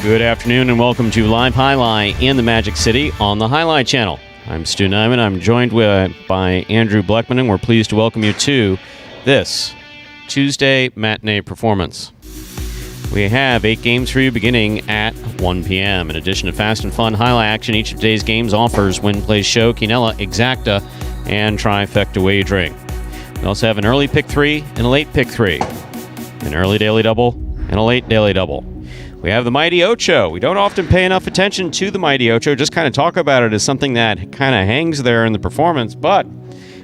Good afternoon and welcome to Live Highlight in the Magic City on the Highlight Channel. I'm Stu Nyman. I'm joined by Andrew Bleckman, and we're pleased to welcome you to this Tuesday matinee performance. We have 8 games for you beginning at 1 p.m. In addition to fast and fun highlight action, each of today's games offers Win, Play, Show, Quinella, Exacta, and Trifecta wagering. We also have an early pick 3 and a late pick 3, an early daily double, and a late daily double. We have the Mighty Ocho. We don't often pay enough attention to the Mighty Ocho, just kind of talk about it as something that kind of hangs there in the performance, but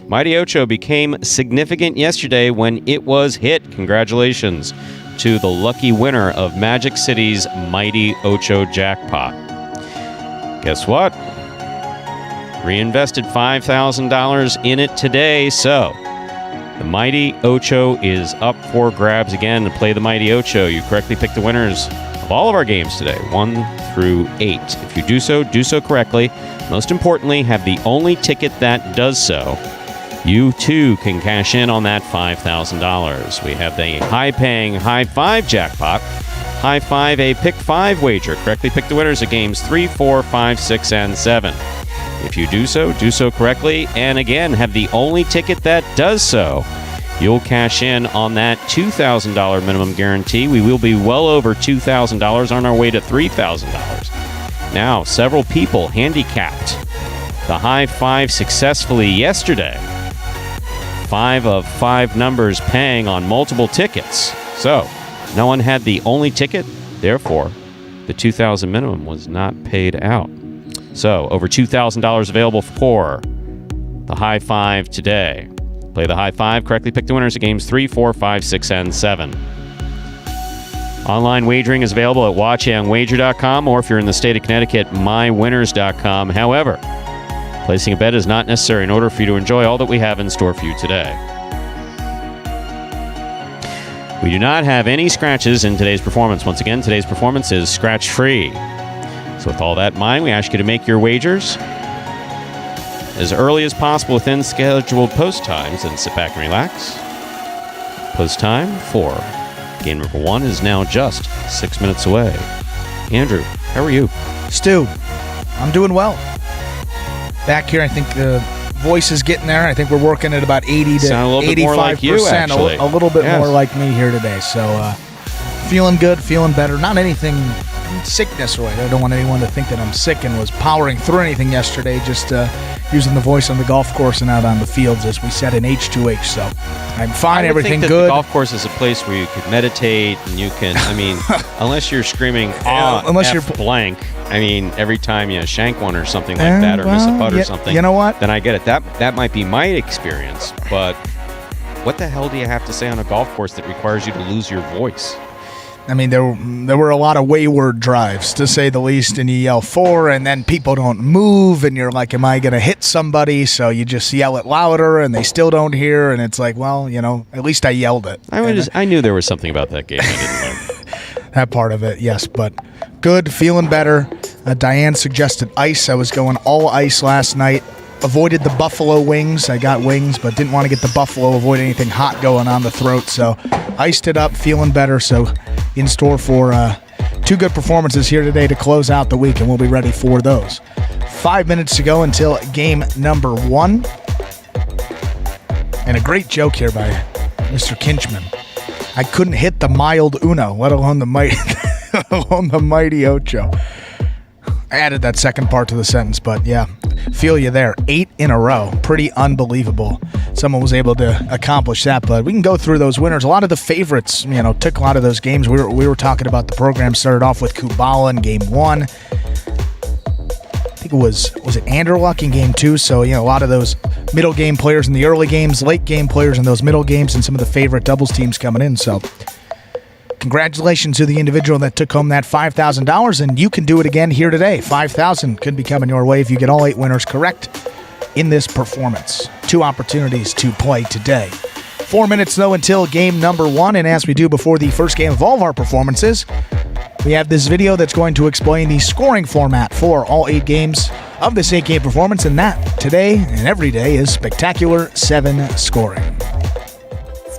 Mighty Ocho became significant yesterday when it was hit. Congratulations to the lucky winner of Magic City's Mighty Ocho jackpot. Guess what? Reinvested $5,000 in it today, so the Mighty Ocho is up for grabs again. To play the Mighty Ocho, you correctly picked the winners of all of our games today, 1 through 8. If you do so correctly. Most importantly, have the only ticket that does so. You too can cash in on that $5,000. We have the high-paying High 5 jackpot. High 5, a pick 5 wager. Correctly pick the winners of games 3, 4, 5, 6, and 7. If you do so correctly, and again, have the only ticket that does so, you'll cash in on that $2,000 minimum guarantee. We will be well over $2,000 on our way to $3,000. Now, several people handicapped the High 5 successfully yesterday. 5 of 5 numbers paying on multiple tickets. So, no one had the only ticket, therefore, the $2,000 minimum was not paid out. So, over $2,000 available for the High 5 today. Play the High 5, correctly pick the winners of games 3, 4, 5, 6, and 7. Online wagering is available at watchandwager.com, or if you're in the state of Connecticut, mywinners.com. However, placing a bet is not necessary in order for you to enjoy all that we have in store for you today. We do not have any scratches in today's performance. Once again, today's performance is scratch-free. So with all that in mind, we ask you to make your wagers as early as possible within scheduled post times and sit back and relax. Post time for game number 1 is now just 6 minutes away. Andrew, how are you? Stu, I'm doing well. Back here, I think the voice is getting there. I think we're working at about 80 to 85%. Like you, actually. A little bit more like me here today. So feeling good, feeling better. Not anything sickness related. I don't want anyone to think that I'm sick and was powering through anything yesterday, just using the voice on the golf course and out on the fields, as we said, in H2H. So I'm fine, everything think that good. The golf course is a place where you could meditate and you can, unless you're screaming, unless you're blank, every time you shank one or something like that, or miss a putt or something. You know what? Then I get it. That might be my experience, but what the hell do you have to say on a golf course that requires you to lose your voice? There were a lot of wayward drives, to say the least, and you yell 4, and then people don't move, and you're like, am I going to hit somebody? So you just yell it louder, and they still don't hear, and it's like, well, at least I yelled it. I knew there was something about that game I didn't like. That part of it, yes, but good, feeling better. Diane suggested ice. I was going all ice last night. Avoided the buffalo wings. I got wings, but didn't want to get the buffalo, avoid anything hot going on the throat. So iced it up, feeling better. So in store for 2 good performances here today to close out the week, and we'll be ready for those. 5 minutes to go until game number 1. And a great joke here by Mr. Kinchman. I couldn't hit the mild Uno, let alone the mighty Ocho. I added that second part to the sentence, but yeah, feel you there. 8 in a row. Pretty unbelievable. Someone was able to accomplish that, but we can go through those winners. A lot of the favorites, took a lot of those games. We were talking about the program. Started off with Kubala in game 1. I think it was it Anderluck in game 2? So, a lot of those middle game players in the early games, late game players in those middle games, and some of the favorite doubles teams coming in. So, congratulations to the individual that took home that $5,000, and you can do it again here today. $5,000 could be coming your way if you get all 8 winners correct in this performance. 2 opportunities to play today. 4 minutes, though, until game number 1, and as we do before the first game of all of our performances, we have this video that's going to explain the scoring format for all 8 games of this 8-game performance, and that today and every day is Spectacular 7 scoring.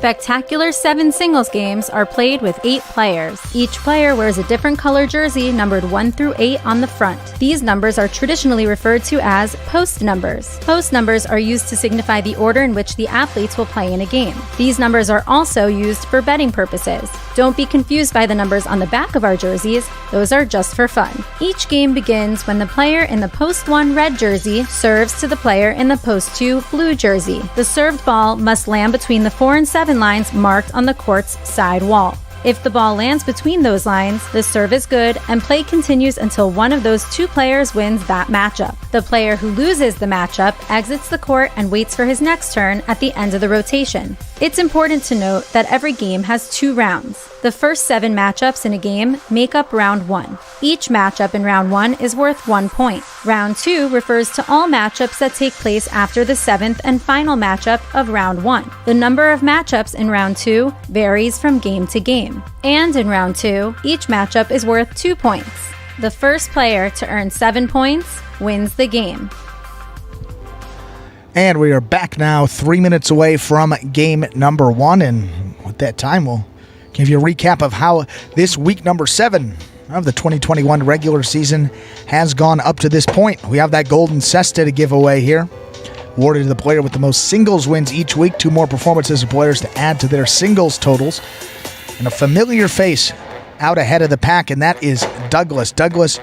Spectacular 7 singles games are played with 8 players. Each player wears a different color jersey numbered 1 through 8 on the front. These numbers are traditionally referred to as post numbers. Post numbers are used to signify the order in which the athletes will play in a game. These numbers are also used for betting purposes. Don't be confused by the numbers on the back of our jerseys. Those are just for fun. Each game begins when the player in the post 1 red jersey serves to the player in the post 2 blue jersey. The served ball must land between the 4 and 7 lines marked on the court's side wall. If the ball lands between those lines, the serve is good and play continues until one of those 2 players wins that matchup. The player who loses the matchup exits the court and waits for his next turn at the end of the rotation. It's important to note that every game has 2 rounds. The first 7 matchups in a game make up round 1. Each matchup in round 1 is worth 1 point. Round 2 refers to all matchups that take place after the 7th and final matchup of round 1. The number of matchups in round 2 varies from game to game. And in round 2, each matchup is worth 2 points. The first player to earn 7 points wins the game. And we are back now, 3 minutes away from game number 1. And with that time, we'll give you a recap of how this week number 7 of the 2021 regular season has gone up to this point. We have that golden cesta to give away here, awarded to the player with the most singles wins each week. 2 more performances of players to add to their singles totals. And a familiar face out ahead of the pack, and that is Douglas. Douglas,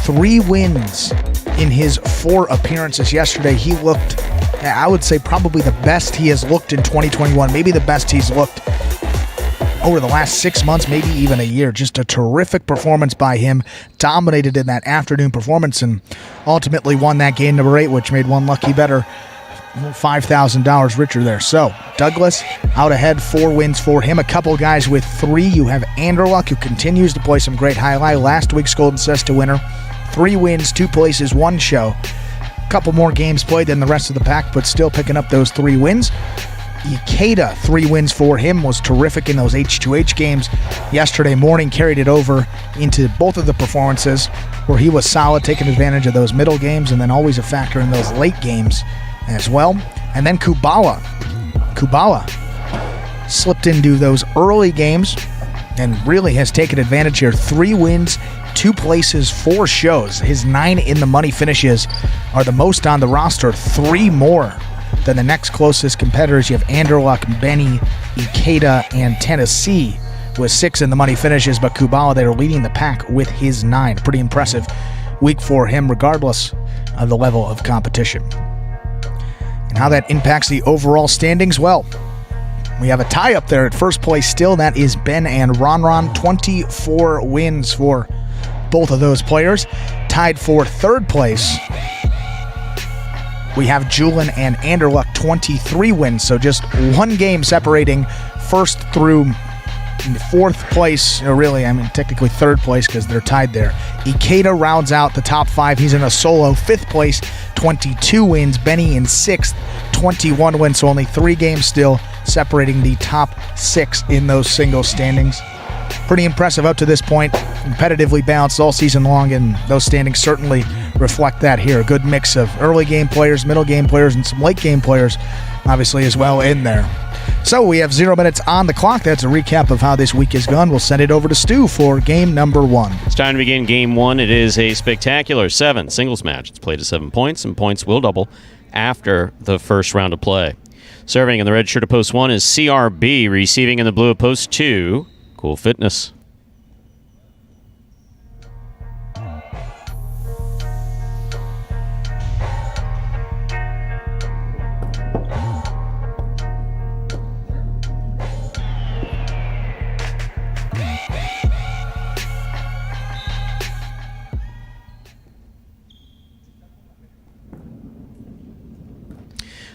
3 wins in his 4 appearances yesterday. He looked, I would say, probably the best he has looked in 2021, maybe the best he's looked over the last 6 months, maybe even a year. Just a terrific performance by him. Dominated in that afternoon performance and ultimately won that game number 8, which made one lucky better $5,000 richer there. So Douglas out ahead, 4 wins for him. A couple guys with 3. You have Anderluck, who continues to play some great highlight. Last week's Golden Cesta winner. 3 wins, 2 places, 1 show. A couple more games played than the rest of the pack, but still picking up those 3 wins. Ikeda, 3 wins for him, was terrific in those H2H games yesterday morning, carried it over into both of the performances where he was solid, taking advantage of those middle games and then always a factor in those late games as well. And then Kubala slipped into those early games and really has taken advantage here. 3 wins, 2 places, 4 shows. His 9 in the money finishes are the most on the roster. 3 more than the next closest competitors. You have Anderluck, Benny, Ikeda, and Tennessee with 6 in the money finishes, but Kubala there leading the pack with his 9. Pretty impressive week for him regardless of the level of competition. And how that impacts the overall standings, well, we have a tie up there at first place still. That is Ben and Ronron. 24 wins for both of those players. Tied for third place, we have Julian and Anderluck, 23 wins. So just 1 game separating first through 4th place, or really, I mean, technically 3rd place because they're tied there. Ikeda rounds out the top 5. He's in a solo 5th place, 22 wins. Benny in 6th, 21 wins. So only 3 games still separating the top 6 in those singles standings. Pretty impressive up to this point. Competitively balanced all season long, and those standings certainly reflect that here. A good mix of early game players, middle game players, and some late game players, obviously, as well in there. So we have 0 minutes on the clock. That's a recap of how this week has gone. We'll send it over to Stu for game number 1. It's time to begin game 1. It is a spectacular 7 singles match. It's played to 7 points, and points will double after the first round of play. Serving in the red shirt of post 1 is CRB. Receiving in the blue of post 2, Cool Fitness.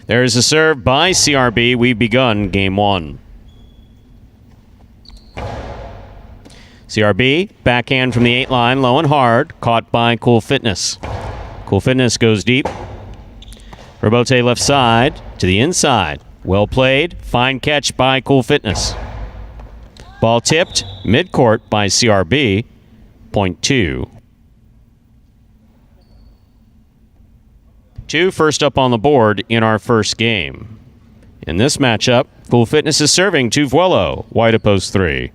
There is a serve by CRB. We've begun game 1. CRB, backhand from the 8 line, low and hard, caught by Cool Fitness. Cool Fitness goes deep. Robote left side to the inside. Well played. Fine catch by Cool Fitness. Ball tipped midcourt by CRB. Point 2. 2 first up on the board in our first game. In this matchup, Cool Fitness is serving to Vuelo, white at post 3.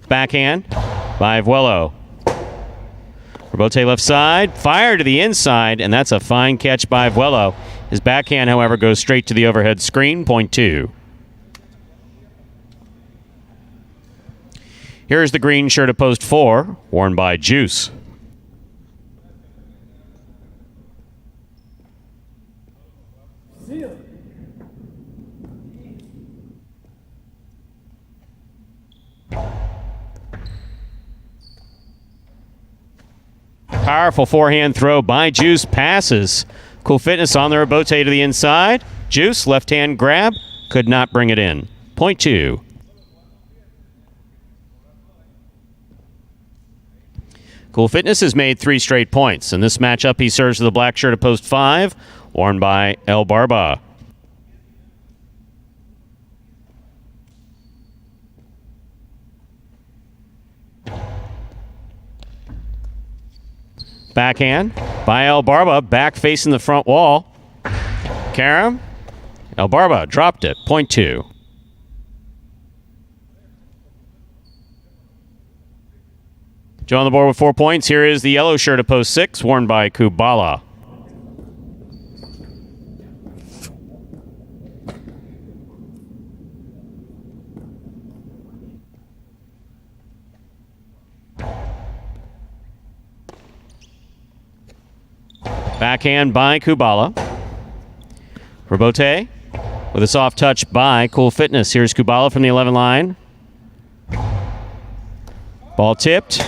Backhand by Vuelo. Rebote left side, fire to the inside, and that's a fine catch by Vuelo. His backhand, however, goes straight to the overhead screen, point 2. Here's the green shirt at post 4, worn by Juice. Powerful forehand throw by Juice, passes. Cool Fitness on the rebote to the inside. Juice, left hand grab, could not bring it in. Point 2. Cool Fitness has made 3 straight points. In this matchup, he serves to the black shirt at post 5, worn by El Barba. Backhand by El Barba, back facing the front wall. Karam, El Barba dropped it, point 2. Joe on the board with 4 points. Here is the yellow shirt at post 6, worn by Kubala. Backhand by Kubala. Rebote with a soft touch by Cool Fitness. Here's Kubala from the 11 line. Ball tipped.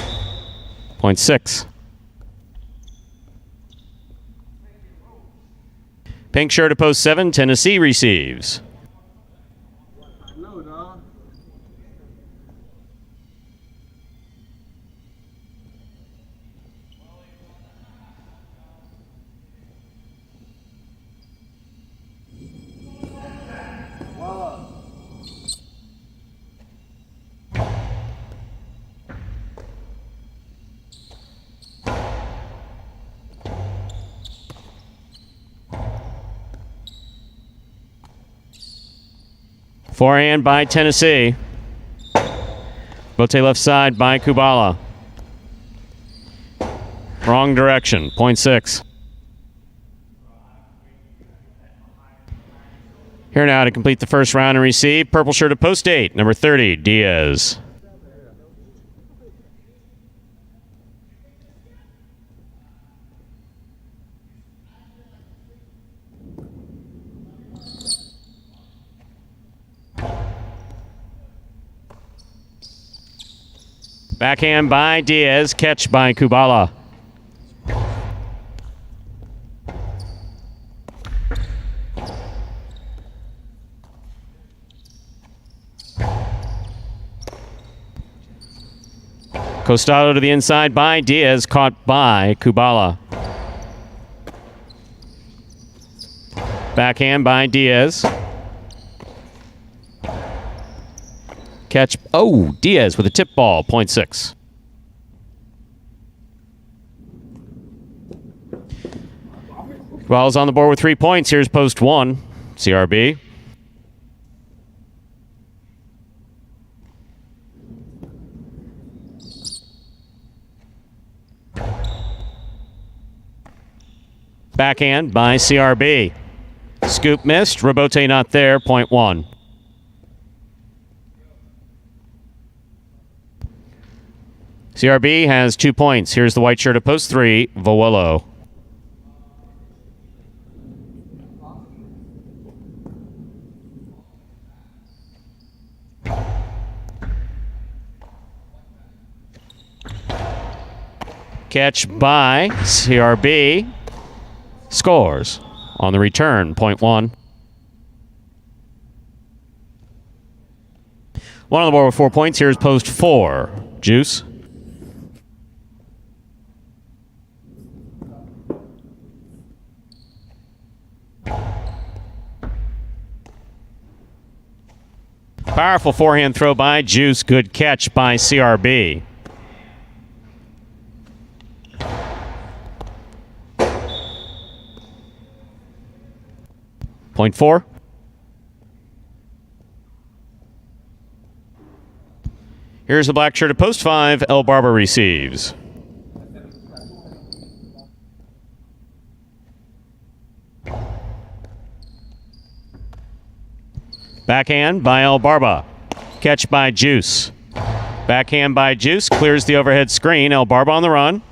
Point 6. Pink shirt at post 7. Tennessee receives. Forehand by Tennessee. Bote left side by Kubala. Wrong direction. Point 6. Here now to complete the first round and receive. Purple shirt at post 8. Number 30, Diaz. Backhand by Diaz, catch by Kubala. Costado to the inside by Diaz, caught by Kubala. Backhand by Diaz. Catch. Oh, Diaz with a tip ball, point 6. Kubala's on the board with 3 points. Here's post 1, CRB. Backhand by CRB. Scoop missed. Rebote not there, point 1. CRB has 2 points. Here's the white shirt at post 3, Vuelo. Catch by CRB. Scores on the return, point 1. One on the board with 4 points. Here's post 4, Juice. Powerful forehand throw by Juice. Good catch by CRB. Point 4. Here's the black shirt at post 5. El Barba receives. Backhand by El Barba. Catch by Juice. Backhand by Juice. Clears the overhead screen. El Barba on the run.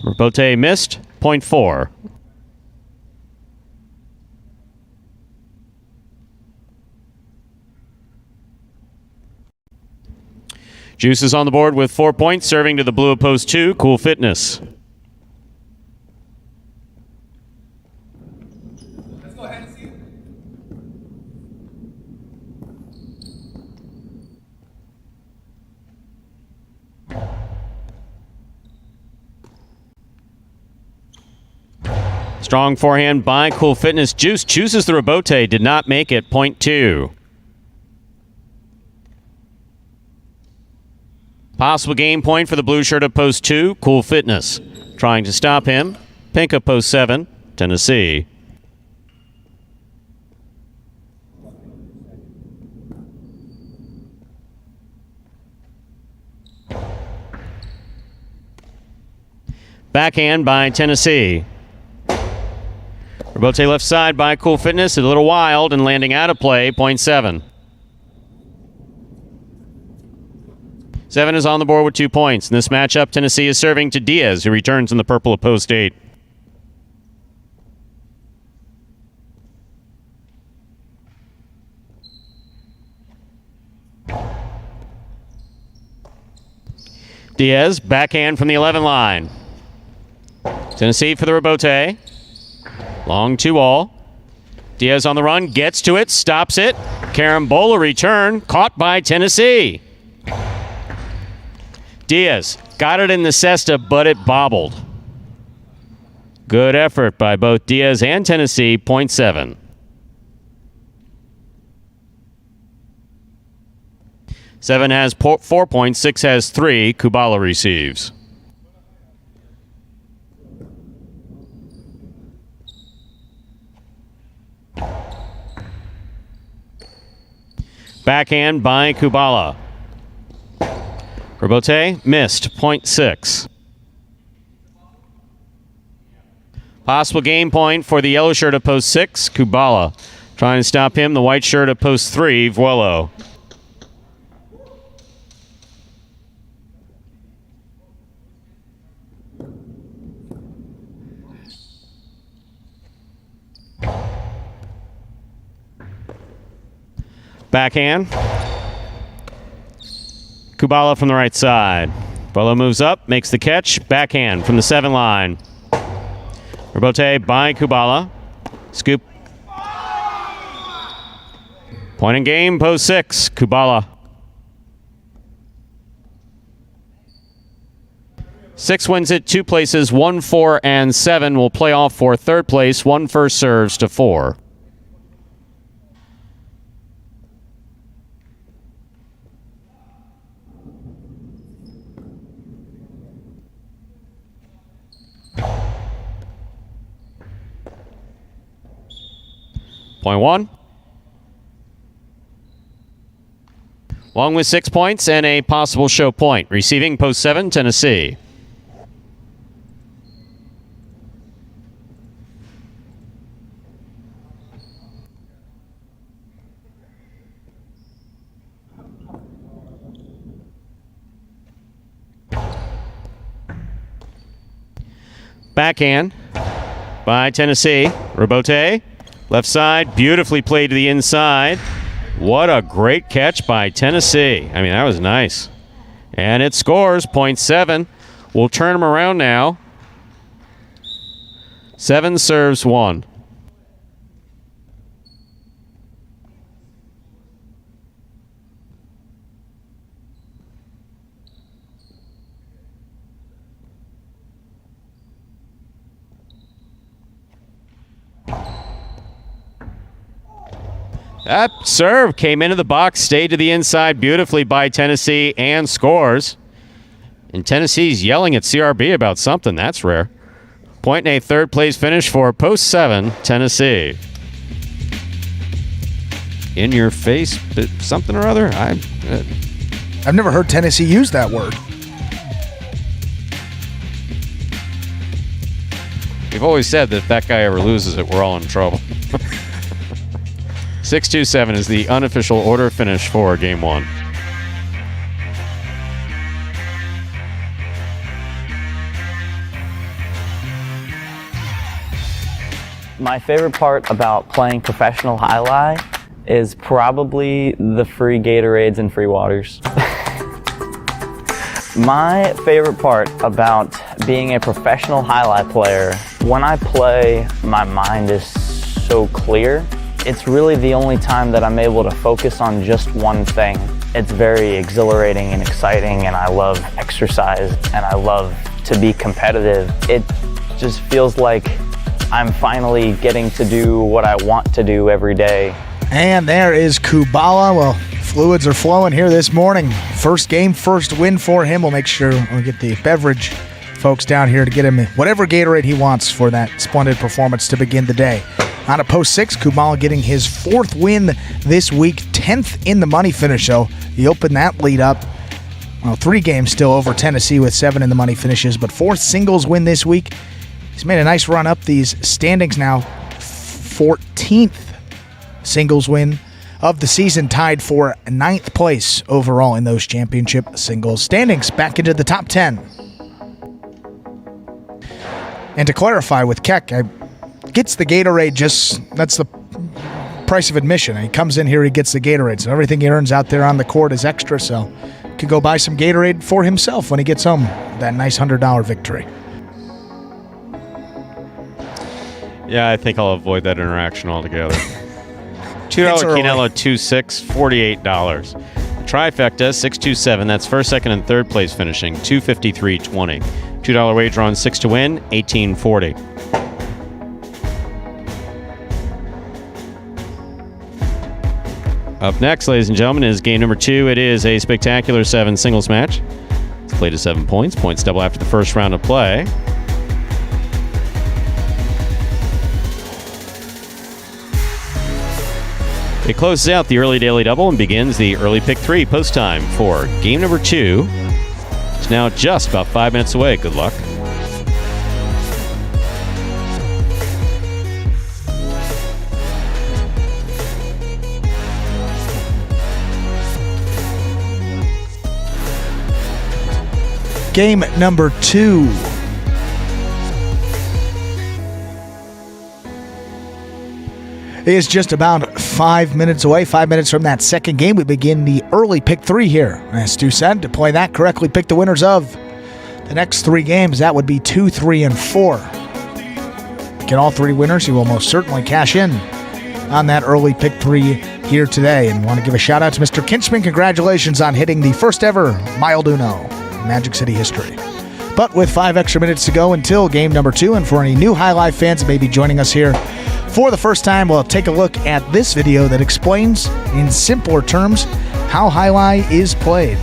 Rebote missed. Point 4. Juice is on the board with 4 points, serving to the blue of post 2. Cool Fitness. Let's go ahead and see. Strong forehand by Cool Fitness. Juice chooses the rebote. Did not make it. Point 2. Possible game point for the blue shirt of post 2. Cool Fitness. Trying to stop him. Pink of post 7. Tennessee. Backhand by Tennessee. Rebote left side by Cool Fitness. A little wild and landing out of play. Point 7. 7 is on the board with 2 points. In this matchup, Tennessee is serving to Diaz, who returns in the purple of post 8. Diaz, backhand from the 11 line. Tennessee for the rebote. Long 2-all. Diaz on the run, gets to it, stops it. Carambola return, caught by Tennessee. Diaz got it in the cesta, but it bobbled. Good effort by both Diaz and Tennessee. Point 7. 7 has 4 points. 6 has 3. Kubala receives. Backhand by Kubala. Rebote missed. Point 6. Possible game point for the yellow shirt of post 6. Kubala trying to stop him. The white shirt of post 3. Vuelo. Backhand. Kubala from the right side. Vuelo moves up, makes the catch. Backhand from the 7 line. Rebote by Kubala. Scoop. Point in game, post 6. Kubala. 6 wins it 2 places. 1, 4, and 7 will play off for 3rd place. 1 first serves to 4. Point 1. Long with 6 points and a possible show point. Receiving post 7, Tennessee. Backhand by Tennessee. Rebote. Left side, beautifully played to the inside. What a great catch by Tennessee. I mean, that was nice. And it scores, point 7. We'll turn them around now. 7 serves 1. That serve came into the box, stayed to the inside beautifully by Tennessee, and scores. And Tennessee's yelling at CRB about something. That's rare. Point and a 3rd place finish for post 7, Tennessee. in your face something or other. I've never heard Tennessee use that word. We've always said that if that guy ever loses it, we're all in trouble. 6-2-7 is the unofficial order finish for Game 1. My favorite part about playing professional Jai-Alai is probably the free Gatorades and free waters. My favorite part about being a professional Jai-Alai player, when I play, my mind is so clear. It's really the only time that I'm able to focus on just one thing. It's very exhilarating and exciting, and I love exercise, and I love to be competitive. It just feels like I'm finally getting to do what I want to do every day. And there is Kubala. Well, fluids are flowing here this morning. First game, first win for him. We'll make sure we'll get the beverage folks down here to get him whatever Gatorade he wants for that splendid performance to begin the day. On a post 6, Kubala getting his 4th win this week, 10th in the money finish. So he opened that lead up. Well, 3 games still over Tennessee with 7 in the money finishes, but 4th singles win this week. He's made a nice run up these standings now. 14th singles win of the season, tied for 9th place overall in those championship singles standings. Back into the top 10. And to clarify with Keck, gets the Gatorade that's the price of admission. He comes in here, he gets the Gatorade. So everything he earns out there on the court is extra, so could go buy some Gatorade for himself when he gets home. That nice $100 victory. Yeah, I think I'll avoid that interaction altogether. $2 Quinello 2-6, $48. Trifecta 6-2-7. That's first, second, and third place finishing $253.20. $2 wager on 6 to win $18.40. Up next, ladies and gentlemen, is game number 2. It is a spectacular 7 singles match. It's played to 7 points. Points double after the first round of play. It closes out the early daily double and begins the early pick 3 post time for game number 2. It's now just about 5 minutes away. Good luck. Game number 2. Is just about 5 minutes away. 5 minutes from that second game, we begin the early pick 3 here. As Stu said, to play that correctly, pick the winners of the next 3 games. That would be 2, 3, and 4. Get all 3 winners. You will most certainly cash in on that early pick 3 here today. And want to give a shout out to Mr. Kinchman. Congratulations on hitting the first ever Mild Uno in Magic City history. But with 5 extra minutes to go until game number 2, and for any new Jai-Alai fans that may be joining us here for the first time, we'll take a look at this video that explains in simpler terms how Jai-Alai is played.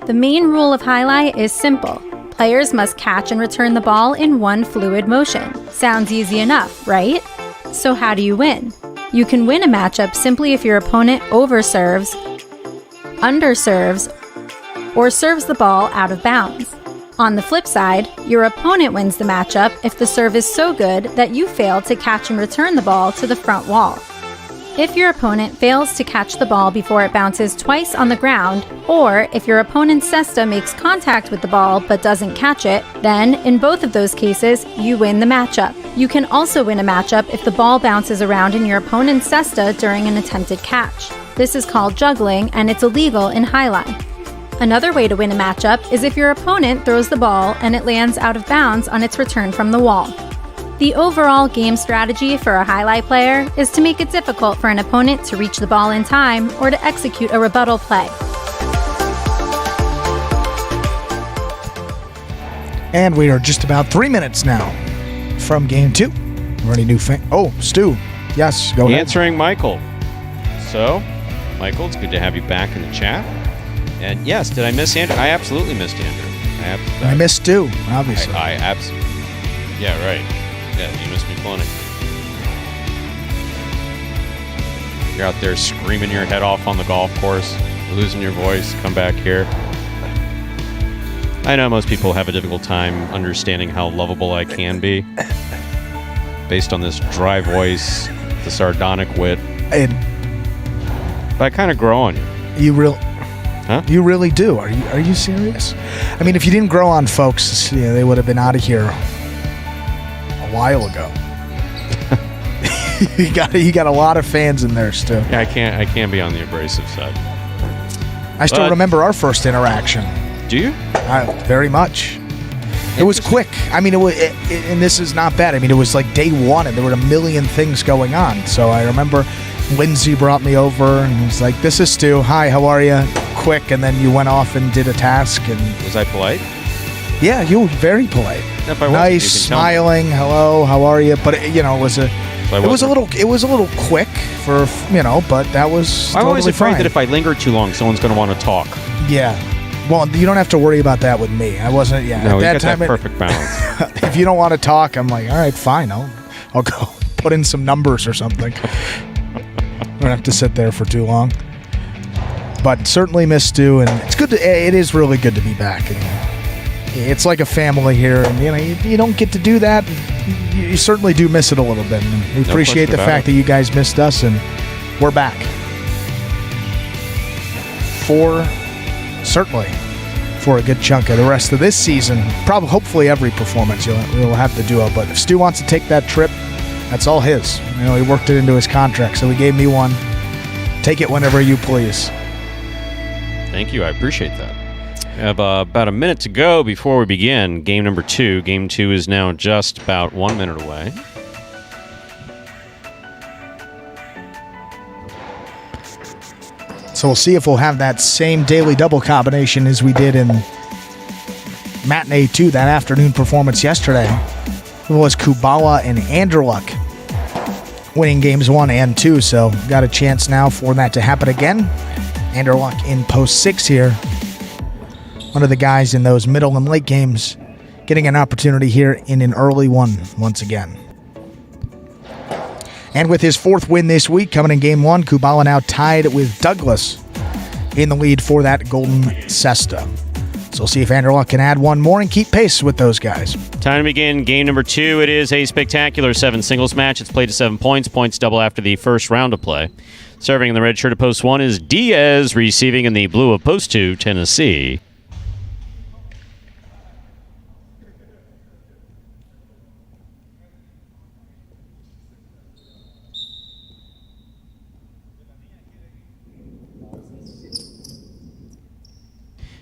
The main rule of Jai-Alai is simple. Players must catch and return the ball in one fluid motion. Sounds easy enough, right? So how do you win? You can win a matchup simply if your opponent overserves, underserves, or serves the ball out of bounds. On the flip side, your opponent wins the matchup if the serve is so good that you fail to catch and return the ball to the front wall. If your opponent fails to catch the ball before it bounces twice on the ground, or if your opponent's cesta makes contact with the ball but doesn't catch it, then in both of those cases, you win the matchup. You can also win a matchup if the ball bounces around in your opponent's cesta during an attempted catch. This is called juggling, and it's illegal in Jai-Alai. Another way to win a matchup is if your opponent throws the ball and it lands out of bounds on its return from the wall. The overall game strategy for a Jai-Alai player is to make it difficult for an opponent to reach the ball in time or to execute a rebuttal play. And we are just about 3 minutes now from game 2. Already new fan. Oh, Stu. Yes, go ahead. Answering Michael. So, Michael, it's good to have you back in the chat. And yes, did I miss Andrew? I absolutely missed Andrew. I missed Stu, obviously. I absolutely. Yeah, right. Yeah, you missed me plenty. You're out there screaming your head off on the golf course, losing your voice, come back here. I know most people have a difficult time understanding how lovable I can be based on this dry voice, the sardonic wit. And But I kind of grow on you. You really do. Are you serious? I mean, if you didn't grow on folks, they would have been out of here a while ago. you got a lot of fans in there still. Yeah, I can't be on the abrasive side. I still remember our first interaction. Do you? Very much. It was quick. I mean, and this is not bad. I mean, it was like day one, and there were a million things going on. So I remember Lindsay brought me over, and was like, "This is Stu. Hi, how are you?" Quick, and then you went off and did a task. And was I polite? Yeah, you were very polite. If I nice, smiling. Hello, how are you? But it was a. It was a little quick for but that was. I'm always afraid fine. that if I linger too long, someone's going to want to talk. Yeah. Well, you don't have to worry about that with me. I wasn't. Yeah. No, at that time, that perfect balance. If you don't want to talk, I'm like, all right, fine. I'll go put in some numbers or something. I don't have to sit there for too long. But certainly miss Stu, and it's good. It is really good to be back. And it's like a family here, and you don't get to do that. You certainly do miss it a little bit. And we appreciate the fact that you guys missed us, and we're back certainly for a good chunk of the rest of this season. Probably, hopefully, every performance we'll have the duo. But if Stu wants to take that trip, that's all his. He worked it into his contract, so he gave me one. Take it whenever you please. Thank you. I appreciate that. We have about a minute to go before we begin game number 2. Game 2 is now just about 1 minute away. So we'll see if we'll have that same daily double combination as we did in Matinee 2, that afternoon performance yesterday. It was Kubala and Anderluck winning games 1 and 2, so got a chance now for that to happen again. Anderluck in post 6 here. One of the guys in those middle and late games getting an opportunity here in an early one once again. And with his 4th win this week coming in game 1, Kubala now tied with Douglas in the lead for that Golden Cesta. So we'll see if Anderluck can add one more and keep pace with those guys. Time to begin game number 2. It is a spectacular 7 singles match. It's played to 7 points. Points double after the first round of play. Serving in the red shirt of post 1 is Diaz, receiving in the blue of post 2, Tennessee.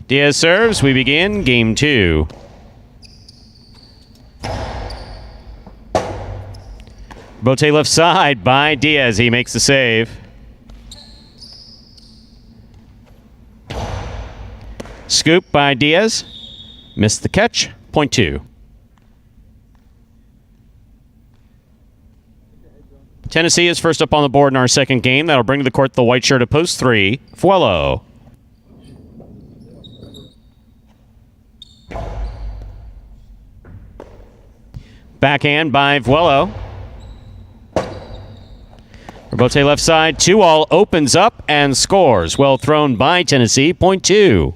Diaz serves. We begin game 2. Bote left side by Diaz. He makes the save. Scoop by Diaz. Missed the catch. Point 2. Tennessee is first up on the board in our second game. That'll bring to the court the white shirt of post 3, Fuelo. Backhand by Vuelo. Robote left side, 2-all, opens up and scores. Well thrown by Tennessee, point 2.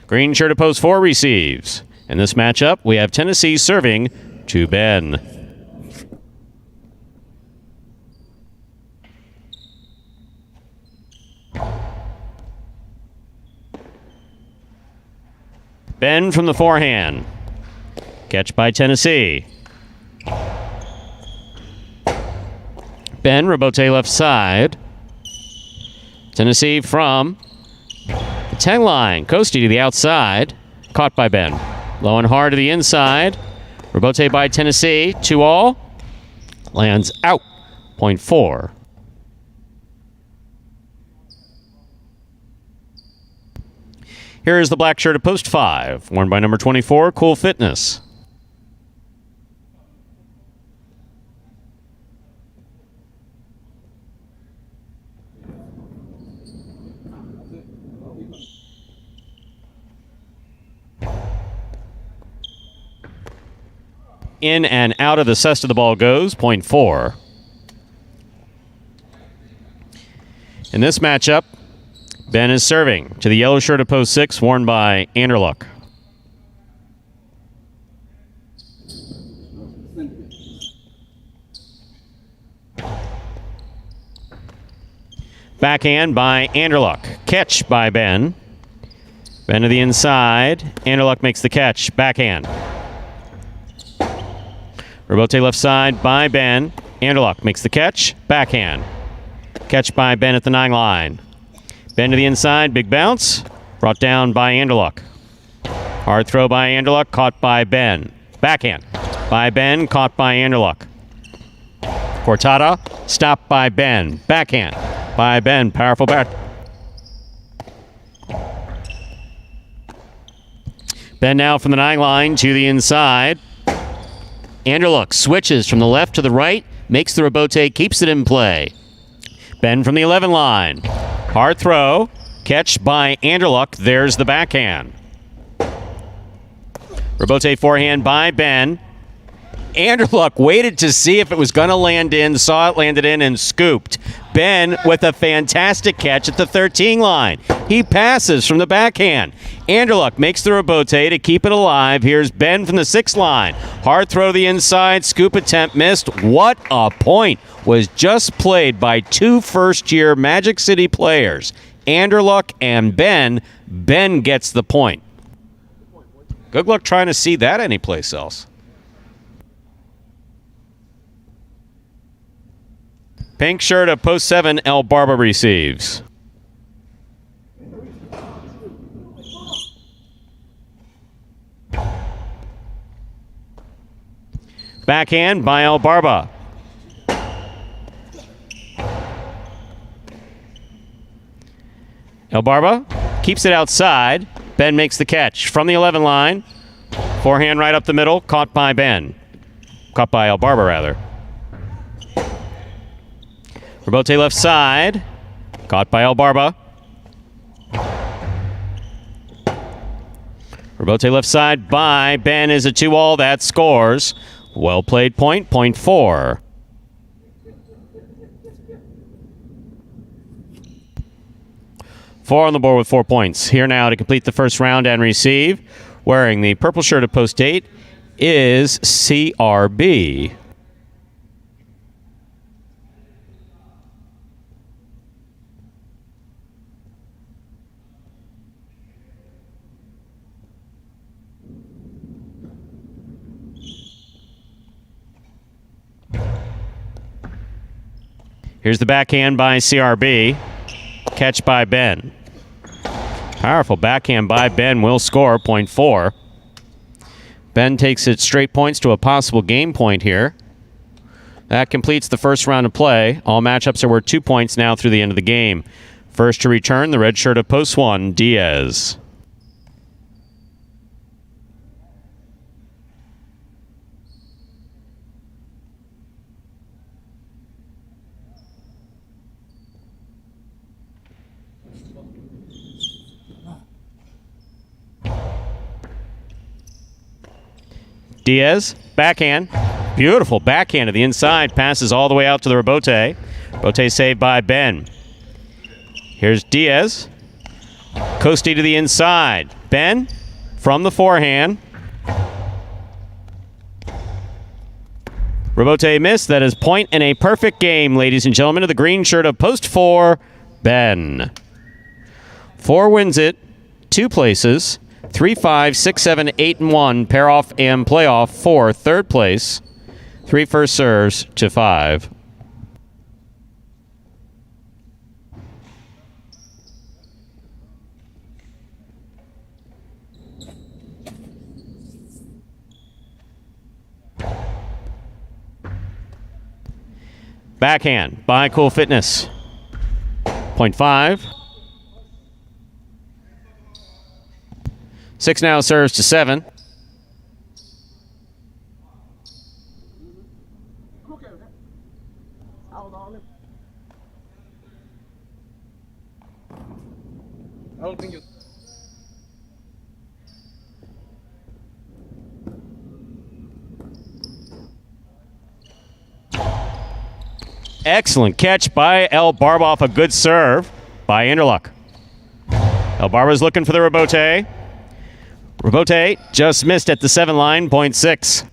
Green shirt of post 4 receives. In this matchup, we have Tennessee serving to Ben. Ben from the forehand. Catch by Tennessee. Ben, Robote left side. Tennessee from the 10 line. Coasty to the outside. Caught by Ben. Low and hard to the inside. Robote by Tennessee. 2-all. Lands out. Point 4. Here is the black shirt of post 5, worn by number 24, Cool Fitness. in and out of the cest of the ball goes, point 4. In this matchup, Ben is serving to the yellow shirt of post 6, worn by Anderluck. Backhand by Anderluck. Catch by Ben. Ben to the inside. Anderluck makes the catch. Backhand. Rebote left side by Ben. Anderluck makes the catch. Backhand. Catch by Ben at the 9 line. Ben to the inside. Big bounce. Brought down by Anderluck. Hard throw by Anderluck. Caught by Ben. Backhand by Ben. Caught by Anderluck. Cortada. Stopped by Ben. Backhand by Ben. Powerful back. Ben now from the 9 line to the inside. Anderluck switches from the left to the right. Makes the rebote. Keeps it in play. Ben from the 11 line. Hard throw. Catch by Anderluck. There's the backhand. Rebote forehand by Ben. Anderluck waited to see if it was going to land in, saw it landed in, and scooped. Ben with a fantastic catch at the 13 line. He passes from the backhand. Anderluck makes the rebote to keep it alive. Here's Ben from the 6 line. Hard throw to the inside. Scoop attempt missed. What a point was just played by 2 first-year Magic City players. Anderluck and Ben. Ben gets the point. Good luck trying to see that anyplace else. Pink shirt of post 7, El Barba receives. Backhand by El Barba. El Barba keeps it outside. Ben makes the catch from the 11 line. Forehand right up the middle. Caught by Ben. Caught by El Barba, rather. Rebote left side. Caught by El Barba. Rebote left side by Ben is a 2-all. That scores. Well played point. Point 4. Four on the board with 4 points. Here now to complete the first round and receive. Wearing the purple shirt of post 8 is CRB. Here's the backhand by CRB. Catch by Ben. Powerful backhand by Ben will score, point 4. Ben takes it straight points to a possible game point here. That completes the first round of play. All matchups are worth 2 points now through the end of the game. First to return, the red shirt of post 1, Diaz. Diaz, backhand. Beautiful backhand to the inside. Passes all the way out to the rebote. Rebote saved by Ben. Here's Diaz. Coasty to the inside. Ben from the forehand. Rebote missed. That is point and a perfect game, ladies and gentlemen, of the green shirt of post 4, Ben. 4 wins it. 2 places. 3, 5, 6, 7, 8, and 1. Pair off and playoff for third place. 3 first serves to 5. Backhand by Cool Fitness. Point 5. 6 now serves to 7. I don't think you. excellent catch by El Barba off a good serve by Anderluck. El Barba's looking for the rebote. Rebote just missed at the 7 line, point 6.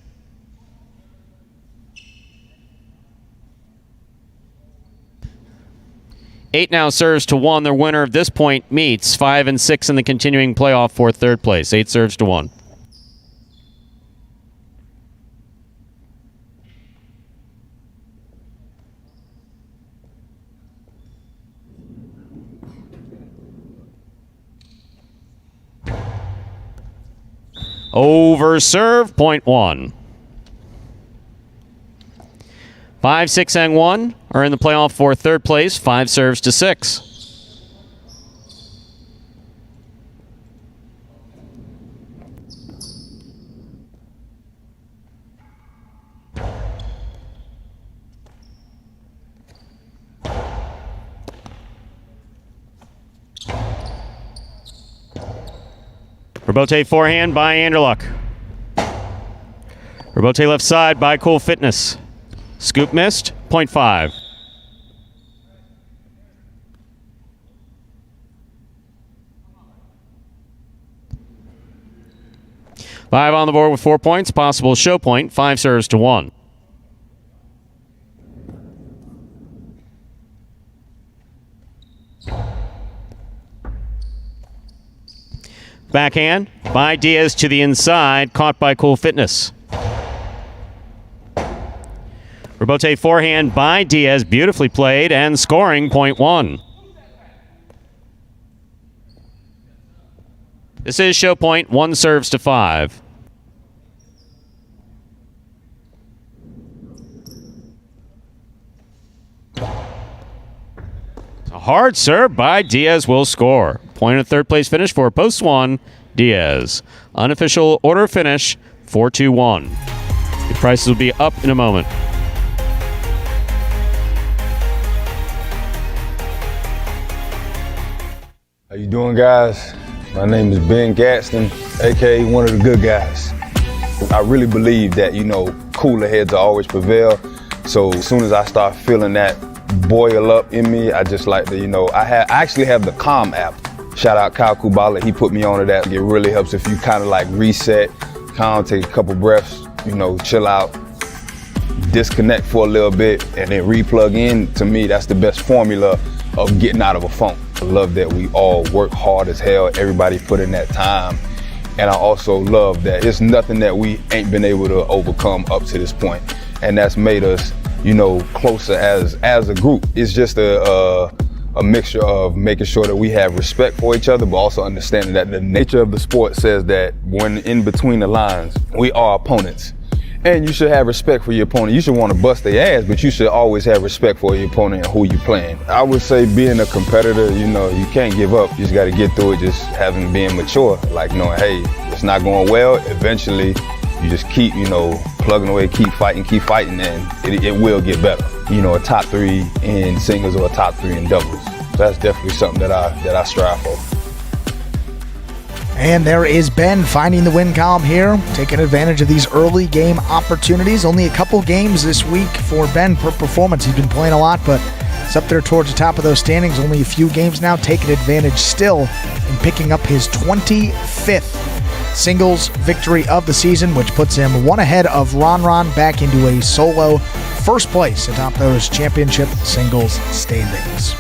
Eight now serves to 1. Their winner of this point meets 5 and 6 in the continuing playoff for third place. 8 serves to 1. Over serve, point 1. 5, 6, and 1 are in the playoff for third place. 5 serves to 6. Rebote forehand by Anderluck. Rebote left side by Cool Fitness. Scoop missed, point 5. Five on the board with 4 points. Possible show point. 5 serves to 1. Backhand by Diaz to the inside. Caught by Cool Fitness. Rebote forehand by Diaz. Beautifully played and scoring, point 1. This is show point. 1 serves to 5. A hard serve by Diaz will score. Point of third place finish for post 1, Diaz. Unofficial order finish, 4-2-1. The prices will be up in a moment. How you doing, guys? My name is Ben Gadsden, aka one of the good guys. I really believe that, cooler heads will always prevail. So as soon as I start feeling that boil up in me, I just like to, I actually have the Calm app. Shout out Kyle Kubala, he put me onto that. It really helps if you kind of like reset, calm, take a couple breaths, chill out, disconnect for a little bit, and then re-plug in. To me, that's the best formula of getting out of a funk. I love that we all work hard as hell, everybody put in that time. And I also love that it's nothing that we ain't been able to overcome up to this point. And that's made us, closer as a group. It's just a mixture of making sure that we have respect for each other, but also understanding that the nature of the sport says that when in between the lines, we are opponents. And you should have respect for your opponent. You should want to bust their ass, but you should always have respect for your opponent and who you're playing. I would say being a competitor, you can't give up. You just got to get through it, just being mature, like knowing, hey, it's not going well. Eventually, you just keep, plugging away, keep fighting, and it will get better. A top 3 in singles or a top 3 in doubles. That's definitely something that I strive for. And there is Ben finding the win column here, taking advantage of these early game opportunities. Only a couple games this week for Ben per performance. He's been playing a lot, but it's up there towards the top of those standings. Only a few games now, taking advantage still and picking up his 25th singles victory of the season, which puts him one ahead of Ron back into a solo first place atop those championship singles standings.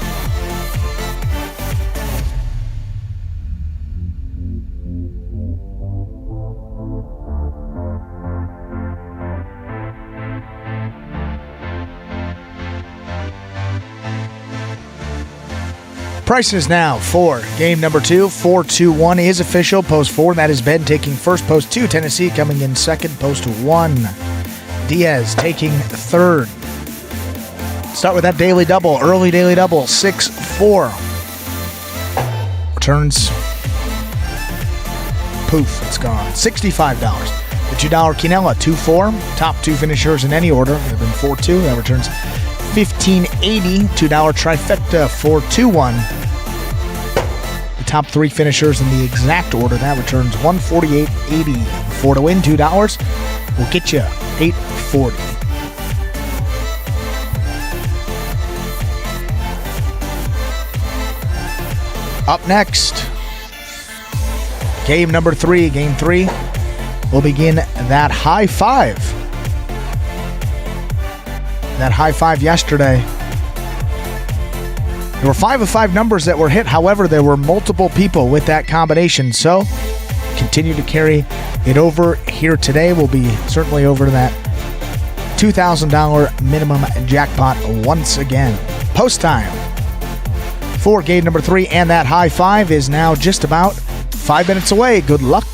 Prices now for game number 2. 4-2-1 is official. Post 4, that is Ben taking first. Post 2, Tennessee coming in second. Post 1, Diaz taking third. Start with that daily double, early daily double, 6-4. Returns. Poof, it's gone. $65. The $2 Quinella, 2-4. Top 2 finishers in any order have been 4-2. That returns $15.80. $2 trifecta, 4-2-1. The top 3 finishers in the exact order, that returns $148.80. 4 to win, $2 will get you $8.40. Up next, game number 3. Game 3 will begin that high five. That high five yesterday. There were 5 of 5 numbers that were hit. However, there were multiple people with that combination. So, continue to carry it over here today. We'll be certainly over to that $2,000 minimum jackpot once again. Post time for game number 3, and that high five is now just about 5 minutes away. Good luck.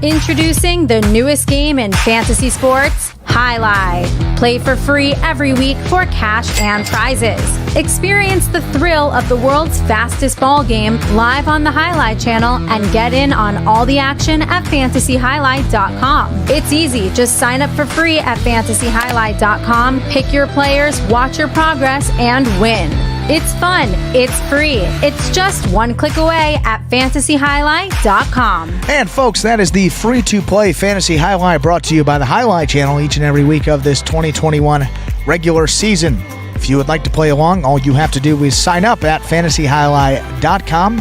Introducing the newest game in fantasy sports, Jai-Alai. Play for free every week for cash and prizes. Experience the thrill of the world's fastest ball game live on the Jai-Alai channel and get in on all the action at fantasyjai-alai.com. It's easy. Just sign up for free at fantasyjai-alai.com, pick your players, watch your progress, and win. It's fun. It's free. It's just one click away at fantasyjai-alai.com. And folks, that is the free-to-play Fantasy Jai-Alai brought to you by the Jai-Alai channel each and every week of this 2021 regular season. If you would like to play along, all you have to do is sign up at fantasyjai-alai.com.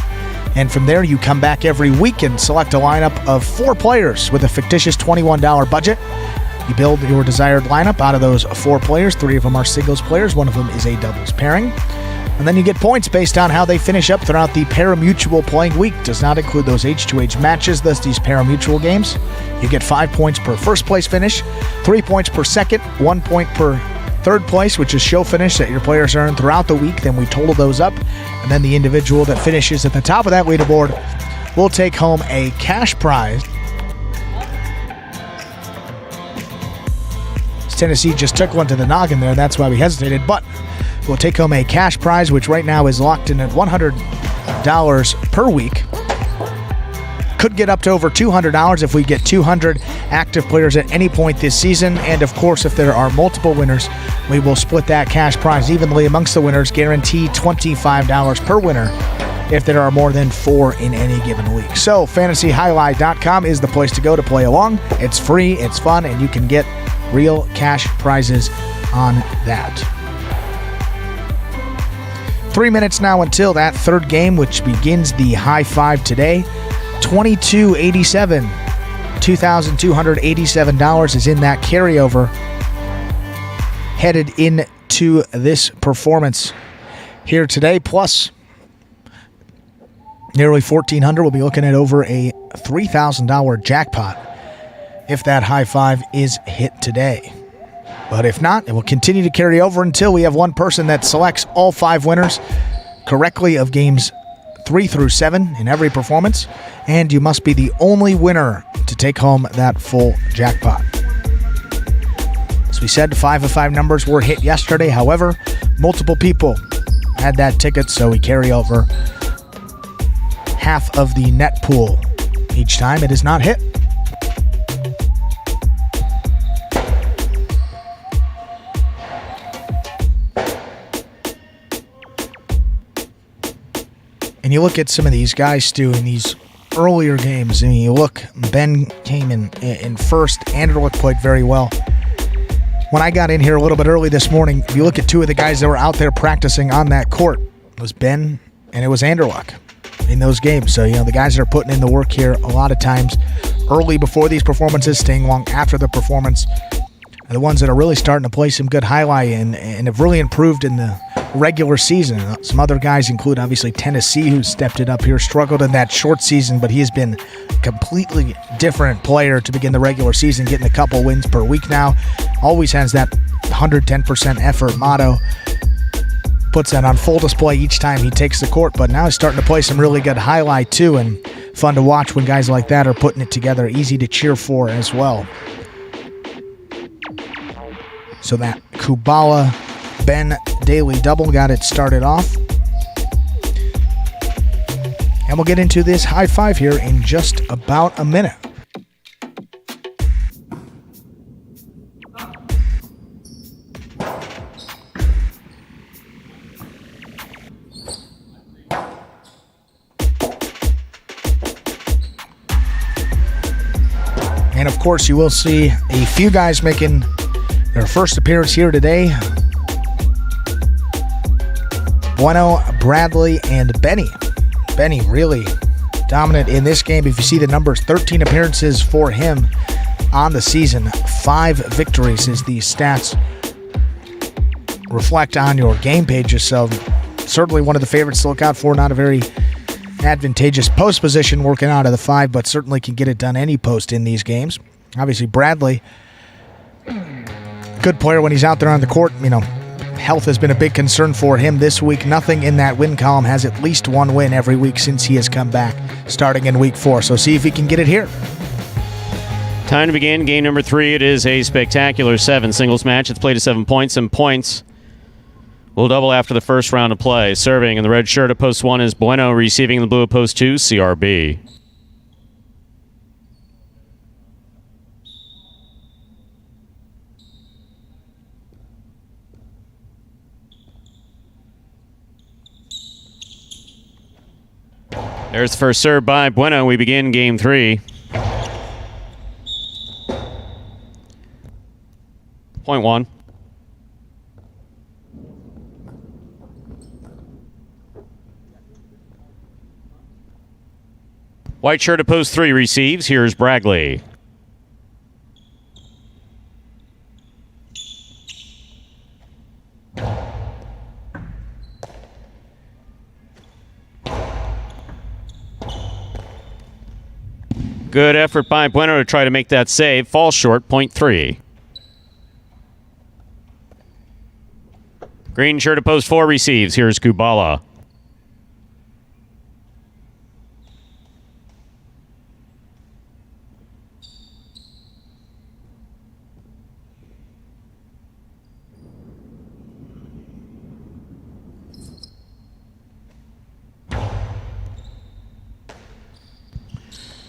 And from there, you come back every week and select a lineup of 4 players with a fictitious $21 budget. You build your desired lineup out of those 4 players. 3 of them are singles players. 1 of them is a doubles pairing. And then you get points based on how they finish up throughout the Parimutuel playing week. Does not include those H2H matches, thus these Parimutuel games. You get 5 points per first place finish, 3 points per second, 1 point per third place, which is show finish that your players earn throughout the week. Then we total those up. And then the individual that finishes at the top of that leaderboard will take home a cash prize. Tennessee just took one to the noggin there. That's why we hesitated. But we'll take home a cash prize, which right now is locked in at $100 per week. Could get up to over $200 if we get 200 active players at any point this season. And of course, if there are multiple winners, we will split that cash prize evenly amongst the winners, guarantee $25 per winner if there are more than 4 in any given week. So fantasyjai-alai.com is the place to go to play along. It's free, it's fun, and you can get real cash prizes on that. 3 minutes now until that third game, which begins the high five today. $22.87. $2,287 is in that carryover headed into this performance here today. Plus, nearly $1,400. We'll be looking at over a $3,000 jackpot if that high five is hit today. But if not, it will continue to carry over until we have one person that selects all 5 winners correctly of games 3 through 7 in every performance, and you must be the only winner to take home that full jackpot. As we said, 5 of 5 numbers were hit yesterday. However, multiple people had that ticket, so we carry over half of the net pool each time it is not hit. And you look at some of these guys, Stu, in these earlier games. I mean, you look, Ben came in first. Anderlich played very well. When I got in here a little bit early this morning, you look at 2 of the guys that were out there practicing on that court. It was Ben and it was Anderlich in those games. So, the guys that are putting in the work here a lot of times early before these performances, staying long after the performance, are the ones that are really starting to play some good highlight and have really improved in the regular season. Some other guys include obviously Tennessee, who stepped it up here, struggled in that short season, but he has been a completely different player to begin the regular season, getting a couple wins per week now. Always has that 110% effort motto. Puts that on full display each time he takes the court, but now he's starting to play some really good highlight too, and fun to watch when guys like that are putting it together. Easy to cheer for as well. So that Kubala Ben Daly double got it started off. And we'll get into this high five here in just about a minute. And of course, you will see a few guys making their first appearance here today. Bueno, Bradley, and Benny. Benny really dominant in this game. If you see the numbers, 13 appearances for him on the season. 5 victories as these stats reflect on your game pages. So certainly one of the favorites to look out for. Not a very advantageous post position working out of the 5, but certainly can get it done any post in these games. Obviously, Bradley, good player when he's out there on the court. Health has been a big concern for him this week. Nothing in that win column. Has at least 1 win every week since he has come back, starting in week 4. So see if he can get it here. Time to begin game number 3. It is a spectacular 7 singles match. It's played to 7 points, and points will double after the first round of play. Serving in the red shirt at post 1 is Bueno. Receiving in the blue at post 2, CRB. There's the first serve by Bueno. We begin game 3. Point 1. White shirt at post 3 receives. Here's Bradley. Good effort by Bueno to try to make that save. Falls short, point 3. Green shirt at post 4 receives. Here's Kubala.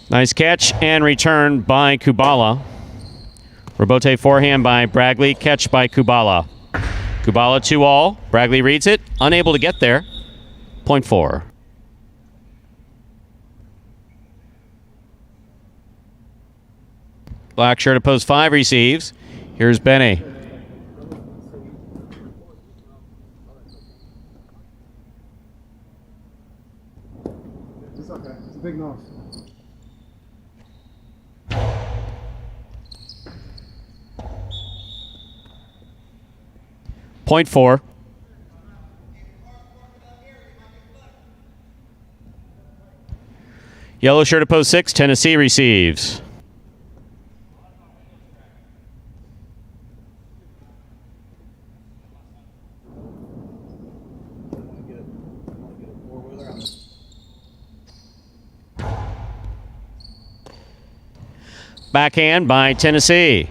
Nice catch and return by Kubala. Robote forehand by Bradley. Catch by Kubala. Kubala 2-all. Bradley reads it. Unable to get there. Point 4. Black shirt at post 5 receives. Here's Benny. It's okay. It's a big nose. Point 4. Yellow shirt at post 6. Tennessee receives. Backhand by Tennessee.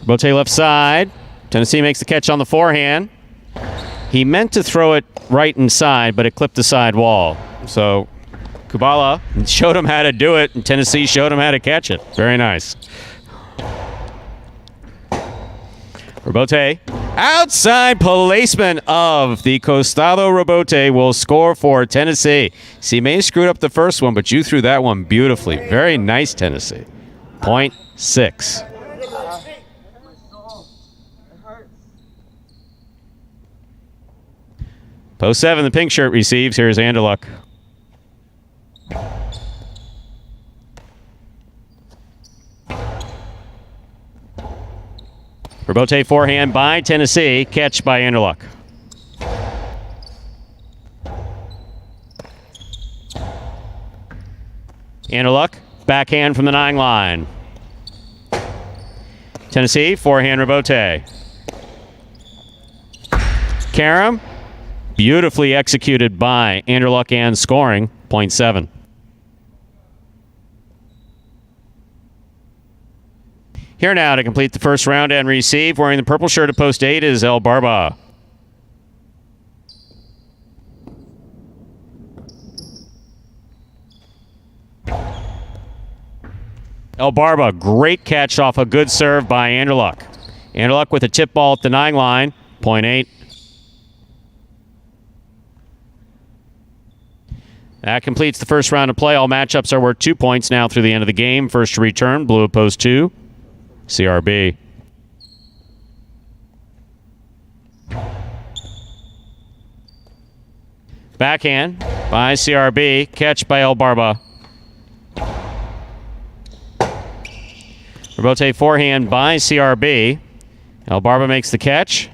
Bote left side. Tennessee makes the catch on the forehand. He meant to throw it right inside, but it clipped the side wall. So Kubala showed him how to do it, and Tennessee showed him how to catch it. Very nice. Robote, outside placement of the Costado Robote will score for Tennessee. See, you may have screwed up the first one, but you threw that one beautifully. Very nice, Tennessee. Point 6. Post 7, the pink shirt receives. Here's Anderluck. Robote forehand by Tennessee. Catch by Anderluck. Anderluck, backhand from the 9 line. Tennessee, forehand Robote. Karam, beautifully executed by Anderluck and scoring, point 7. Here now to complete the first round and receive, wearing the purple shirt at post 8 is El Barba. El Barba, great catch off a good serve by Anderluck. Anderluck with a tip ball at the 9 line, point 8. That completes the first round of play. All matchups are worth 2 points now through the end of the game. First to return, blue at post 2, CRB. Backhand by CRB. Catch by El Barba. Rebote forehand by CRB. El Barba makes the catch.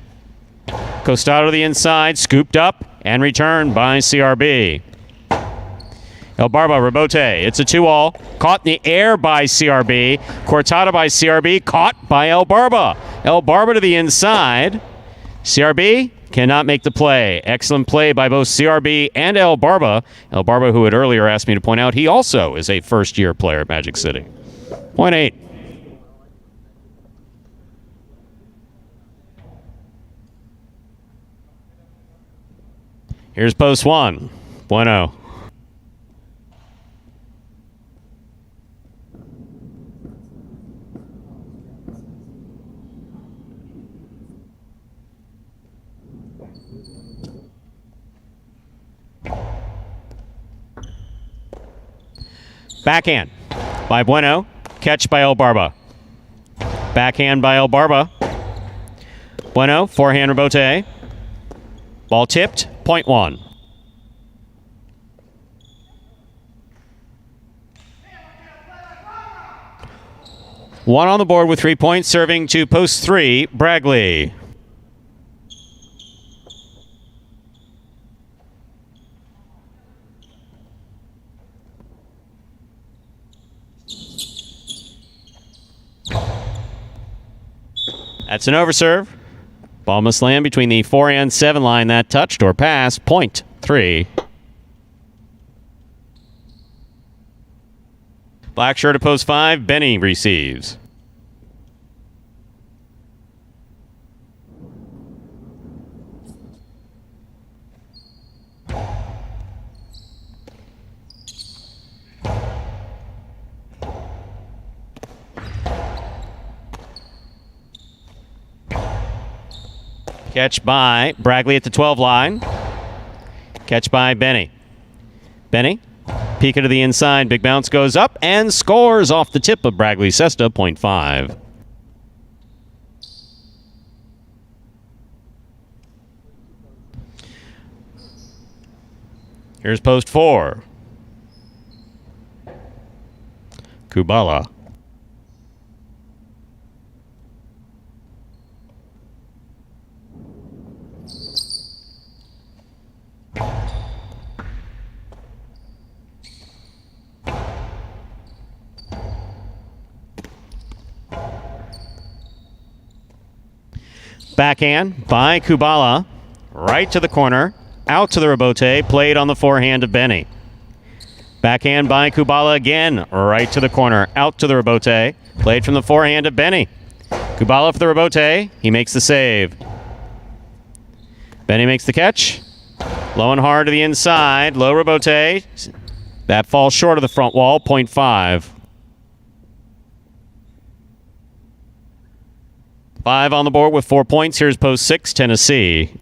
Costado to the inside. Scooped up and returned by CRB. El Barba, Rebote. It's a 2-all. Caught in the air by CRB. Cortada by CRB. Caught by El Barba. El Barba to the inside. CRB cannot make the play. Excellent play by both CRB and El Barba. El Barba, who had earlier asked me to point out, he also is a first-year player at Magic City. Point 8. Here's post 1. 1-0. Backhand by Bueno. Catch by El Barba. Backhand by El Barba. Bueno, forehand Rebote. Ball tipped. Point 1. One on the board with 3 points, serving to post 3, Bragley. That's an overserve. Ball must land between the 4 and 7 line. That touched or passed. Point 3. Black shirt at post 5. Benny receives. Catch by Bragley at the 12 line. Catch by Benny. Benny, peek to the inside. Big bounce goes up and scores off the tip of Bragley Cesta. Point 5. Here's post 4. Kubala. Backhand by Kubala. Right to the corner. Out to the Rebote. Played on the forehand of Benny. Backhand by Kubala again. Right to the corner. Out to the Rebote. Played from the forehand of Benny. Kubala for the Rebote. He makes the save. Benny makes the catch. Low and hard to the inside. Low Rebote. That falls short of the front wall. Point 5. 5 on the board with 4 points. Here's post 6, Tennessee.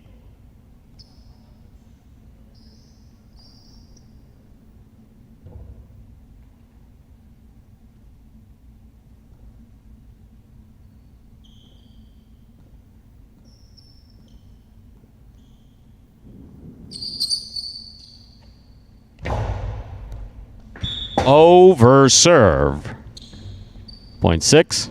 Over serve. Point 6.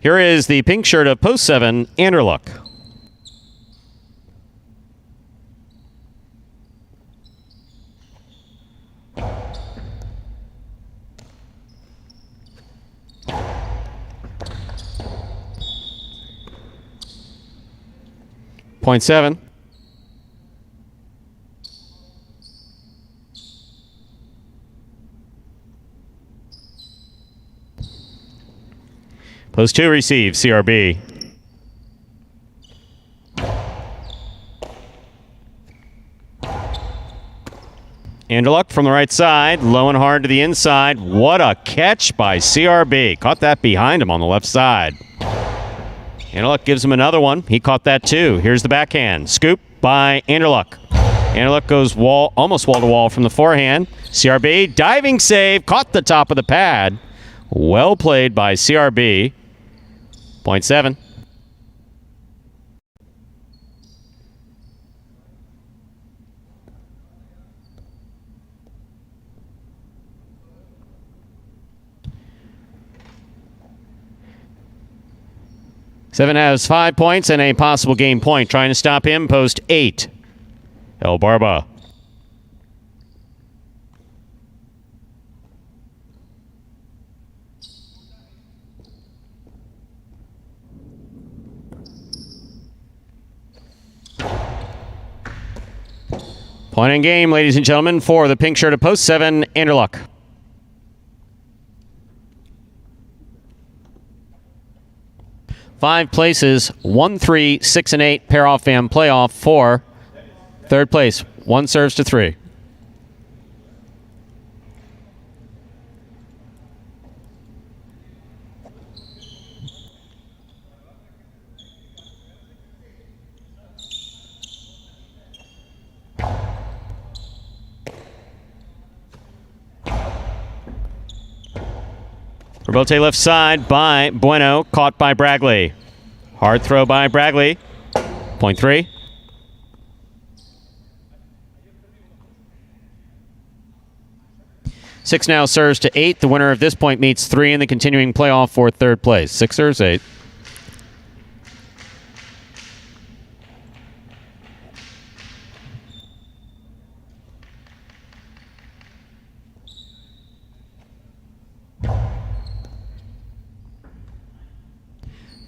Here is the pink shirt of post 7, Anderluck. Point 7. Post 2 receive, CRB. Anderluck from the right side, low and hard to the inside. What a catch by CRB. Caught that behind him on the left side. Anderluck gives him another one. He caught that too. Here's the backhand. Scoop by Anderluck. Anderluck goes almost wall to wall from the forehand. CRB, diving save, caught the top of the pad. Well played by CRB. Point 7. Seven has 5 points and a possible game point. Trying to stop him, post 8. El Barba. Point in game, ladies and gentlemen, for the pink shirt of post 7, Anderluck. Five places, 1, 3, 6, and 8, pair off and playoff for third place. One serves to 3. Rebote left side by Bueno, caught by Bragley. Hard throw by Bragley. Point 3. Six now serves to 8. The winner of this point meets 3 in the continuing playoff for third place. 6 serves 8.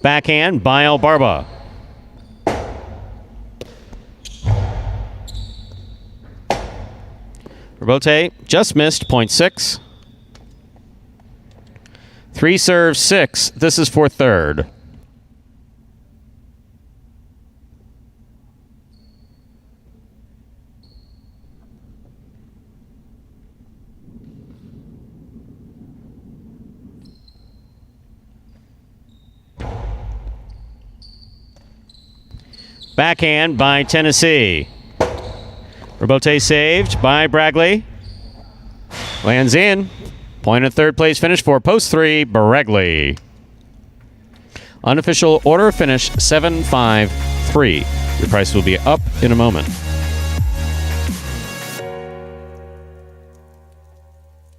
Backhand by El Barba. Rebote just missed, point 6. 3 serves 6. This is for third. Backhand by Tennessee. Rebote saved by Bragley. Lands in. Point at third place finish for post 3, Bragley. Unofficial order finish 7-5-3. Your price will be up in a moment.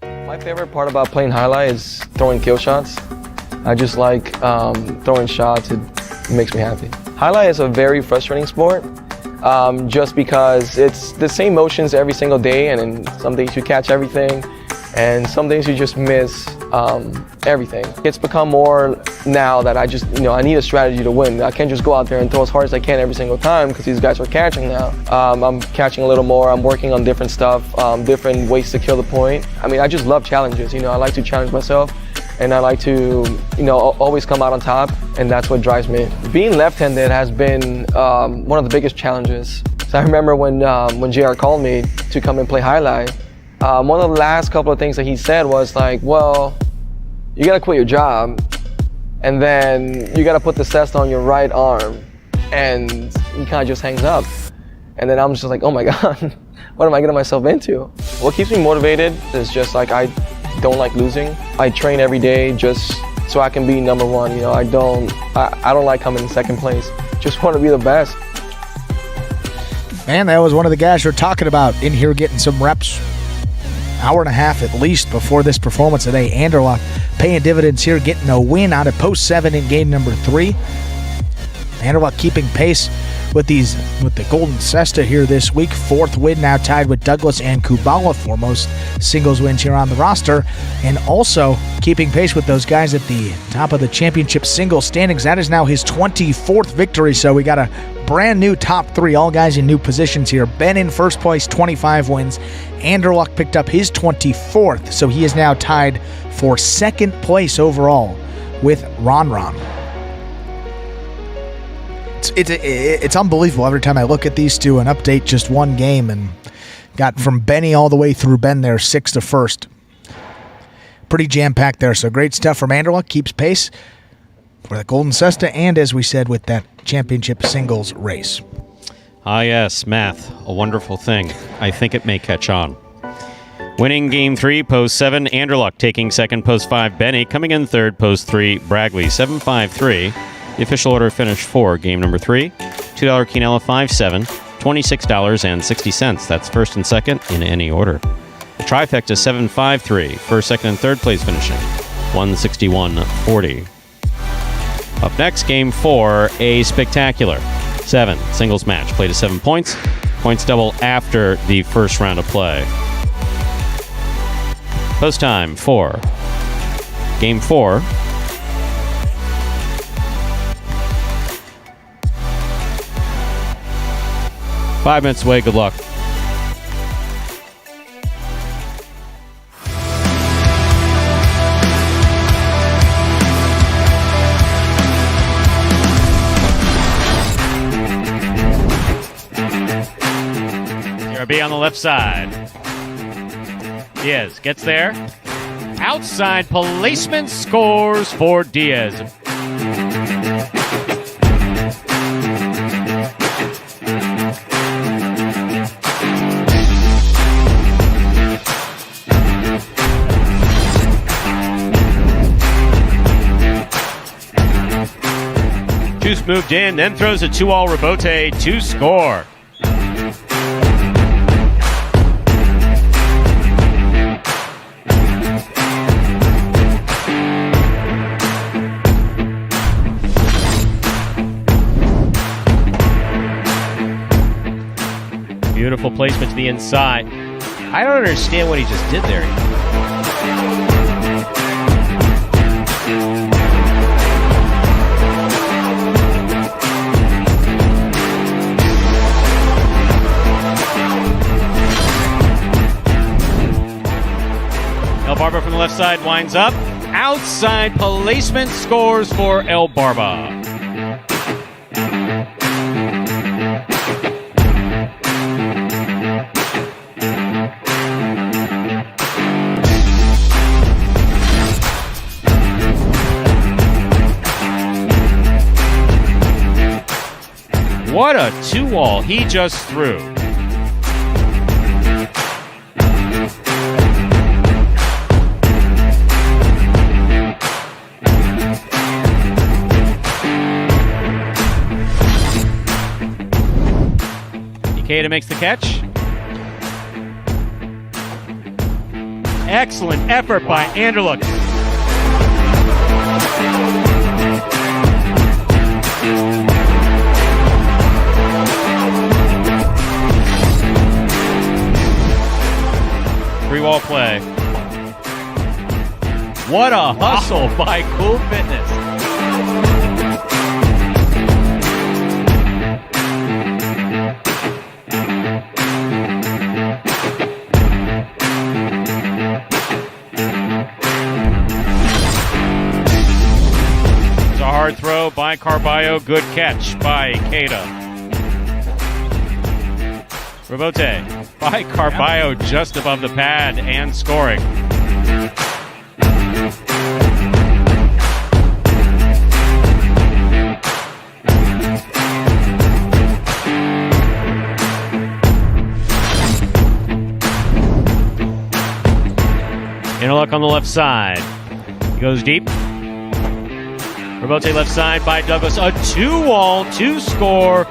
My favorite part about playing highlight is throwing kill shots. I just like throwing shots. It makes me happy. Highlight is a very frustrating sport, just because it's the same motions every single day, and then some days you catch everything, and some days you just miss everything. It's become more now that I just, I need a strategy to win. I can't just go out there and throw as hard as I can every single time because these guys are catching now. I'm catching a little more. I'm working on different stuff, different ways to kill the point. I mean, I just love challenges. I like to challenge myself. And I like to, always come out on top, and that's what drives me. Being left-handed has been one of the biggest challenges. So I remember when JR called me to come and play highlight, one of the last couple of things that he said was like, well, you gotta quit your job, and then you gotta put the cesta on your right arm, and he kind of just hangs up. And then I'm just like, oh my God, what am I getting myself into? What keeps me motivated is just like, I don't like losing. I train every day just so I can be number one. I don't like coming in second place. Just want to be the best. And that was one of the guys we're talking about in here getting some reps. Hour and a half at least before this performance today. Anderluck paying dividends here, getting a win out of post 7 in game number 3. Anderluck keeping pace with the Golden Cesta here this week. 4th win now, tied with Douglas and Kubala for most singles wins here on the roster, and also keeping pace with those guys at the top of the championship singles standings. That is now his 24th victory, so we got a brand new top 3, all guys in new positions here. Ben in first place, 25 wins. Anderluck picked up his 24th, so he is now tied for 2nd place overall with Ron. It's unbelievable every time I look at these two and update just one game, and got from Benny all the way through Ben there, 6th to 1st. Pretty jam-packed there, so great stuff from Anderluck. Keeps pace for the Golden Cesta, and as we said, with that championship singles race. Ah yes, math, a wonderful thing. I think it may catch on. Winning game 3, post 7, Anderluck. Taking 2nd, post 5, Benny. Coming in 3rd, post 3, Bragley. 7-5-3. The official order finish for game number 3. $2 quinella 5-7, $26.60. That's 1st and 2nd in any order. The trifecta 7-5-3. 1st, 2nd, and 3rd place finishing 161.40. Up next, game 4, a spectacular 7 singles match. Played to 7 points. Points double after the first round of play. Post time for game 4. Five minutes away. Good luck. B on the left side. Diaz gets there. Outside policeman scores for Diaz. Tues moved in, then throws a 2-all rebote to score. Beautiful placement to the inside. I don't understand what he just did there. El Barba from the left side winds up. Outside policeman scores for El Barba. What a 2-all he just threw. Ikeda makes the catch. Excellent effort by Anderlecht. Three-wall play. What a hustle by Cool Fitness. It's a hard throw by Carballo. Good catch by Ikeda. Rebote by Carballo just above the pad and scoring. Interlock on the left side. He goes deep. Rebote left side by Douglas. A 2-all to score.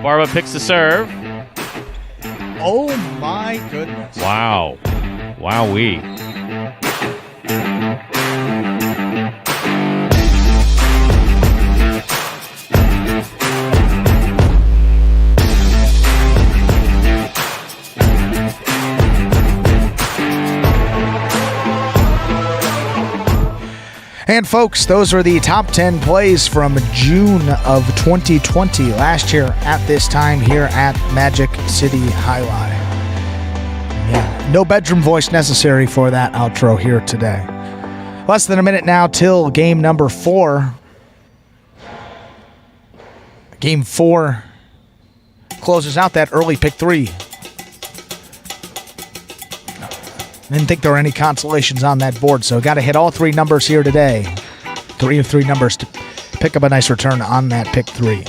Barba picks the serve. Oh my goodness. Wow. Wowee. And folks, those are the top 10 plays from June of 2020, last year at this time here at Magic City Jai-Alai. Yeah, no bedroom voice necessary for that outro here today. Less than a minute now till game number 4. Game 4 closes out that early pick 3. Didn't think there were any consolations on that board, so got to hit all 3 numbers here today. 3 of 3 numbers to pick up a nice return on that pick 3.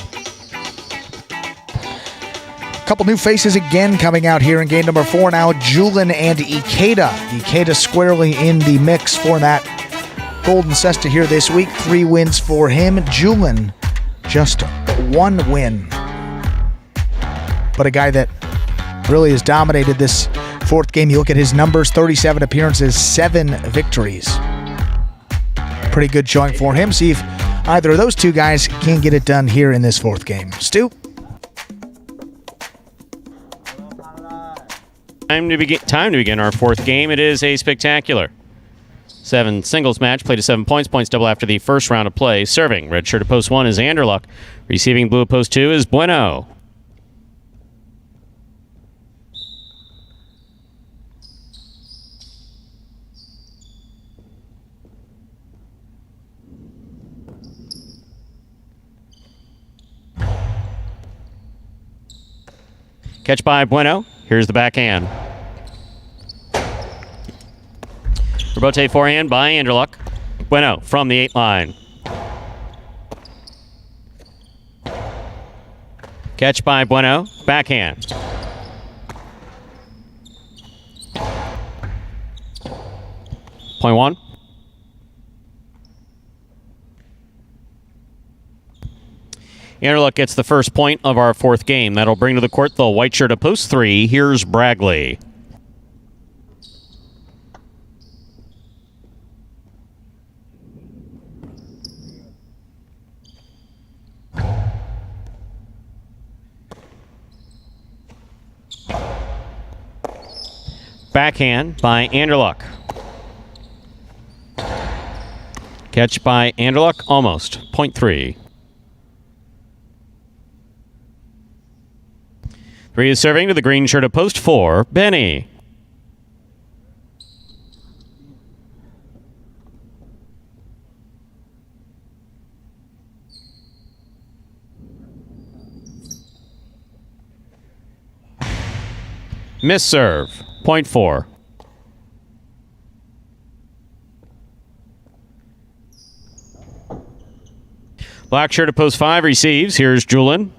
A couple new faces again coming out here in game number 4 now. Julin and Ikeda. Ikeda squarely in the mix for that Golden Cesta here this week. 3 wins for him. Julian, just 1 win. But a guy that really has dominated this 4th game. You look at his numbers, 37 appearances, 7 victories. Pretty good showing for him. See if either of those 2 guys can get it done here in this 4th game. Stu? Time to begin our 4th game. It is a spectacular 7 singles match. Played to 7 points. Points double after the first round of play. Serving red shirt at post 1 is Anderluck. Receiving blue at post 2 is Bueno. Catch by Bueno. Here's the backhand. Rebote forehand by Anderluck. Bueno from the 8 line. Catch by Bueno. Backhand. Point 1. Anderluck gets the first point of our 4th game. That'll bring to the court the white shirt at post 3. Here's Bragley. Backhand by Anderluck. Catch by Anderluck, almost. Point 3. 3 is serving to the green shirt at post 4, Benny. Miss serve, point 4. Black shirt at post 5 receives. Here's Julian.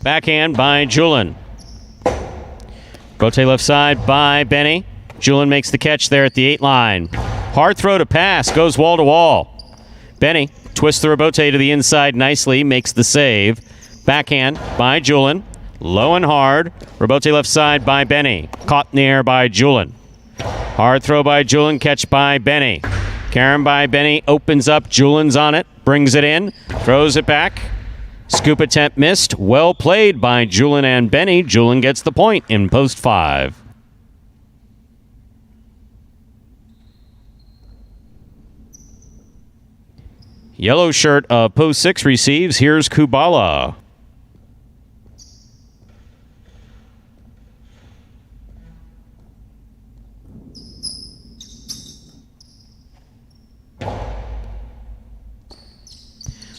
Backhand by Julian. Rote left side by Benny. Julian makes the catch there at the 8 line. Hard throw to pass, goes wall to wall. Benny twists the rebote to the inside nicely, makes the save. Backhand by Julian. Low and hard. Rebote left side by Benny. Caught in the air by Julian. Hard throw by Julian, catch by Benny. Karen by Benny opens up. Julian's on it, brings it in, throws it back. Scoop attempt missed. Well played by Julian and Benny. Julian gets the point in post 5. Yellow shirt of post 6 receives. Here's Kubala.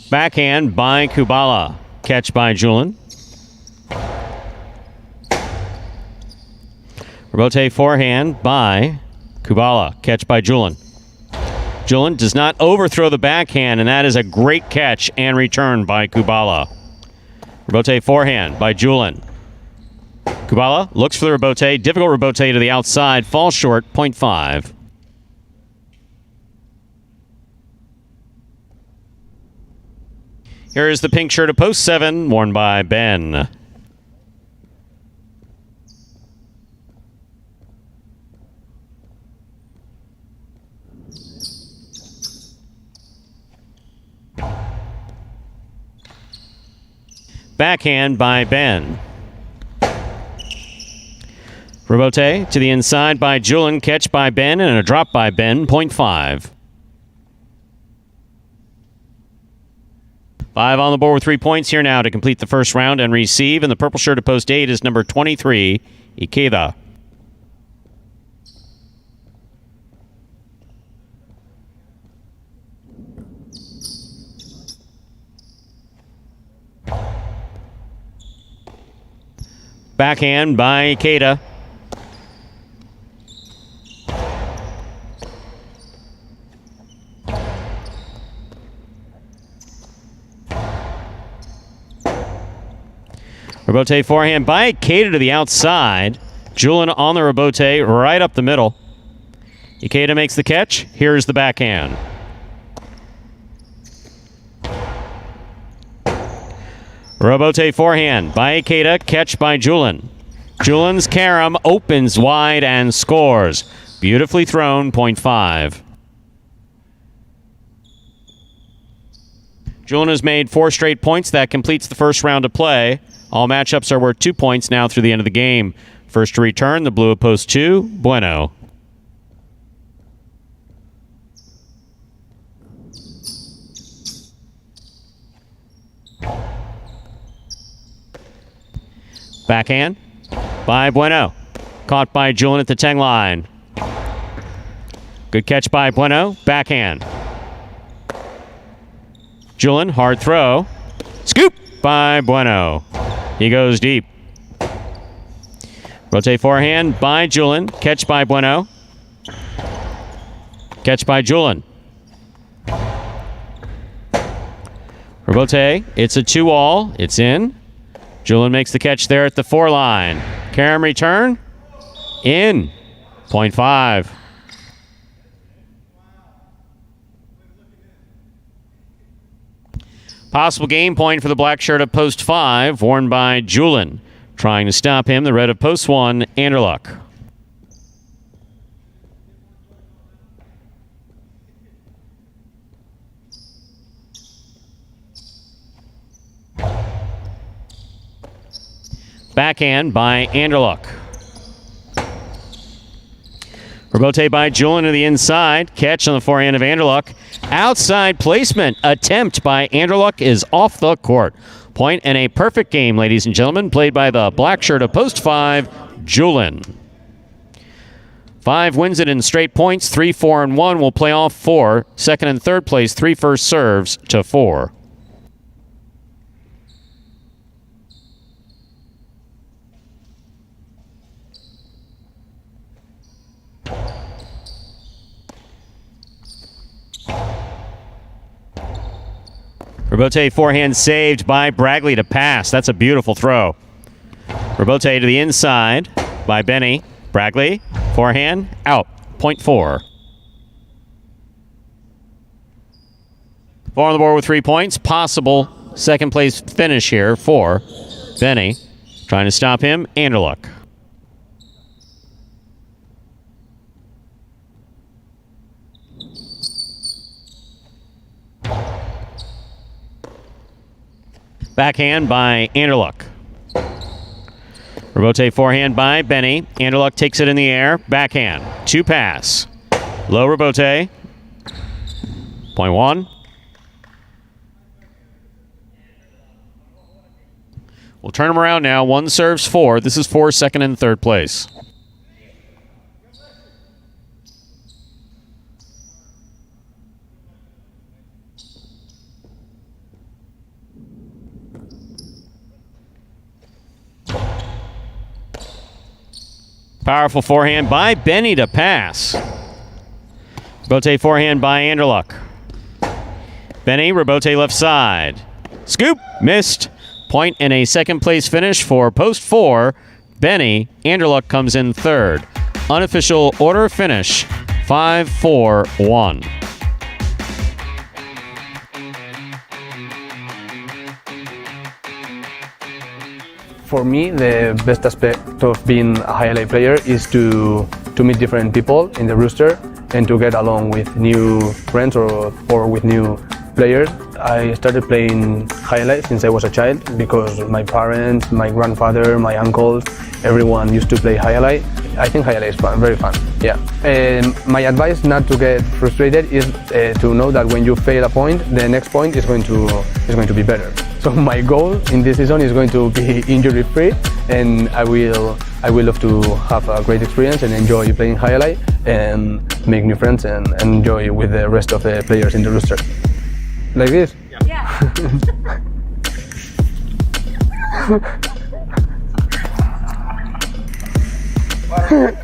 Backhand by Kubala. Catch by Julian. Rebote forehand by Kubala. Catch by Julian. Julian does not overthrow the backhand, and that is a great catch and return by Kubala. Rebote forehand by Julian. Kubala looks for the rebote. Difficult rebote to the outside. Falls short. Point 5. Here is the pink shirt of post 7, worn by Ben. Backhand by Ben. Rebote to the inside by Julian. Catch by Ben and a drop by Ben. Point 5. 5 on the board with 3 points here now to complete the first round and receive. And the purple shirt of post 8 is number 23, Ikeda. Backhand by Ikeda. Rebote forehand by Ikeda to the outside. Julian on the rebote right up the middle. Ikeda makes the catch. Here's the backhand. Rebote forehand by Ikeda. Catch by Julian. Julian's carom opens wide and scores. Beautifully thrown, 0.5. Julian has made 4 straight points. That completes the first round of play. All matchups are worth 2 points now through the end of the game. First to return, the blue of post 2, Bueno. Backhand by Bueno. Caught by Julian at the 10 line. Good catch by Bueno. Backhand. Julian, hard throw. Scoop by Bueno. He goes deep. Rotate forehand by Julian. Catch by Bueno. Catch by Julian. Rotate. It's a 2-all. It's in. Julian makes the catch there at the 4 line. Carom return. In. 0.5. Possible game point for the black shirt of post 5, worn by Julian. Trying to stop him, the red of post 1, Anderluck. Backhand by Anderluck. Rebote by Julian to the inside. Catch on the forehand of Anderluck. Outside placement attempt by Anderluck is off the court. Point and a perfect game, ladies and gentlemen, played by the black shirt of post 5, Julian. 5 wins it in straight points. 3, 4, and 1 will play off 4. Second and third place, 3 first serves to 4. Rebote forehand saved by Bragley to pass. That's a beautiful throw. Rebote to the inside by Benny. Bragley, forehand, out. 0.4. 4 on the board with 3 points. Possible second place finish here for Benny. Trying to stop him, Anderluck. Backhand by Anderluck. Rebote forehand by Benny. Anderluck takes it in the air. Backhand. 2 pass. Low rebote. 0.1. We'll turn them around now. 1 serves 4. This is for second and third place. Powerful forehand by Benny to pass. Rebote forehand by Anderluck. Benny, rebote left side. Scoop, missed. Point and a second place finish for post 4. Benny, Anderluck comes in third. Unofficial order of finish, 5-4-1. For me, the best aspect of being a highlight player is to meet different people in the roster and to get along with new friends or with new players. I started playing highlight since I was a child because my parents, my grandfather, my uncles, everyone used to play highlight. I think highlight is fun, very fun. Yeah. My advice not to get frustrated is to know that when you fail a point, the next point is going to be better. So my goal in this season is going to be injury-free, and I will love to have a great experience and enjoy playing highlight and make new friends and enjoy with the rest of the players in the roster. Like this? Yeah.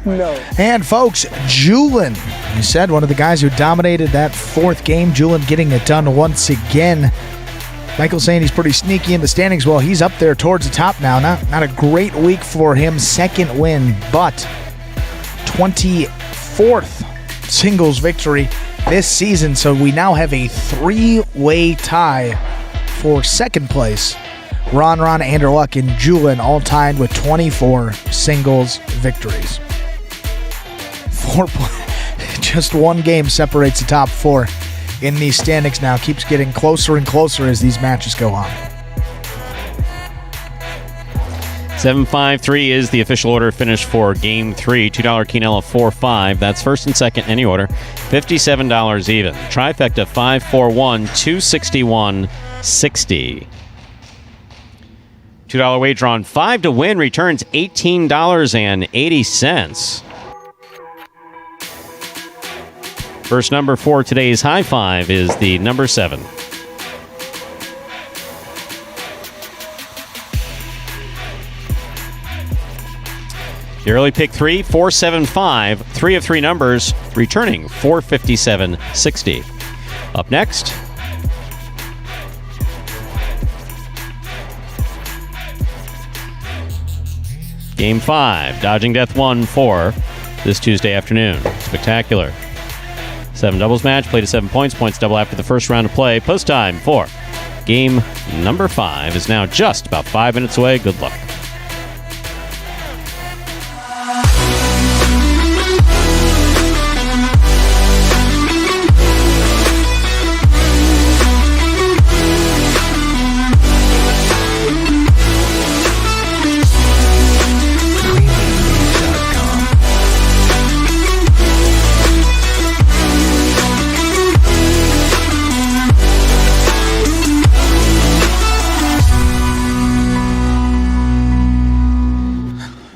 No. And folks, Julian, you said one of the guys who dominated that 4th game. Julian getting it done once again. Michael's saying he's pretty sneaky in the standings. Well, he's up there towards the top now. Not a great week for him. Second win, but 24th singles victory this season. So we now have a 3-way tie for second place. Ron, Andrew Luck, and Julian all tied with 24 singles victories. Just one game separates the top 4 in these standings now. Keeps getting closer and closer as these matches go on. 7-5-3 is the official order finish for Game 3. $2 quinella 4-5. That's first and second any order. $57 even. Trifecta 5-4-1, $261.60. $2 wager on 5 to win returns $18.80. First number for today's high five is the number 7. The early pick 3, 475, 3 of 3 numbers, returning $457.60. Up next, Game 5, Dodging Death 1-4 this Tuesday afternoon. Spectacular. 7 doubles match, played to 7 points. Points double after the first round of play. Post time for game number 5 is now just about 5 minutes away. Good luck.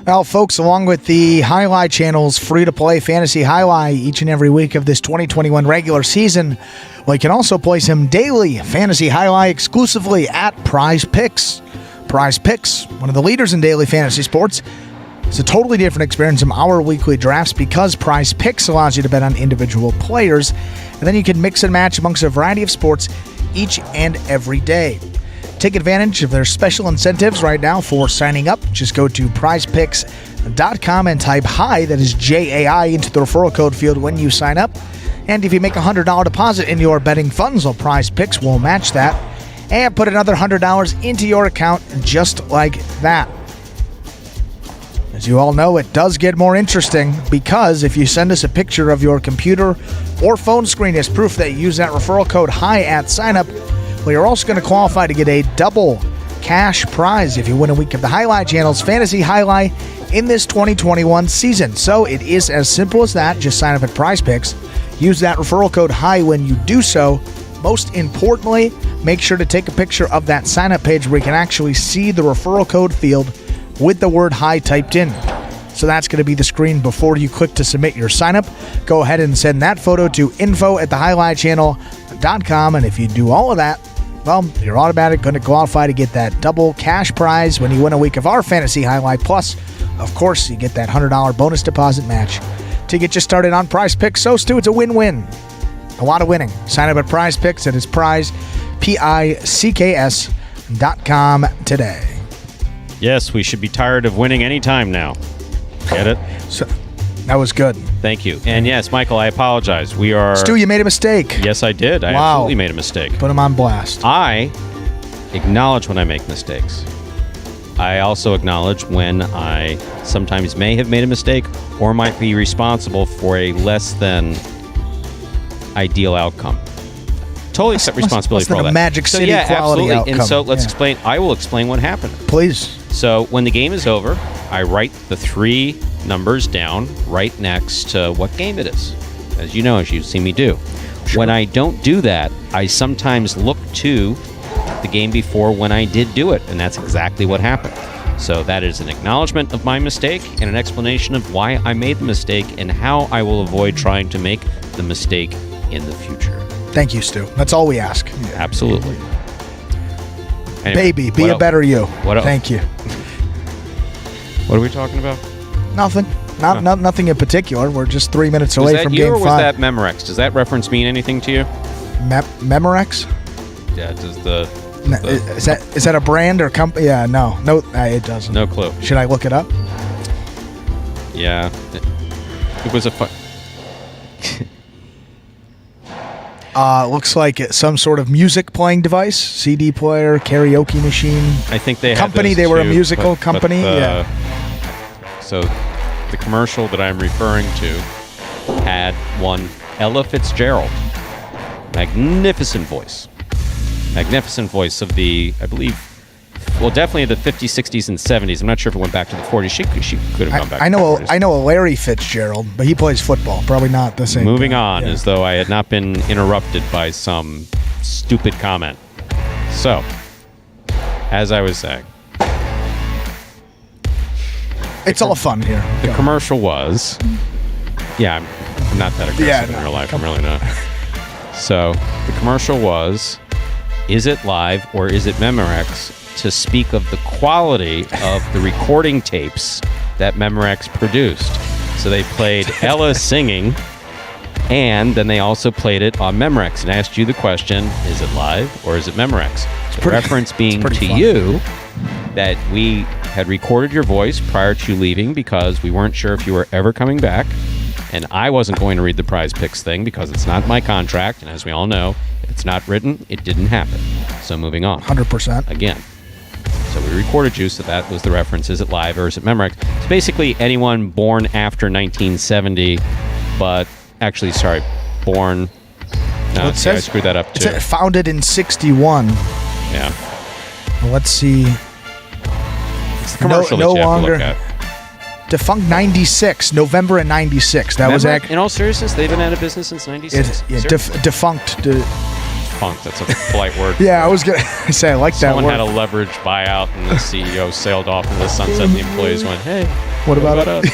Well, folks, along with the Highlight Channel's free-to-play Fantasy Highlight each and every week of this 2021 regular season, well, you can also play some daily Fantasy Highlight exclusively at Prize Picks. Prize Picks, one of the leaders in daily fantasy sports, it's a totally different experience from our weekly drafts because Prize Picks allows you to bet on individual players, and then you can mix and match amongst a variety of sports each and every day. Take advantage of their special incentives right now for signing up. Just go to prizepicks.com and type HI, that is J-A-I, into the referral code field when you sign up. And if you make a $100 deposit in your betting funds, well, Prize Picks will match that and put another $100 into your account just like that. As you all know, it does get more interesting because if you send us a picture of your computer or phone screen as proof that you use that referral code HI at sign up, well, you're also going to qualify to get a double cash prize if you win a week of the Highlight Channel's Fantasy Highlight in this 2021 season. So it is as simple as that. Just sign up at Prize Picks. Use that referral code HI when you do so. Most importantly, make sure to take a picture of that sign-up page where you can actually see the referral code field with the word HI typed in. So that's going to be the screen before you click to submit your sign-up. Go ahead and send that photo to info@thehighlightchannel.com, and if you do all of that, well, you're automatically going to qualify to get that double cash prize when you win a week of our Fantasy Highlight. Plus, of course, you get that $100 bonus deposit match to get you started on Prize Picks. So, Stu, it's a win-win. A lot of winning. Sign up at Prize Picks. It is prize, PICKS.com today. Yes, we should be tired of winning any time now. Get it? So, that was good. Thank you. And yes, Michael, I apologize. We are... Stu, you made a mistake. Yes, I did. I absolutely made a mistake. Put him on blast. I acknowledge when I make mistakes. I also acknowledge when I sometimes may have made a mistake or might be responsible for a less than ideal outcome. Totally accept responsibility for all that. Magic City quality absolutely. outcome. And so let's explain. I will explain what happened. Please. So when the game is over, I write the 3 numbers down right next to what game it is, as you know, as you've seen me do. Sure. When I don't do that, I sometimes look to the game before when I did do it, and that's exactly what happened. So that is an acknowledgement of my mistake and an explanation of why I made the mistake and how I will avoid trying to make the mistake in the future. Thank you, Stu. That's all we ask. Absolutely. Anyway, Baby, be a better you. Thank you. What are we talking about? Nothing. Nothing in particular. We're just 3 minutes away from Game 5. Was that Memorex? Does that reference mean anything to you? Memorex? Yeah. Does the Is that a brand or company? Yeah, no, it doesn't. No clue. Should I look it up? Yeah. It was a fun. Looks like it's some sort of music playing device, CD player, karaoke machine. I think they company. had They were a too, musical but company. Yeah. So the commercial that I'm referring to had one Ella Fitzgerald. Magnificent voice of the, I believe, well, definitely the 50s, 60s, and 70s. I'm not sure if it went back to the 40s. She could have gone back. I know to the 40s. I know a Larry Fitzgerald, but he plays football. Probably not the same. Moving guy. on, Yeah. as though I had not been interrupted by some stupid comment. So, as I was saying, It's all fun here. the commercial was, yeah, I'm not that aggressive Yeah, in no, real life. I'm come really not. So, the commercial was, is it live or is it Memorex, to speak of the quality of the recording tapes that Memorex produced. So they played Ella singing, and then they also played it on Memorex and asked you the question, is it live or is it Memorex? The reference being to fun. you that we had recorded your voice prior to leaving because we weren't sure if you were ever coming back, and I wasn't going to read the prize picks thing because it's not my contract, and as we all know, if it's not written, it didn't happen. So moving on. 100%. Again. So we recorded you, so that was the reference. Is it live or is it Memorex? It's basically anyone born after 1970, but actually, sorry, born... No, It see, I says- screwed that up It's too. founded in 61. Yeah. Well, let's see. It's the commercial no that you have to longer- look at. Defunct 96, November of 96. That was In all seriousnly, they've been out of business since 96. defunct. Defunct, that's a polite word. Yeah, I was going to say, I like that Someone word. had a leverage buyout, and the CEO sailed off into the sunset, and the employees went, hey, What about us?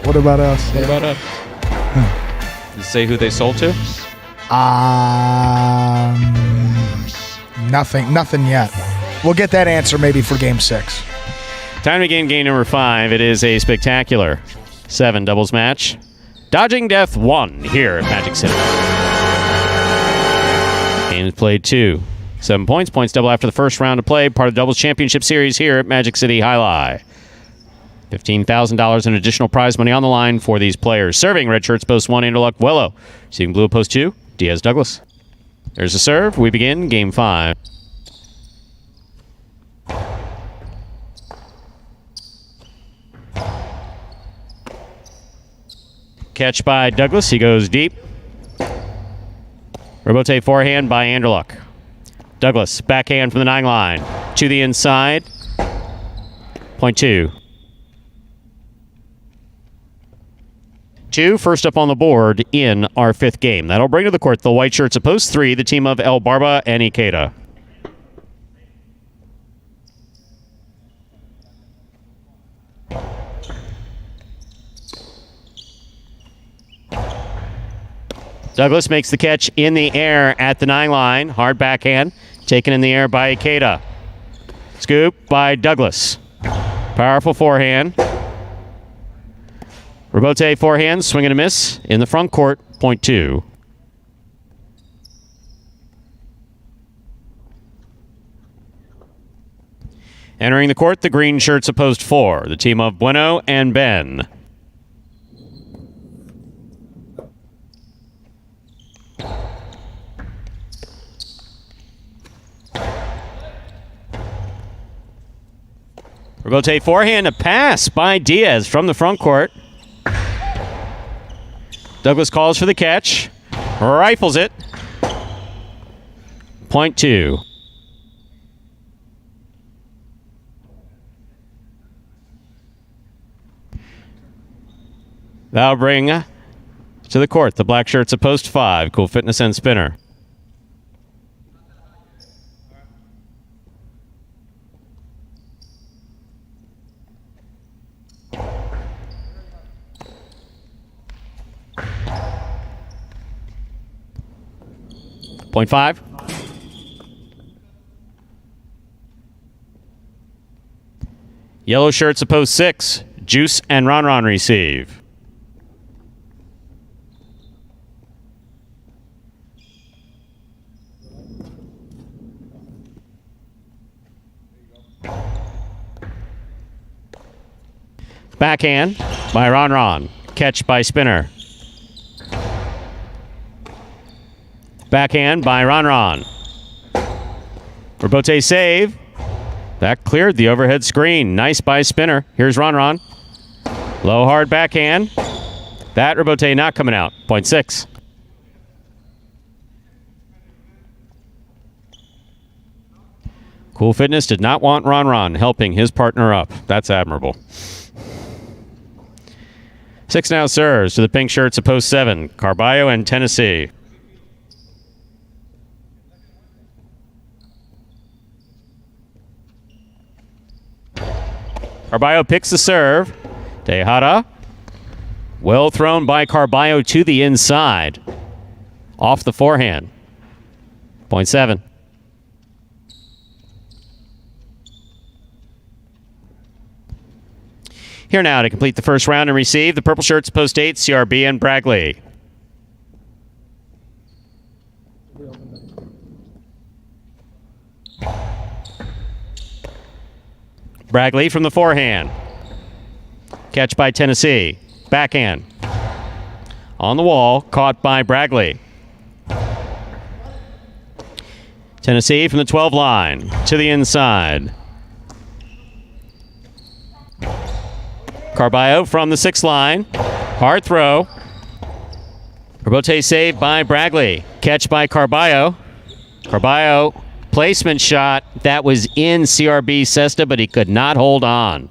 What about us? What about us? Did it say who they sold to? Nothing yet. We'll get that answer maybe for Game 6. Time to begin game number 5. It is a spectacular 7 doubles match. Dodging Death 1 here at Magic City. Game is played 2. 7 points. Points double after the first round of play. Part of the Doubles Championship Series here at Magic City Jai-Alai. $15,000 in additional prize money on the line for these players. Serving red shirts, post 1, Anderluck Wello. Receiving blue, post 2, Diaz Douglas. There's a serve. We begin game 5. Catch by Douglas. He goes deep. Robote forehand by Anderluck. Douglas, backhand from the 9 line. To the inside. Point 2. 2, first up on the board in our 5th game. That'll bring to the court the white shirts of post 3, the team of El Barba and Ikeda. Douglas makes the catch in the air at the 9 line. Hard backhand. Taken in the air by Ikeda. Scoop by Douglas. Powerful forehand. Robote forehand. Swing and a miss. In the front court. Point 2. Entering the court, the green shirts of post 4. The team of Bueno and Ben. Robote forehand, a pass by Diaz from the front court. Douglas calls for the catch. Rifles it. Point 2. That'll bring to the court the black shirts of post 5. Cool Fitness and Spinner. Point 5. Yellow shirts of post 6. Juice and Ron receive. Backhand by Ron. Catch by Spinner. Backhand by Ron. Rebote save. That cleared the overhead screen. Nice by Spinner. Here's Ron. Low hard backhand. That Rebote not coming out. 0.6. Cool Fitness did not want Ron helping his partner up. That's admirable. 6 now serves to the pink shirts of post 7. Carballo and Tennessee. Carballo picks the serve. Tejada. Well thrown by Carballo to the inside. Off the forehand. 0.7. Here now to complete the first round and receive the purple shirts post 8, CRB and Bragley. Bragley from the forehand. Catch by Tennessee. Backhand. On the wall, caught by Bragley. Tennessee from the 12 line to the inside. Carballo from the 6 line. Hard throw. Rebote saved by Bragley. Catch by Carballo. Carballo, placement shot. That was in CRB Cesta, but he could not hold on.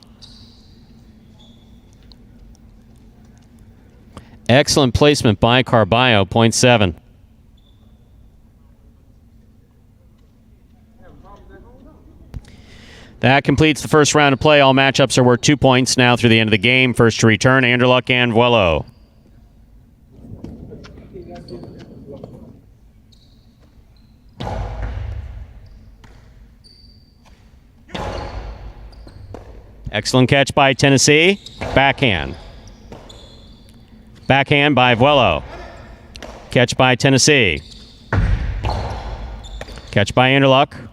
Excellent placement by Carballo. 0.7. That completes the first round of play. All matchups are worth 2 points now through the end of the game. First to return, Anderluck and Vuelo. Excellent catch by Tennessee. Backhand. Backhand by Vuelo. Catch by Tennessee. Catch by Anderluck.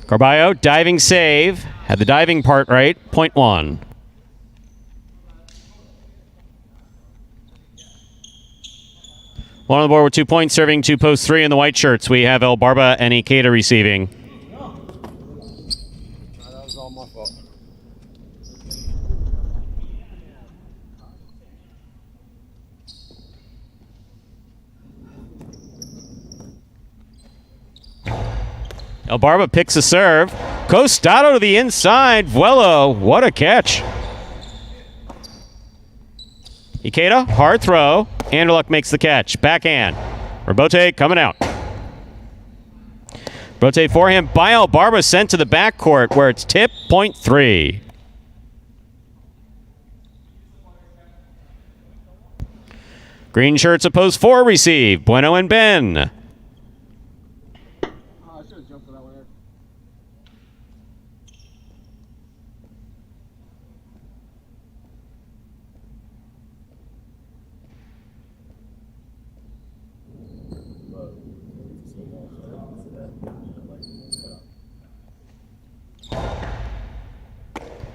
Carballo, diving save. Had the diving part right. 0.1. One on the board with 2 points, serving to post 3 in the white shirts. We have El Barba and Ikeda receiving. That was all my fault. El Barba picks a serve. Costado to the inside. Vuelo, what a catch. Ikeda, hard throw. Anderluck makes the catch. Backhand. Rebote coming out. Rebote forehand by El Barba sent to the backcourt where it's tipped. 0.3. Green shirts of post 4 receive. Bueno and Ben. I should have jumped for that one there.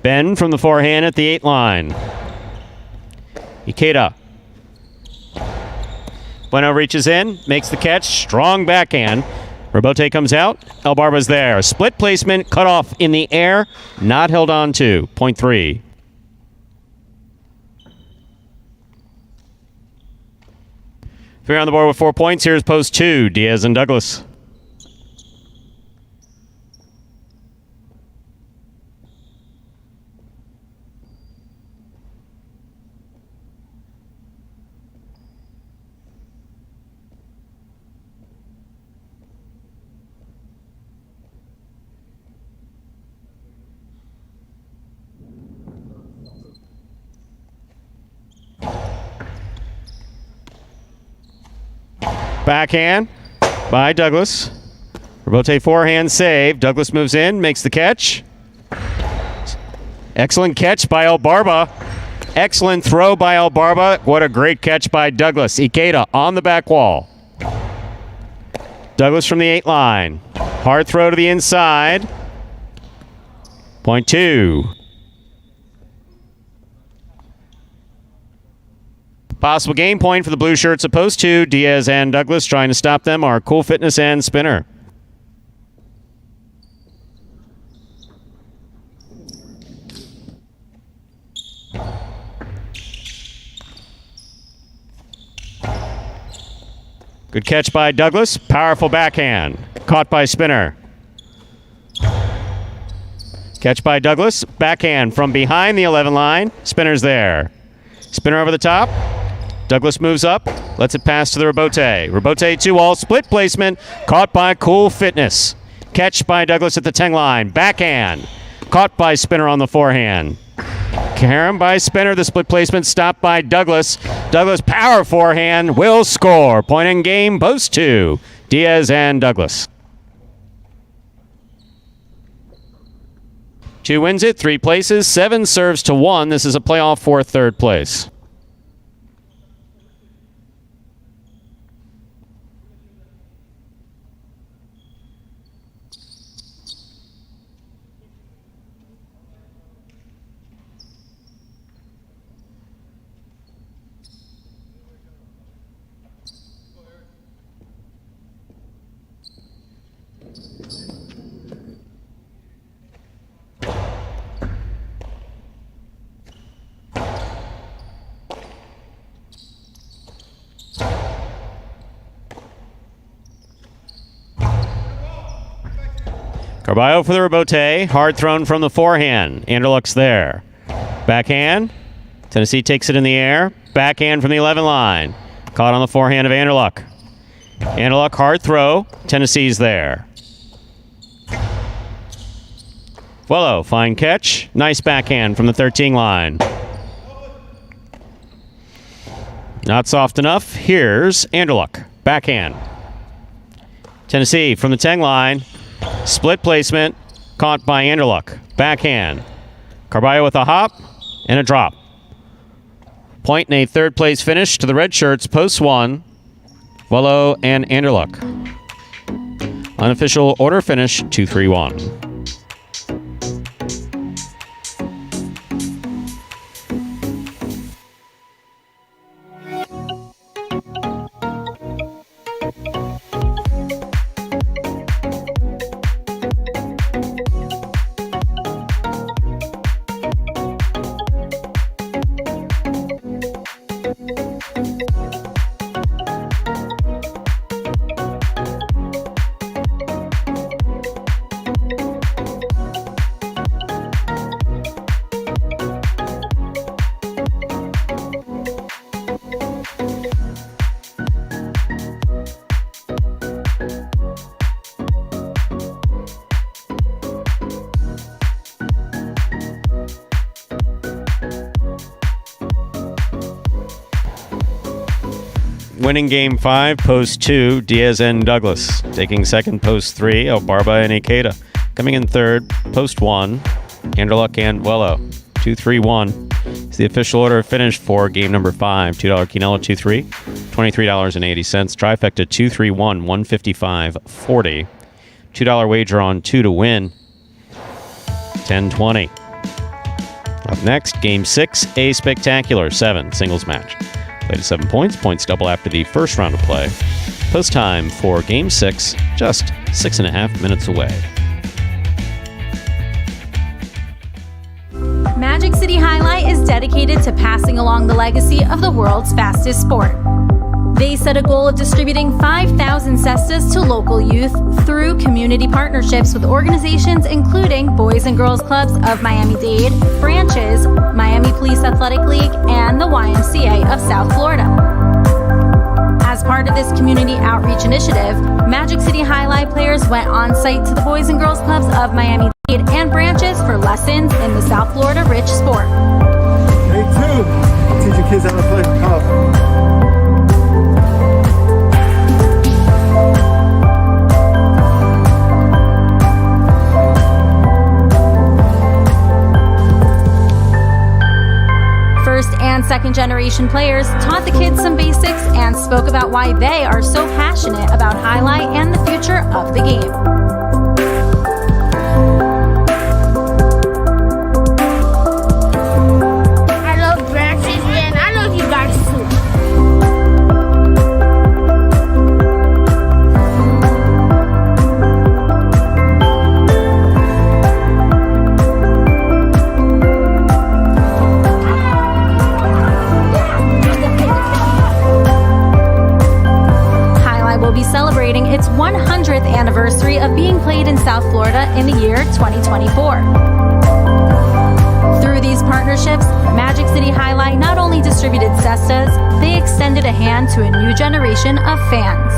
Ben from the forehand at the 8 line. Ikeda. Bueno reaches in, makes the catch, strong backhand. Rebote comes out, El Barba's there. Split placement, cut off in the air, not held on to. 0.3. Fair on the board with 4 points. Here's post 2, Diaz and Douglas. Backhand by Douglas. Rebote forehand save. Douglas moves in, makes the catch. Excellent catch by El Barba. Excellent throw by El Barba. What a great catch by Douglas. Ikeda on the back wall. Douglas from the 8 line. Hard throw to the inside. Point 2. Possible game point for the blue shirts at post 2. Diaz and Douglas trying to stop them are Cool Fitness and Spinner. Good catch by Douglas. Powerful backhand. Caught by Spinner. Catch by Douglas. Backhand from behind the 11 line. Spinner's there. Spinner over the top. Douglas moves up. Lets it pass to the Rebote. Rebote 2-all. Split placement. Caught by Cool Fitness. Catch by Douglas at the 10 line. Backhand. Caught by Spinner on the forehand. Carom by Spinner. The split placement stopped by Douglas. Douglas power forehand will score. Point in game, post 2. Diaz and Douglas. 2 wins it, 3 places, 7 serves to 1. This is a playoff for third place. Carballo for the Rebote. Hard thrown from the forehand. Anderluck's there. Backhand. Tennessee takes it in the air. Backhand from the 11 line. Caught on the forehand of Anderluck. Anderluck, hard throw. Tennessee's there. Wello, fine catch. Nice backhand from the 13 line. Not soft enough. Here's Anderluck. Backhand. Tennessee from the 10 line. Split placement, caught by Anderluck. Backhand. Carballo with a hop and a drop. Point in a third place finish to the red shirts, post 1. Wello and Anderluck. Unofficial order finish 2-3-1. Winning game 5, post 2, Diaz and Douglas. Taking second, post 3, El Barba and Ikeda. Coming in third, post 1, Anderluck and Wello. 2-3-1 is the official order of finish for game number 5. $2 Quinella 2-3, $23.80. Trifecta 2-3-1, $155.40. $2 wager on 2 to win, $10.20. Up next, game 6, a spectacular 7 singles match. Played at 7 points. Points double after the first round of play. Post time for Game 6, just 6.5 minutes away. Magic City Jai-Alai is dedicated to passing along the legacy of the world's fastest sport. They set a goal of distributing 5,000 cestas to local youth through community partnerships with organizations including Boys and Girls Clubs of Miami-Dade, Branches, Miami Police Athletic League, and the YMCA of South Florida. As part of this community outreach initiative, Magic City Jai-Alai players went on site to the Boys and Girls Clubs of Miami-Dade and Branches for lessons in the South Florida rich sport. Day 2, teaching kids how to play golf. First and second generation players taught the kids some basics and spoke about why they are so passionate about Jai-Alai and the future of the game. played in South Florida in the year 2024. Through these partnerships, Magic City Jai-Alai not only distributed cestas, they extended a hand to a new generation of fans.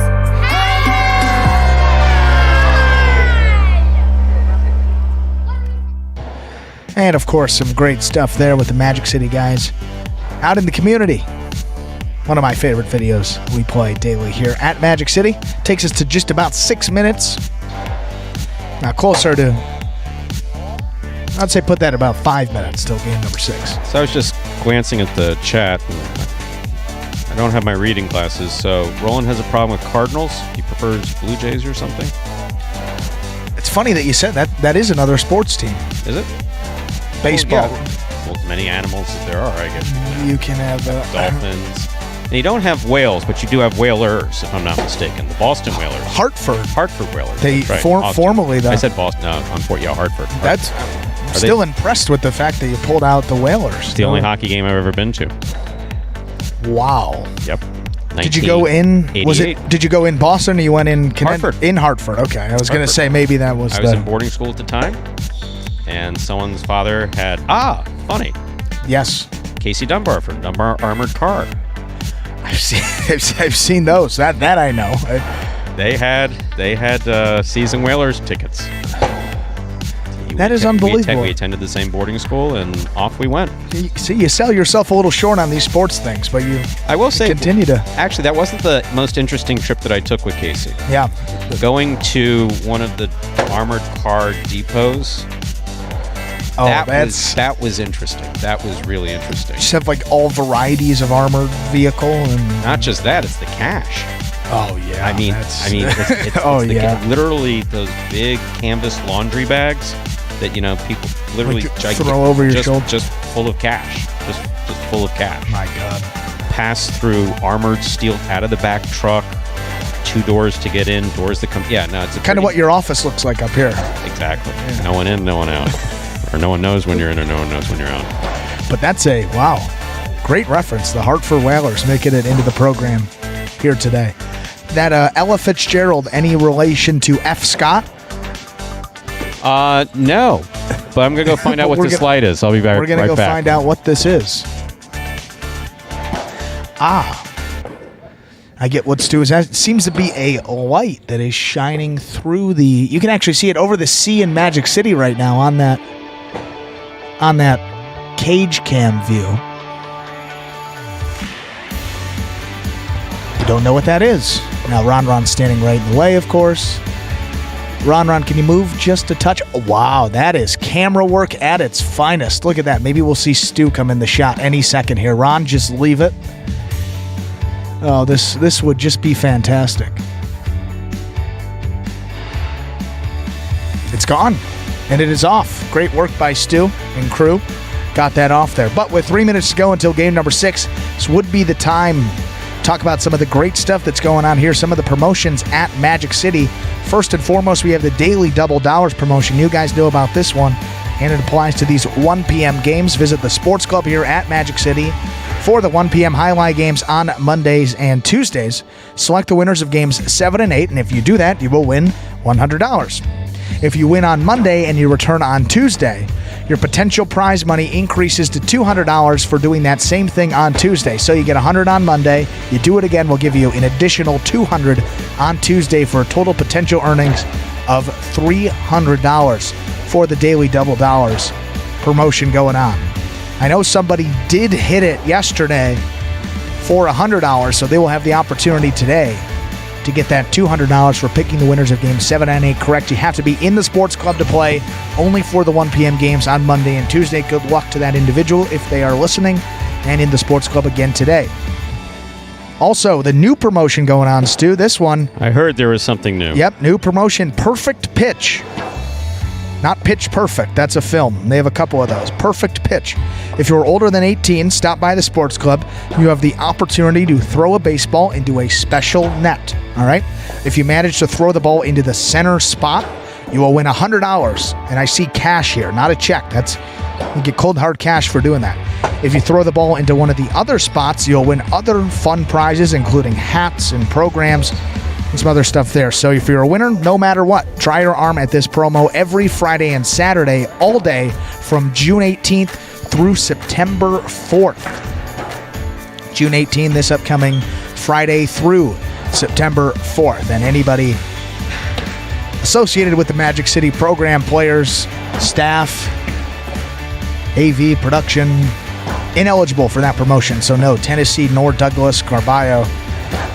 And of course, some great stuff there with the Magic City guys out in the community. One of my favorite videos we play daily here at Magic City. Takes us to just about 6 minutes. Now closer to, I'd say put that about 5 minutes till game number 6. So I was just glancing at the chat. I don't have my reading glasses, so Roland has a problem with Cardinals. He prefers Blue Jays or something. It's funny that you said that. That is another sports team. Is it? Baseball. Well, yeah. Well, many animals that there are, I guess. You can have dolphins. And you don't have whales, but you do have whalers, if I'm not mistaken. The Boston Whalers. Hartford Whalers. They that's right. Formerly though. I said Boston. No, Hartford. That's still impressed with the fact that you pulled out the Whalers. It's the only hockey game I've ever been to. Wow. Yep. Did you go in? Did you go in Boston or you went in Hartford? In Hartford. Okay. I was going to say maybe that was I was in boarding school at the time, and someone's father had funny. Yes. Casey Dunbar from Dunbar Armored Car. I've seen those. That I know. They had season Whalers tickets. That is unbelievable. We attended the same boarding school, and off we went. See, you sell yourself a little short on these sports things, but I will say, continue to. Actually, that wasn't the most interesting trip that I took with Casey. Yeah. Going to one of the armored car depots. Oh, that was interesting. That was really interesting. Just have like all varieties of armored vehicle, and not just that, it's the cash. Oh yeah. I mean, it's literally those big canvas laundry bags that people literally throw over your shoulder, just full of cash, just full of cash. My God. Pass through armored steel out of the back truck. 2 doors to get in, doors that come. Yeah, no, it's kind of what your office looks like up here. Exactly. Yeah. No one in, no one out. Or no one knows when you're in, or no one knows when you're out. But that's great reference. The Hartford Whalers making it into the program here today. That Ella Fitzgerald, any relation to F. Scott? No. But I'm going to go find out what this light is. I'll be back. We're going to go find out what this is. I get what Stu is asking. It seems to be a light that is shining through the... You can actually see it over the sea in Magic City right now on that cage cam view. You don't know what that is. Now Ron's standing right in the way, of course. Ron, can you move just a touch? Wow, that is camera work at its finest. Look at that. Maybe we'll see Stu come in the shot any second here. Ron, just leave it. Oh, this would just be fantastic. It's gone, and it is off. Great work by Stu and crew. Got that off there. But with 3 minutes to go until game number 6, this would be the time to talk about some of the great stuff that's going on here, some of the promotions at Magic City. First and foremost, we have the daily double dollars promotion. You guys know about this one, and it applies to these 1 p.m. games. Visit the sports club here at Magic City for the 1 p.m. Jai-Alai games on Mondays and Tuesdays. Select the winners of games 7 and 8, and if you do that, you will win $100. If you win on Monday and you return on Tuesday, your potential prize money increases to $200 for doing that same thing on Tuesday. So you get $100 on Monday, you do it again, we'll give you an additional $200 on Tuesday for a total potential earnings of $300 for the daily double dollars promotion going on. I know somebody did hit it yesterday for $100, so they will have the opportunity today to get that $200 for picking the winners of games 7 and 8 correct. You have to be in the sports club to play, only for the 1 p.m. games on Monday and Tuesday. Good luck to that individual if they are listening and in the sports club again today. Also, the new promotion going on, Stu. This one. I heard there was something new. Yep, new promotion, Perfect Pitch. Not Pitch Perfect, that's a film. They have a couple of those. Perfect Pitch. If you're older than 18, stop by the sports club. You have the opportunity to throw a baseball into a special net. All right? If you manage to throw the ball into the center spot, you will win $100. And I see cash here, not a check. You get cold hard cash for doing that. If you throw the ball into one of the other spots, you'll win other fun prizes, including hats and programs. and some other stuff there. So if you're a winner, no matter what, try your arm at this promo every Friday and Saturday, all day from June 18th through September 4th. June 18th, this upcoming Friday through September 4th. And anybody associated with the Magic City program, players, staff, AV, production, ineligible for that promotion. So no, Tennessee nor Douglas, Carballo,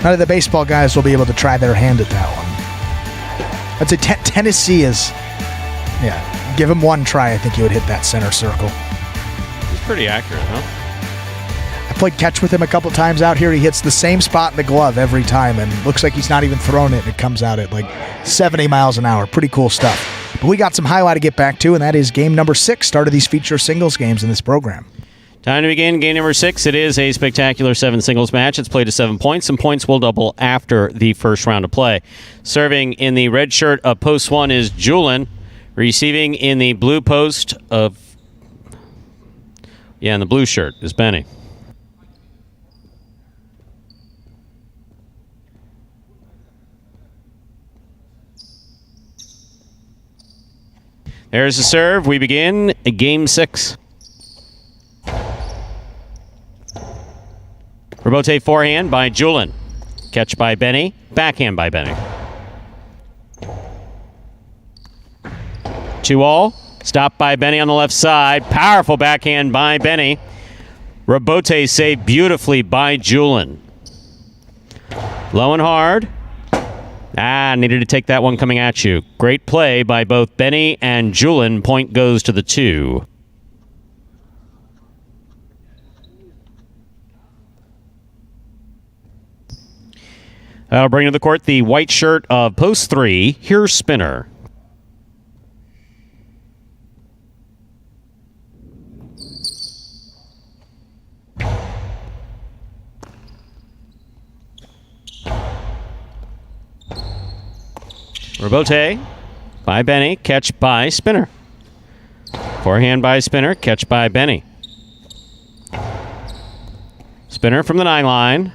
none of the baseball guys will be able to try their hand at that one. I'd say Tennessee is, yeah, give him one try. I think he would hit that center circle. He's pretty accurate, huh? I played catch with him a couple times out here. He hits the same spot in the glove every time, and looks like he's not even throwing it, and it comes out at like 70 miles an hour. Pretty cool stuff. But we got some highlight to get back to, and that is game number 6, start of these feature singles games in this program. Time to begin game number 6. It is a spectacular 7 singles match. It's played to 7 points. Some points will double after the first round of play. Serving in the red shirt of post 1 is Julian. Receiving in the blue post of... Yeah, in the blue shirt is Benny. There's the serve. We begin game 6. Rebote forehand by Julian. Catch by Benny. Backhand by Benny. 2-all. Stopped by Benny on the left side. Powerful backhand by Benny. Rebote saved beautifully by Julian. Low and hard. Needed to take that one coming at you. Great play by both Benny and Julian. Point goes to the 2. That'll bring to the court the white shirt of post 3. Here's Spinner. Rebote by Benny, catch by Spinner. Forehand by Spinner, catch by Benny. Spinner from the 9 line.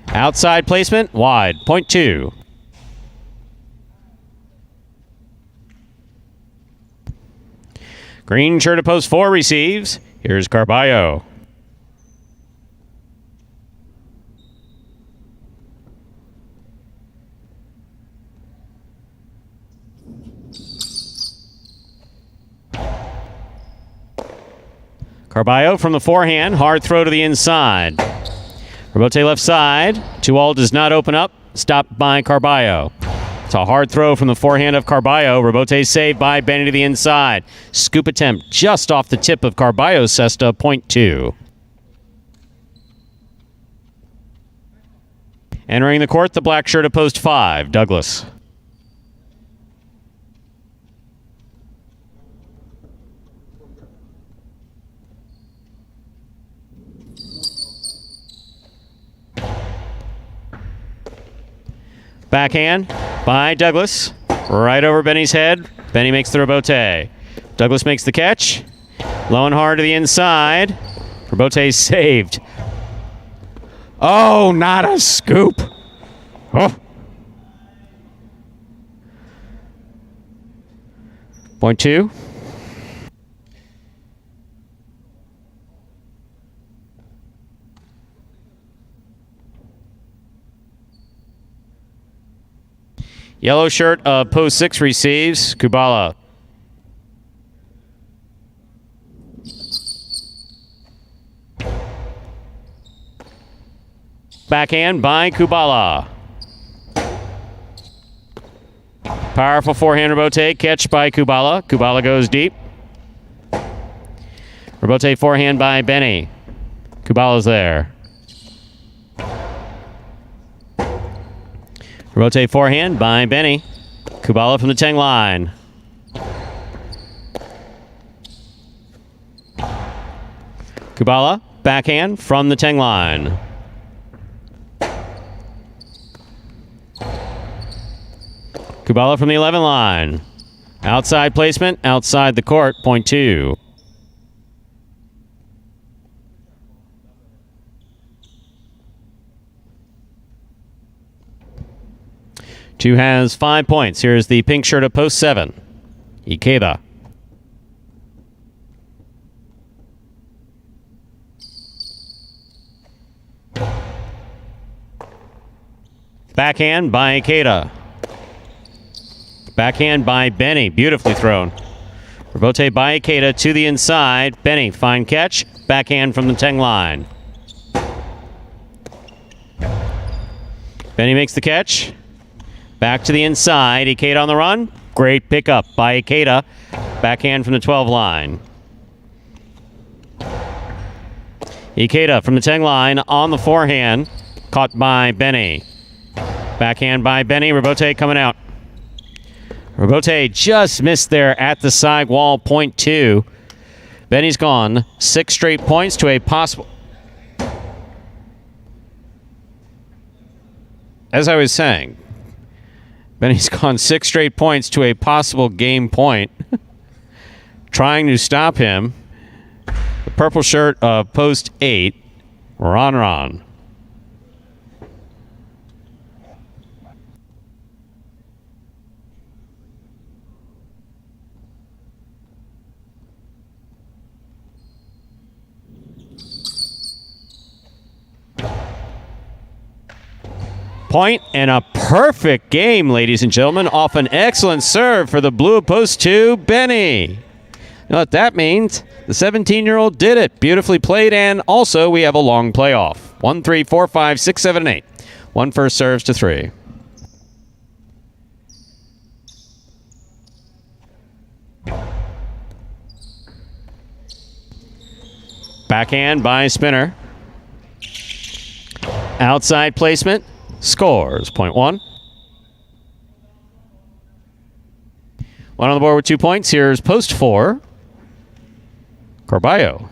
Outside placement, wide, point 2. Green shirt of post 4 receives. Here's Carballo. Carballo from the forehand, hard throw to the inside. Rebote left side. 2-all does not open up. Stopped by Carballo. It's a hard throw from the forehand of Carballo. Rebote saved by Benny to the inside. Scoop attempt just off the tip of Carballo's cesta, point 2. Entering the court, the black shirt of post 5, Douglas. Backhand by Douglas. Right over Benny's head. Benny makes the rebote. Douglas makes the catch. Low and hard to the inside. Rebote saved. Oh, not a scoop. Oh. Point 2. Yellow shirt of post 6 receives. Kubala. Backhand by Kubala. Powerful forehand rebote. Catch by Kubala. Kubala goes deep. Rebote forehand by Benny. Kubala's there. Rebote forehand by Benny. Kubala from the 10 line. Kubala, backhand from the 10 line. Kubala from the 11 line. Outside placement, outside the court, point 2. Two has 5 points. Here's the pink shirt of post 7. Ikeda. Backhand by Ikeda. Backhand by Benny. Beautifully thrown. Rebote by Ikeda to the inside. Benny, fine catch. Backhand from the 10 line. Benny makes the catch. Back to the inside. Ikeda on the run. Great pickup by Ikeda. Backhand from the 12 line. Ikeda from the 10 line on the forehand. Caught by Benny. Backhand by Benny. Rebote coming out. Rebote just missed there at the side wall. Point 2. Benny's gone 6 straight points to a possible... As I was saying, Benny's gone 6 straight points to a possible game point. Trying to stop him. The purple shirt of post 8, Ron. Point and a perfect game, ladies and gentlemen, off an excellent serve for the blue post 2, Benny. You know what that means? The 17-year-old did it. Beautifully played, and also we have a long playoff. 1, 3, 4, 5, 6, 7, 8. One first serves to 3. Backhand by Spinner. Outside placement. Scores. Point 1. One on the board with 2 points. Here's post 4. Carballo.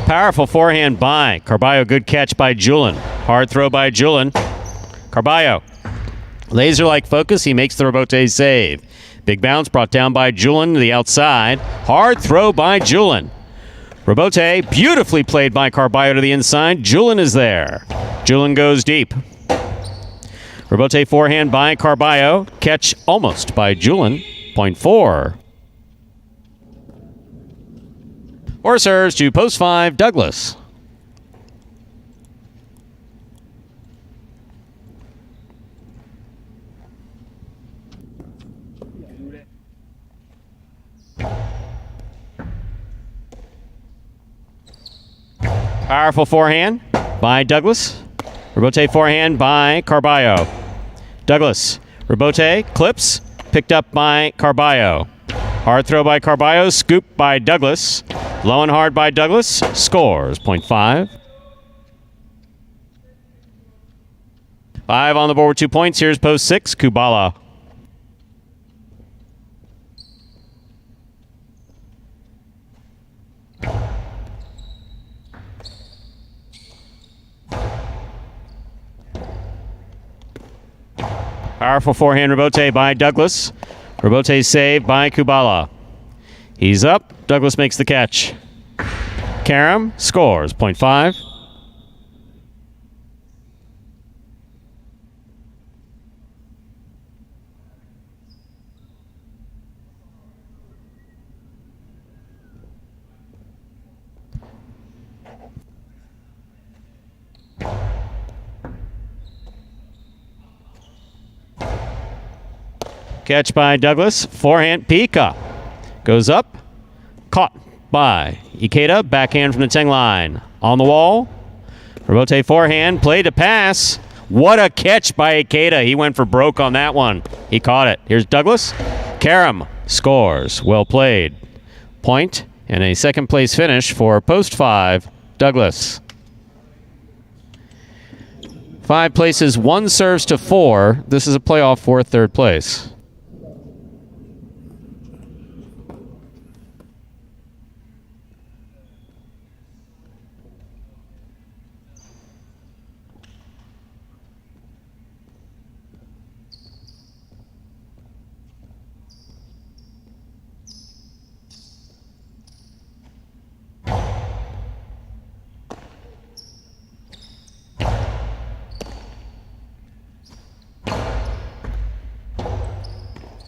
Powerful forehand by Carballo. Good catch by Julin. Hard throw by Julin. Carballo. Laser-like focus. He makes the rebote save. Big bounce brought down by Julin to the outside. Hard throw by Julin. Rebote beautifully played by Carballo to the inside. Julin is there. Julin goes deep. Rebote forehand by Carballo. Catch almost by Julin. Point 4. Or serves to post 5, Douglas. Powerful forehand by Douglas. Rebote forehand by Carballo. Douglas. Rebote clips. Picked up by Carballo. Hard throw by Carballo. Scoop by Douglas. Low and hard by Douglas. Scores. Point 5. 5 on the board with 2 points. Here's post 6, Kubala. Powerful forehand rebote by Douglas. Rebote saved by Kubala. He's up. Douglas makes the catch. Karam scores. Point 5. Catch by Douglas. Forehand Pika. Goes up. Caught by Ikeda. Backhand from the 10 line. On the wall. Rebote forehand. Play to pass. What a catch by Ikeda. He went for broke on that one. He caught it. Here's Douglas. Karam scores. Well played. Point and a second place finish for post 5, Douglas. 5 places, 1 serves to 4. This is a playoff for third place.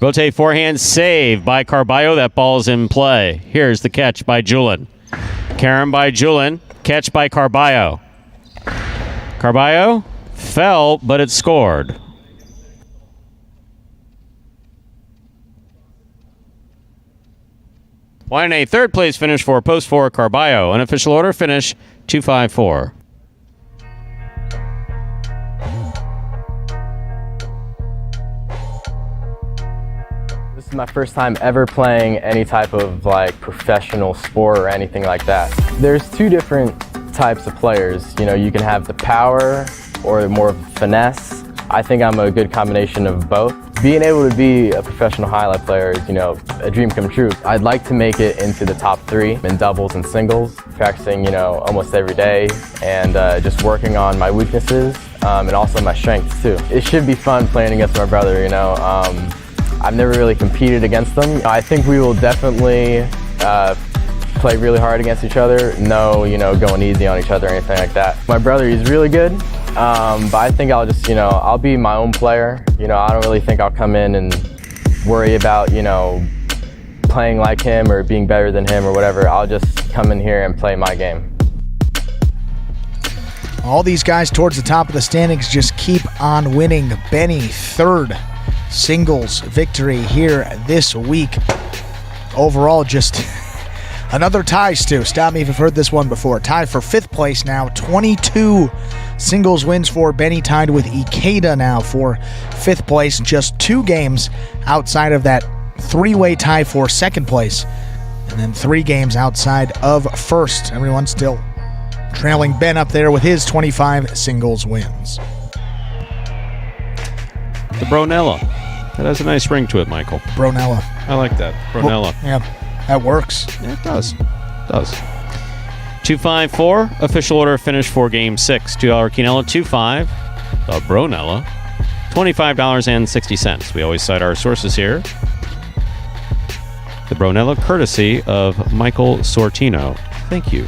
Vote forehand save by Carballo. That ball's in play. Here's the catch by Julin. Karen by Julin. Catch by Carballo. Carballo fell, but it scored. Wine a third place finish for post 4 Carballo. Unofficial order finish 2-5-4. This is my first time ever playing any type of like professional sport or anything like that. There's two different types of players. You know, you can have the power or more finesse. I think I'm a good combination of both. Being able to be a professional highlight player is, you know, a dream come true. I'd like to make it into the top 3 in doubles and singles, practicing, you know, almost every day and just working on my weaknesses and also my strengths too. It should be fun playing against my brother, you know. I've never really competed against them. I think we will definitely play really hard against each other. No, you know, going easy on each other or anything like that. My brother, he's really good. But I think I'll just, you know, I'll be my own player. You know, I don't really think I'll come in and worry about, you know, playing like him or being better than him or whatever. I'll just come in here and play my game. All these guys towards the top of the standings just keep on winning. Benny, third singles victory here this week. Overall, just another tie, Stu. Stop me if you've heard this one before. Tie for 5th place now. 22 singles wins for Benny, tied with Ikeda now for 5th place. Just 2 games outside of that 3-way tie for 2nd place. And then 3 games outside of 1st. Everyone still trailing Ben up there with his 25 singles wins. The Bronella. That has a nice ring to it, Michael. Bronella. I like that. Bronella. Yeah, that works. Yeah, it does. It does. 2-5-4. Official order finish for Game 6. $2 Quinella, 2-5. The Bronella. $25.60. We always cite our sources here. The Bronella, courtesy of Michael Sortino. Thank you.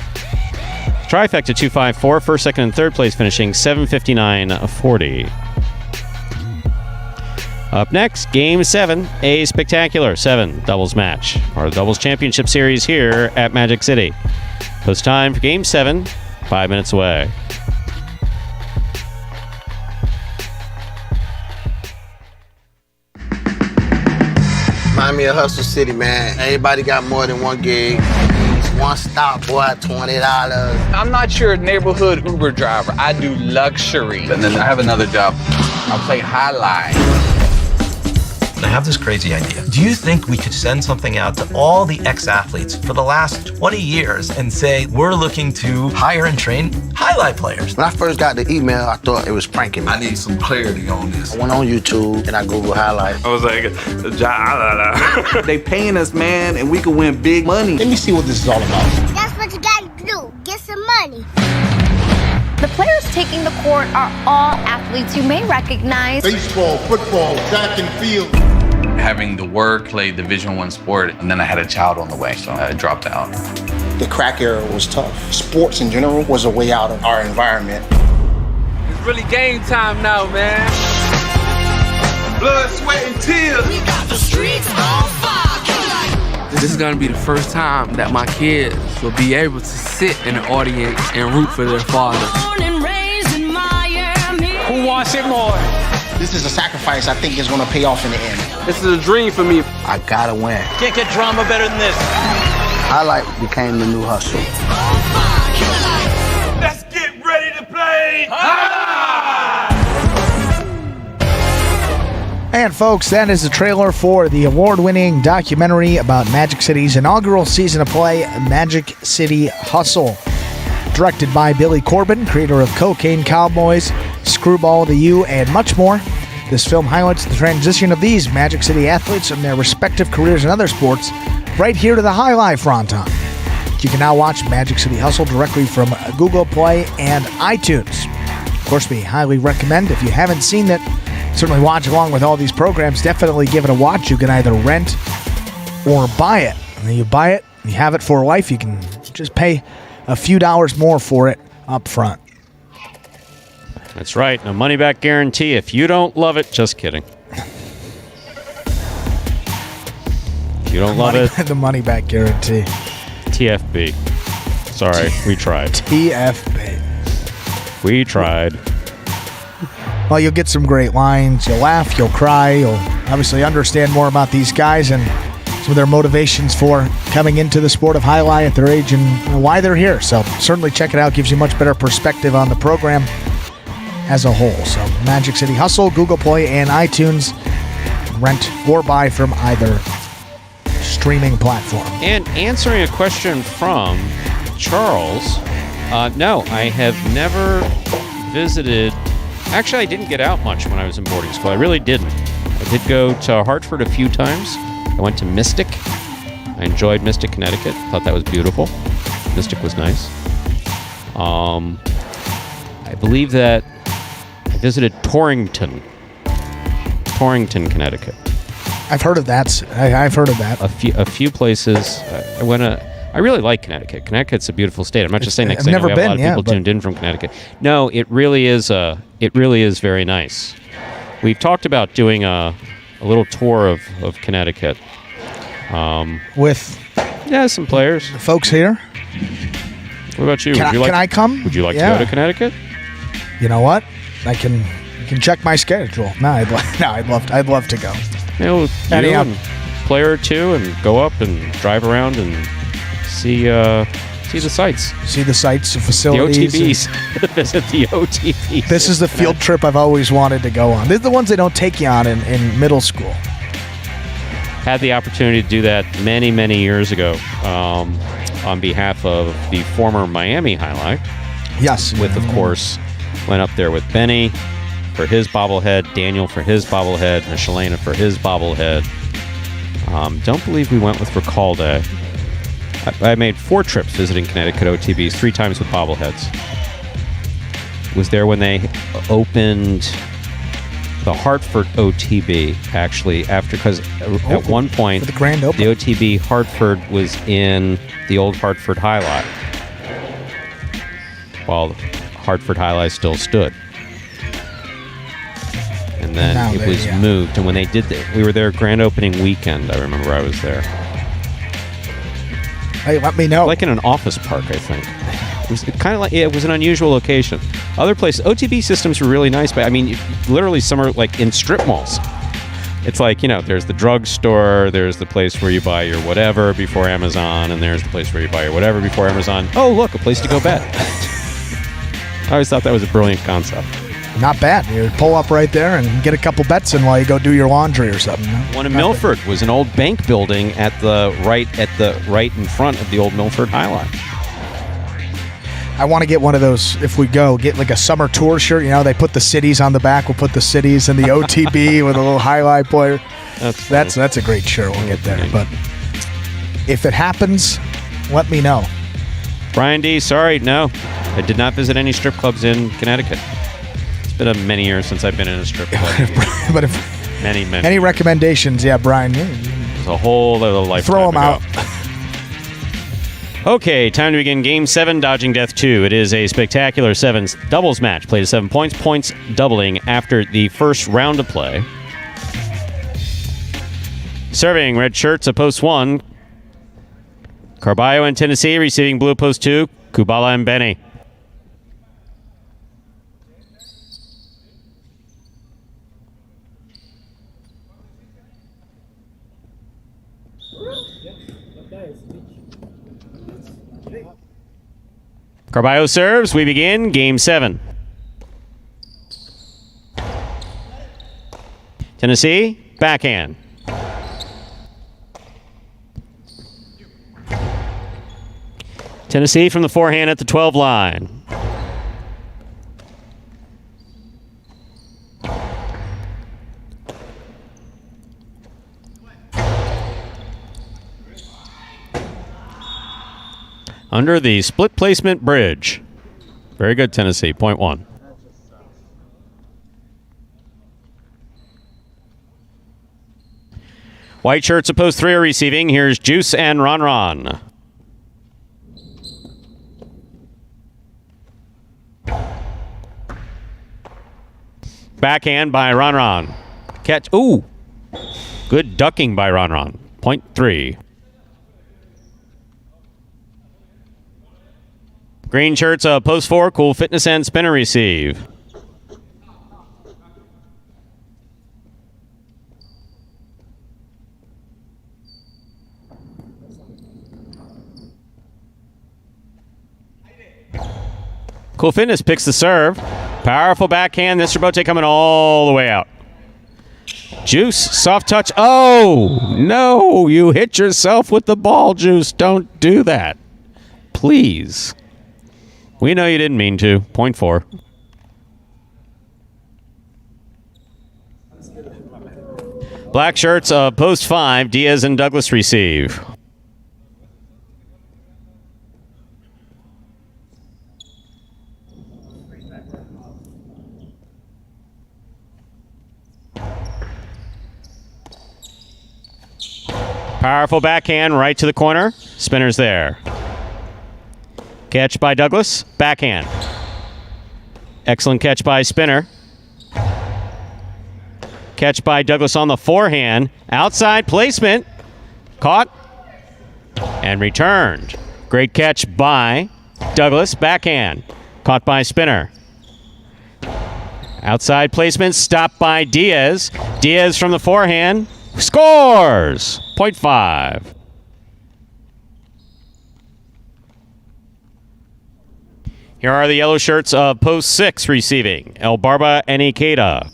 Trifecta 2-5-4. First, second, and third place finishing $759.40. Up next, Game 7, a spectacular 7 doubles match. Part of the Doubles Championship Series here at Magic City. Post time for Game 7, 5 minutes away. Remind me of Hustle City, man. Everybody got more than one gig. One stop, boy, $20. I'm not your neighborhood Uber driver. I do luxury. And then I have another job. I play highlight. I have this crazy idea. Do you think we could send something out to all the ex-athletes for the last 20 years and say, we're looking to hire and train highlight players? When I first got the email, I thought it was pranking me. I need some clarity on this. I went on YouTube and I Googled highlight. I was like, Jai-Alai. They paying us, man, and we can win big money. Let me see what this is all about. That's what you gotta do. Get some money. The players taking the court are all athletes you may recognize. Baseball, football, track and field. Having the work, played Division I sport, and then I had a child on the way, so I dropped out. The crack era was tough. Sports in general was a way out of our environment. It's really game time now, man. Blood, sweat, and tears. We got the streets on fire. This is gonna be the first time that my kids will be able to sit in the audience and root for their father. Who wants it more? This is a sacrifice I think is going to pay off in the end. This is a dream for me. I gotta win. Can't get drama better than this. Highlight became the new hustle. Let's get ready to play. And folks, that is the trailer for the award-winning documentary about Magic City's inaugural season of play, Magic City Hustle. Directed by Billy Corbin, creator of Cocaine Cowboys, Screwball to You, and much more. This film highlights the transition of these Magic City athletes from their respective careers in other sports right here to the High Life Fronton. You can now watch Magic City Hustle directly from Google Play and iTunes. Of course, we highly recommend, if you haven't seen it, certainly watch along with all these programs. Definitely give it a watch. You can either rent or buy it. And then you buy it, you have it for life. You can just pay a few dollars more for it up front. That's right. A money-back guarantee. If you don't love it, just kidding. You don't love it? The money back guarantee. TFB. Sorry, we tried. TFB. We tried. Well, you'll get some great lines. You'll laugh. You'll cry. You'll obviously understand more about these guys and some of their motivations for coming into the sport of highlight at their age and why they're here. So certainly check it out. Gives you much better perspective on the program as a whole. So Magic City Hustle, Google Play, and iTunes. Rent or buy from either streaming platform. And answering a question from Charles, no, I have never visited. Actually, I didn't get out much when I was in boarding school. I really didn't. I did go to Hartford a few times. I went to Mystic. I enjoyed Mystic, Connecticut. Thought that was beautiful. Mystic was nice. I believe that I visited Torrington, Connecticut. I've heard of that. I've heard of that. A few places. I really like Connecticut. Connecticut's a beautiful state. I'm not just saying that because I know we have a lot of people tuned in from Connecticut. No, it really is very nice. We've talked about doing a little tour of Connecticut. With some players. The folks here. What about you? Can I come? Would you like to go to Connecticut? You know what? You can check my schedule. No, I'd love to go. You and player or two, and go up and drive around and see the sites. See the sites, the facilities. The OTBs. Visit the OTBs. This is the field trip I've always wanted to go on. These are the ones they don't take you on in middle school. Had the opportunity to do that many, many years ago on behalf of the former Miami Highlight. Yes. With, of course, went up there with Benny for his bobblehead, Daniel for his bobblehead, Michelena for his bobblehead. Don't believe we went with Recalde. I made 4 trips visiting Connecticut OTBs, 3 times with bobbleheads. Was there when they opened the Hartford OTB, actually, because at one point, the grand open. The OTB Hartford was in the old Hartford Highlight, while Hartford Highlight still stood. And then it was moved, and when they did that, we were there grand opening weekend. I remember I was there. Hey, let me know. Like in an office park, I think. It was kind of like, it was an unusual location. Other places, OTB systems were really nice, but I mean, literally some are like in strip malls. It's like, there's the drugstore, there's the place where you buy your whatever before Amazon, and there's the place where you buy your whatever before Amazon. Oh, look, a place to go bet. I always thought that was a brilliant concept. Not bad. You pull up right there and get a couple bets in while you go do your laundry or something. One in Milford was an old bank building at the right in front of the old Milford Highlight. I want to get one of those if we go. Get like a summer tour shirt. They put the cities on the back. We'll put the cities and the OTB with a little highlight player. That's a great shirt. We'll get there. But if it happens, let me know. Brian D, sorry, no. I did not visit any strip clubs in Connecticut. It's been many years since I've been in a strip club. But if many. Any recommendations? Yeah, Brian. It's a whole other lifetime Throw them out. Okay, time to begin Game 7, Dodging Death 2. It is a spectacular 7s doubles match. Played at 7 points. Points doubling after the first round of play. Serving red shirts at post 1. Carballo and Tennessee receiving blue post 2. Kubala and Benny. Carballo serves. We begin Game 7. Tennessee, backhand. Tennessee from the forehand at the 12 line. Under the split placement bridge. Very good, Tennessee. Point 1. White shirts at post 3 are receiving. Here's Juice and Ron. Backhand by Ron. Catch. Ooh. Good ducking by Ron. Point 3. Green shirts, post 4, Cool Fitness and Spinner receive. Cool Fitness picks the serve. Powerful backhand. This rebote coming all the way out. Juice, soft touch. Oh, no. You hit yourself with the ball, Juice. Don't do that. Please. We know you didn't mean to. Point 4. Black shirts, post 5. Diaz and Douglas receive. Powerful backhand right to the corner. Spinner's there. Catch by Douglas. Backhand. Excellent catch by Spinner. Catch by Douglas on the forehand. Outside placement. Caught. And returned. Great catch by Douglas. Backhand. Caught by Spinner. Outside placement. Stopped by Diaz. Diaz from the forehand. Scores! Point 5. Here are the yellow shirts of post 6 receiving. El Barba and Ikeda.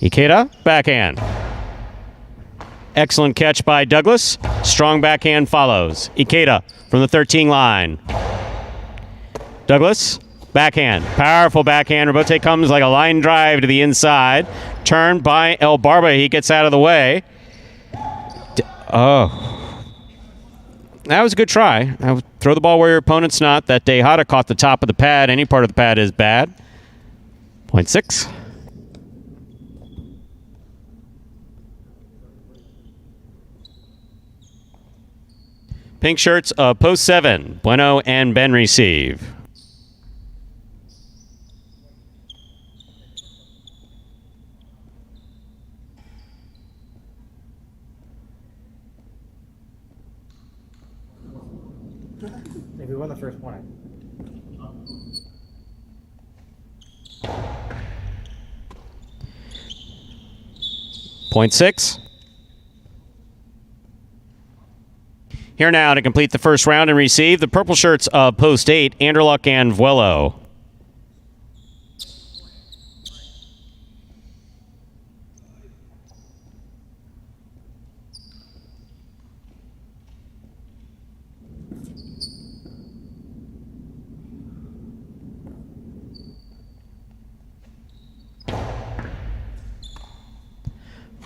Ikeda, backhand. Excellent catch by Douglas. Strong backhand follows. Ikeda from the 13 line. Douglas, backhand. Powerful backhand. Rebote comes like a line drive to the inside. Turned by El Barba. He gets out of the way. Oh. That was a good try. Throw the ball where your opponent's not. That Tejada caught the top of the pad. Any part of the pad is bad. Point 6. Pink shirts, post 7. Bueno and Ben receive. Maybe we won the first point. Point 6. Here now to complete the first round and receive the purple shirts of post 8, Anderluck and Vuelo.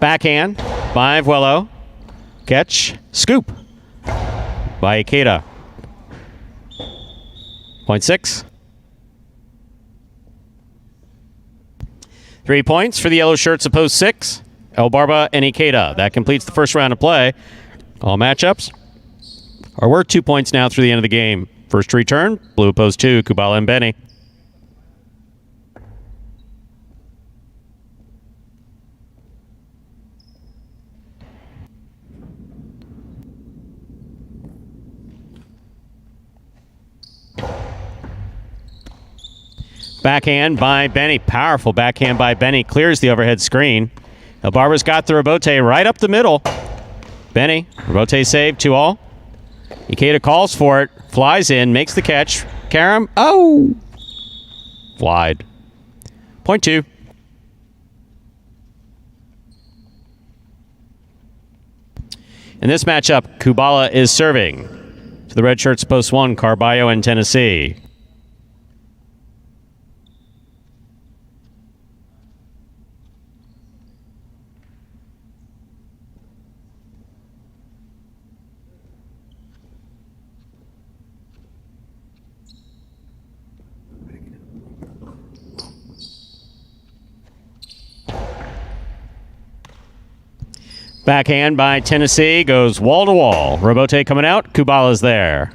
Backhand by Vuelo. Catch. Scoop by Ikeda. Point 6. 3 points for the yellow shirts of post 6. El Barba and Ikeda. That completes the first round of play. All matchups are worth 2 points now through the end of the game. First to return, blue post 2, Kubala and Benny. Backhand by Benny. Powerful backhand by Benny. Clears the overhead screen. El Barba's got the rebote right up the middle. Benny, rebote save, 2-all. Ikeda calls for it. Flies in, makes the catch. Karam, oh! Flied. Point 2. In this matchup, Kubala is serving. To the red shirts, post 1, Carballo and Tennessee. Backhand by Tennessee goes wall to wall. Rebote coming out. Kubala's there.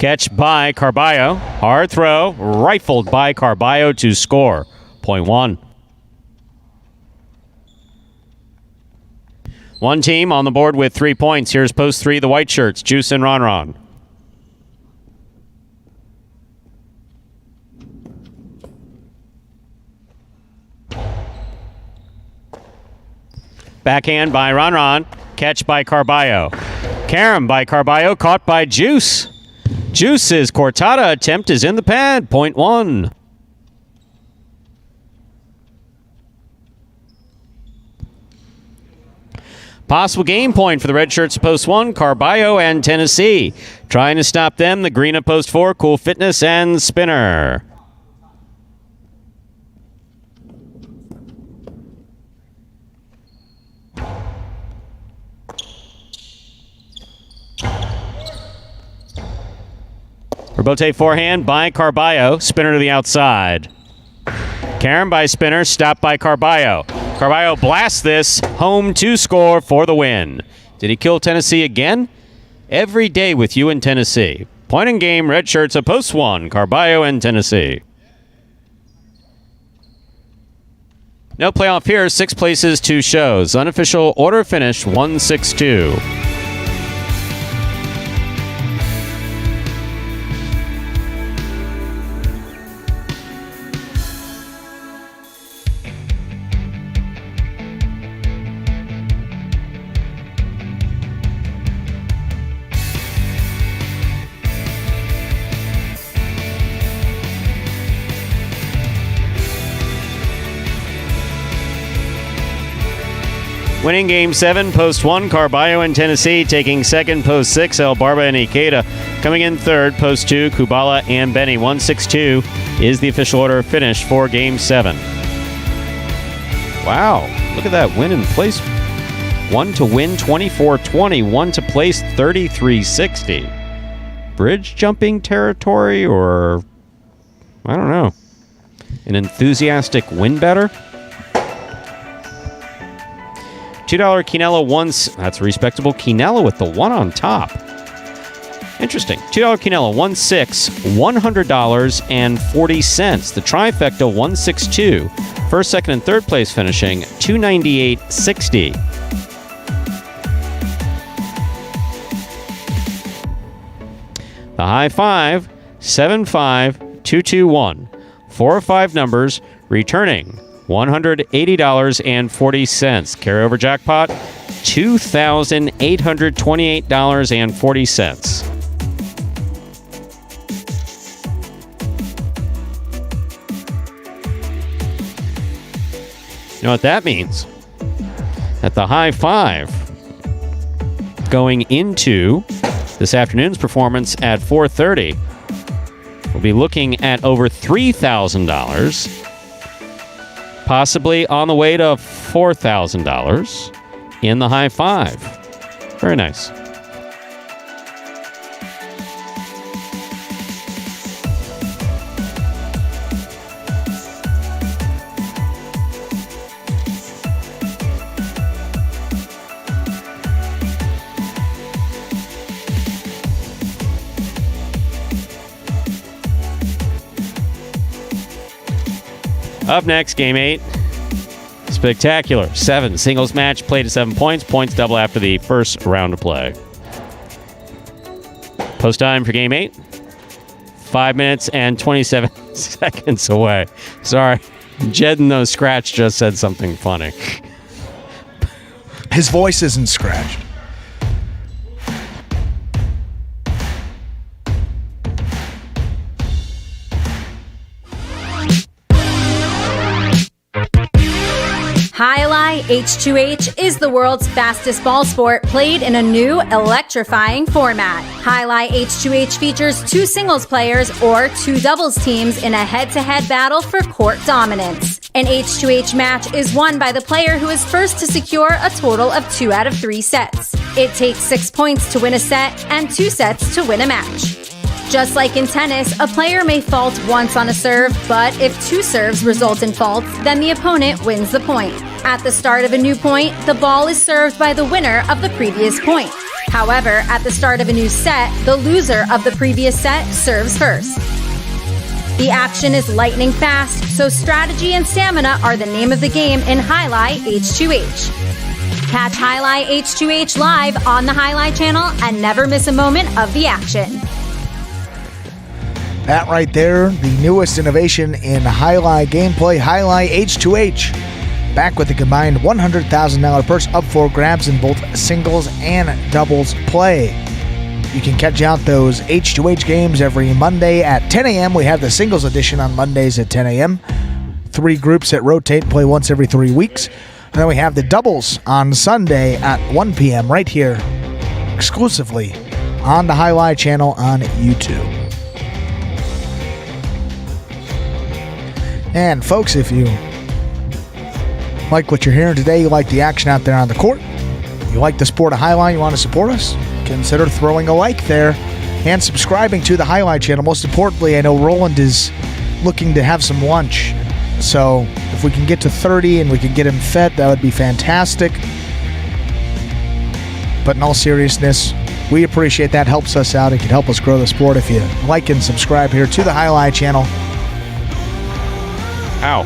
Catch by Carballo. Hard throw. Rifled by Carballo to score. Point one. One team on the board with 3 points. Here's post 3, the white shirts, Juice and Ron. Backhand by Ron. Catch by Carballo. Carom by Carballo, caught by Juice. Juice's cortada attempt is in the pad. Point one. Possible game point for the red shirts at post 1, Carballo and Tennessee. Trying to stop them, the green at post 4, Cool Fitness and Spinner. Rebote forehand by Carballo, Spinner to the outside. Carom by Spinner, stopped by Carballo. Carballo blasts this home to score for the win. Did he kill Tennessee again? Every day with you in Tennessee. Point in game, red shirts at post 1, Carballo and Tennessee. No playoff here, 6 places, 2 shows. Unofficial order finish 1-6-2. Winning game 7, post 1, Carballo and Tennessee. Taking second, post 6, El Barba and Ikeda. Coming in third, post 2, Kubala and Benny. 1-6-2 is the official order finish for game 7. Wow, look at that win in place. 1 to win 24-20, 1 to place 33-60. Bridge jumping territory, or I don't know. An enthusiastic win better? $2 Quinella once. That's a respectable Quinella with the 1 on top. Interesting. $2 Quinella 1-6, $100.40. The trifecta 1-6-2. First, second, and third place finishing $298.60. The high five 75221. 4 or 5 numbers returning $180.40. Carryover jackpot, $2,828.40. You know what that means? At the high five, going into this afternoon's performance at 4:30, we'll be looking at over $3,000. Possibly on the way to $4,000 in the high five. Very nice. Up next, Game 8. Spectacular. 7 singles match, played to 7 points. Points double after the first round of play. Post time for Game 8. 5 minutes and 27 seconds away. Sorry. Jed No Scratch just said something funny. His voice isn't scratched. Jai-Alai H2H is the world's fastest ball sport played in a new electrifying format. Jai-Alai H2H features 2 singles players or 2 doubles teams in a head-to-head battle for court dominance. An H2H match is won by the player who is first to secure a total of 2 out of 3 sets. It takes 6 points to win a set and 2 sets to win a match. Just like in tennis, a player may fault once on a serve, but if 2 serves result in faults, then the opponent wins the point. At the start of a new point, the ball is served by the winner of the previous point. However, at the start of a new set, the loser of the previous set serves first. The action is lightning fast, so strategy and stamina are the name of the game in Jai-Alai H2H. Catch Jai-Alai H2H live on the Jai-Alai channel and never miss a moment of the action. That right there, the newest innovation in Jai-Alai gameplay, Jai-Alai H2H. Back with a combined $100,000 purse up for grabs in both singles and doubles play. You can catch out those H2H games every Monday at 10 a.m. We have the singles edition on Mondays at 10 a.m. 3 groups that rotate and play once every 3 weeks. And then we have the doubles on Sunday at 1 p.m. right here, exclusively on the Jai-Alai channel on YouTube. And folks, if you like what you're hearing today, you like the action out there on the court, you like the sport of Jai-Alai, you want to support us, consider throwing a like there and subscribing to the Jai-Alai channel. Most importantly, I know Roland is looking to have some lunch. So if we can get to 30 and we can get him fed, that would be fantastic. But in all seriousness, we appreciate that. Helps us out. It can help us grow the sport if you like and subscribe here to the Jai-Alai channel. How?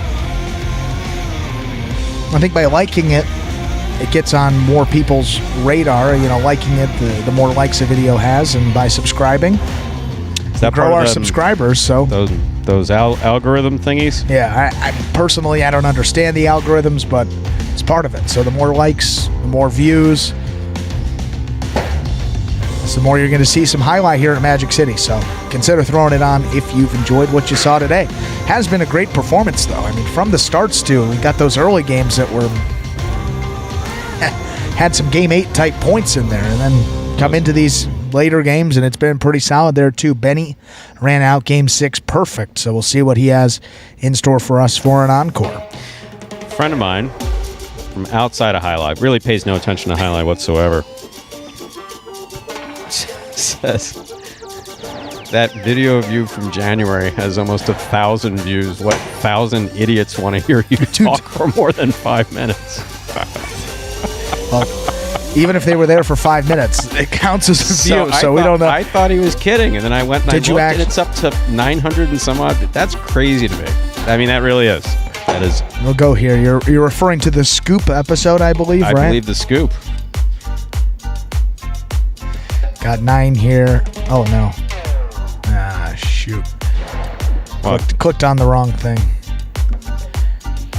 I think by liking it, it gets on more people's radar. You know, liking it, the more likes a video has, and by subscribing, we grow our subscribers. So those algorithm thingies. Yeah, I personally, I don't understand the algorithms, but it's part of it. So the more likes, the more views, the more you're going to see some Jai-Alai here at Magic City. So consider throwing it on if you've enjoyed what you saw today. Has been a great performance, though. I mean, from the starts to, we got those early games that were had some Game 8 type points in there, and then come into these later games, and it's been pretty solid there, too. Benny ran out Game 6 perfect, so we'll see what he has in store for us for an encore. A friend of mine from outside of Jai-Alai, really pays no attention to Jai-Alai whatsoever, says that video of you from January has almost 1,000 views. What 1,000 idiots want to hear you talk for more than 5 minutes? Well, even if they were there for 5 minutes, it counts as a view, so we don't know. I thought he was kidding, and then I went and Did I you looked, and it's up to 900 and some odd. That's crazy to me. I mean, that really is. That is. We'll go here. You're referring to the Scoop episode, I believe, right? I believe the Scoop. Got 9 here. Oh, no. Ah, shoot. Clicked on the wrong thing.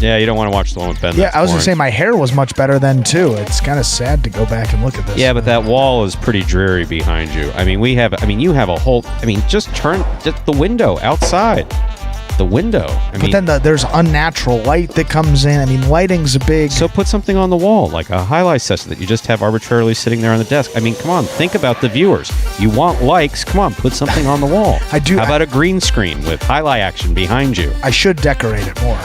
Yeah, you don't want to watch the one with Ben. Yeah, I was going to say my hair was much better then, too. It's kind of sad to go back and look at this. Yeah, but that wall is pretty dreary behind you. I mean, you have a whole, just turn the window outside. The window. But then there's unnatural light that comes in. I mean, lighting's a big... So put something on the wall, like a highlight session that you just have arbitrarily sitting there on the desk. I mean, come on, think about the viewers. You want likes? Come on, put something on the wall. I do. How about a green screen with highlight action behind you? I should decorate it more.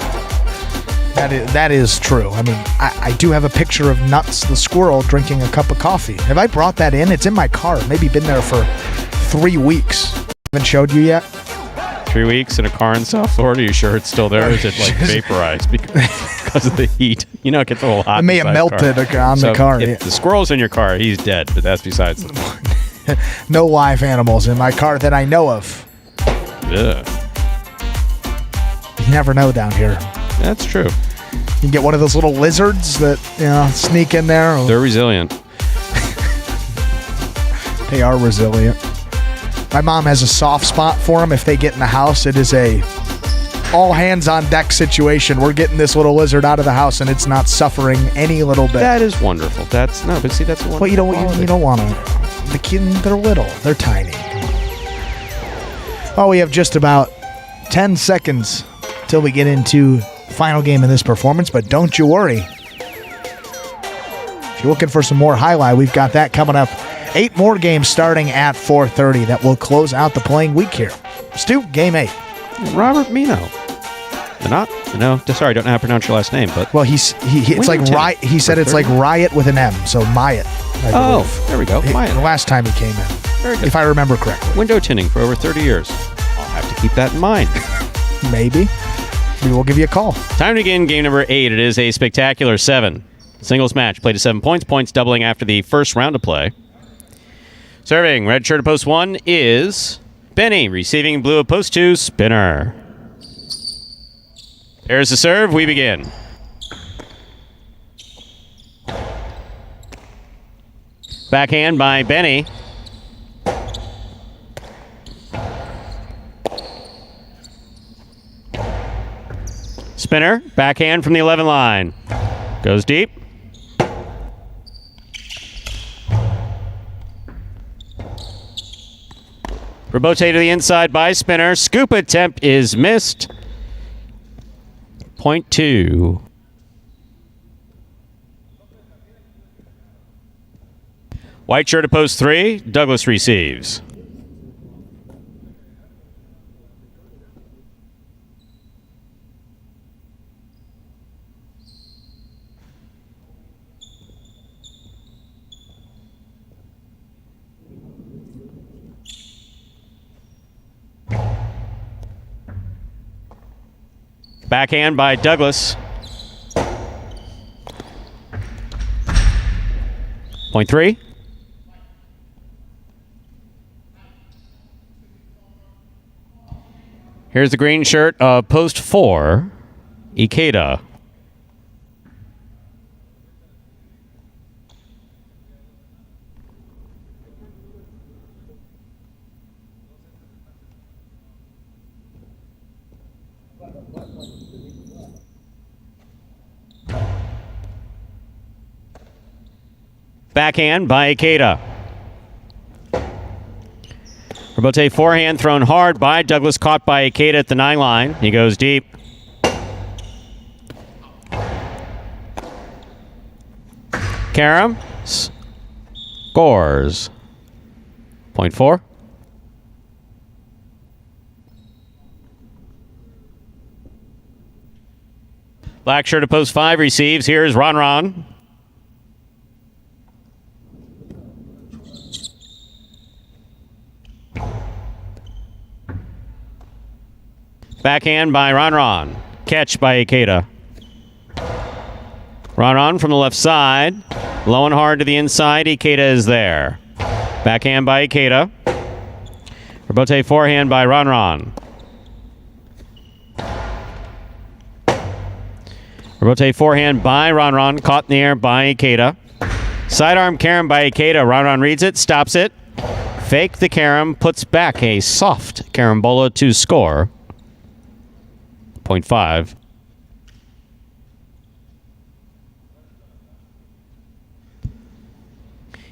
That is true. I mean, I do have a picture of Nuts the squirrel drinking a cup of coffee. Have I brought that in? It's in my car. Maybe been there for 3 weeks. Haven't showed you yet? 3 weeks in a car in South Florida? You sure it's still there? Or is it like vaporized because of the heat? You know, it gets a little hot. It may have melted on the car. If the squirrel's in your car, he's dead, but that's besides the point. No live animals in my car that I know of. Yeah. You never know down here. That's true. You can get one of those little lizards that, sneak in there. They're resilient. They are resilient. My mom has a soft spot for them. If they get in the house, it is a all hands on deck situation. We're getting this little lizard out of the house, and it's not suffering any little bit. That is wonderful. That's a wonderful. Well, you don't want to. The kid, they're little. They're tiny. Oh, we have just about 10 seconds till we get into final game in this performance, but don't you worry. If you're looking for some more Jai-Alai, we've got that coming up. 8 more games starting at 4:30 that will close out the playing week here. Stu, game 8. Robert Mino. Sorry, I don't know how to pronounce your last name, but... Well, it's like Riot. He said it's like Riot with an M, so Myatt. Oh, there we go. Myatt. The last time he came in, very good. If I remember correctly. Window tinting for over 30 years. I'll have to keep that in mind. Maybe. We will give you a call. Time to begin game number 8. It is a spectacular 7. Singles match. Played to 7 points. Points doubling after the first round of play. Serving red shirt at post 1 is Benny. Receiving blue at post 2, Spinner. There's the serve. We begin. Backhand by Benny. Spinner. Backhand from the 11 line. Goes deep. Rebote to the inside by Spinner. Scoop attempt is missed. Point 2. White shirt at post 3. Douglas receives. Backhand by Douglas. Point 3. Here's the green shirt of post 4, Ikeda. Backhand by Ikeda. Rebote forehand thrown hard by Douglas, caught by Ikeda at the 9 line. He goes deep. Karam scores. Point 4. Black shirt at post 5 receives. Here's Ron. Backhand by Ron. Catch by Ikeda. Ron from the left side. Low and hard to the inside. Ikeda is there. Backhand by Ikeda. Rebote forehand by Ron. Rebote forehand by Ron. Caught in the air by Ikeda. Sidearm carom by Ikeda. Ron reads it. Stops it. Fake the carom. Puts back a soft carambola to score. Point 5.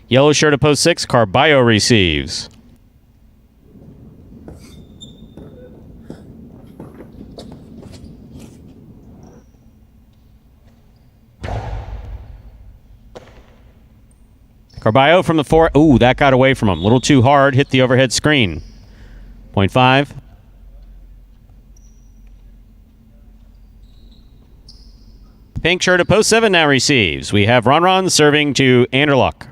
Yellow shirt at post 6. Carballo receives. Carballo from the 4. Ooh, that got away from him. A little too hard. Hit the overhead screen. Point 5. Pink shirt at post 7 now receives. We have Ron serving to Anderluck.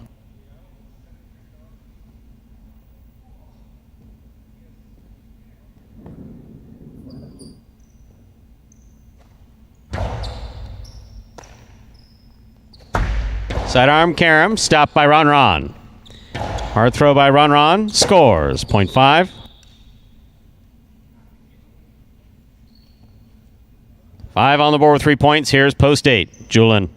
Sidearm carom, stopped by Ron. Hard throw by Ron. Scores. Point 5. 5 on the board with 3 points. Here's post 8. Julin.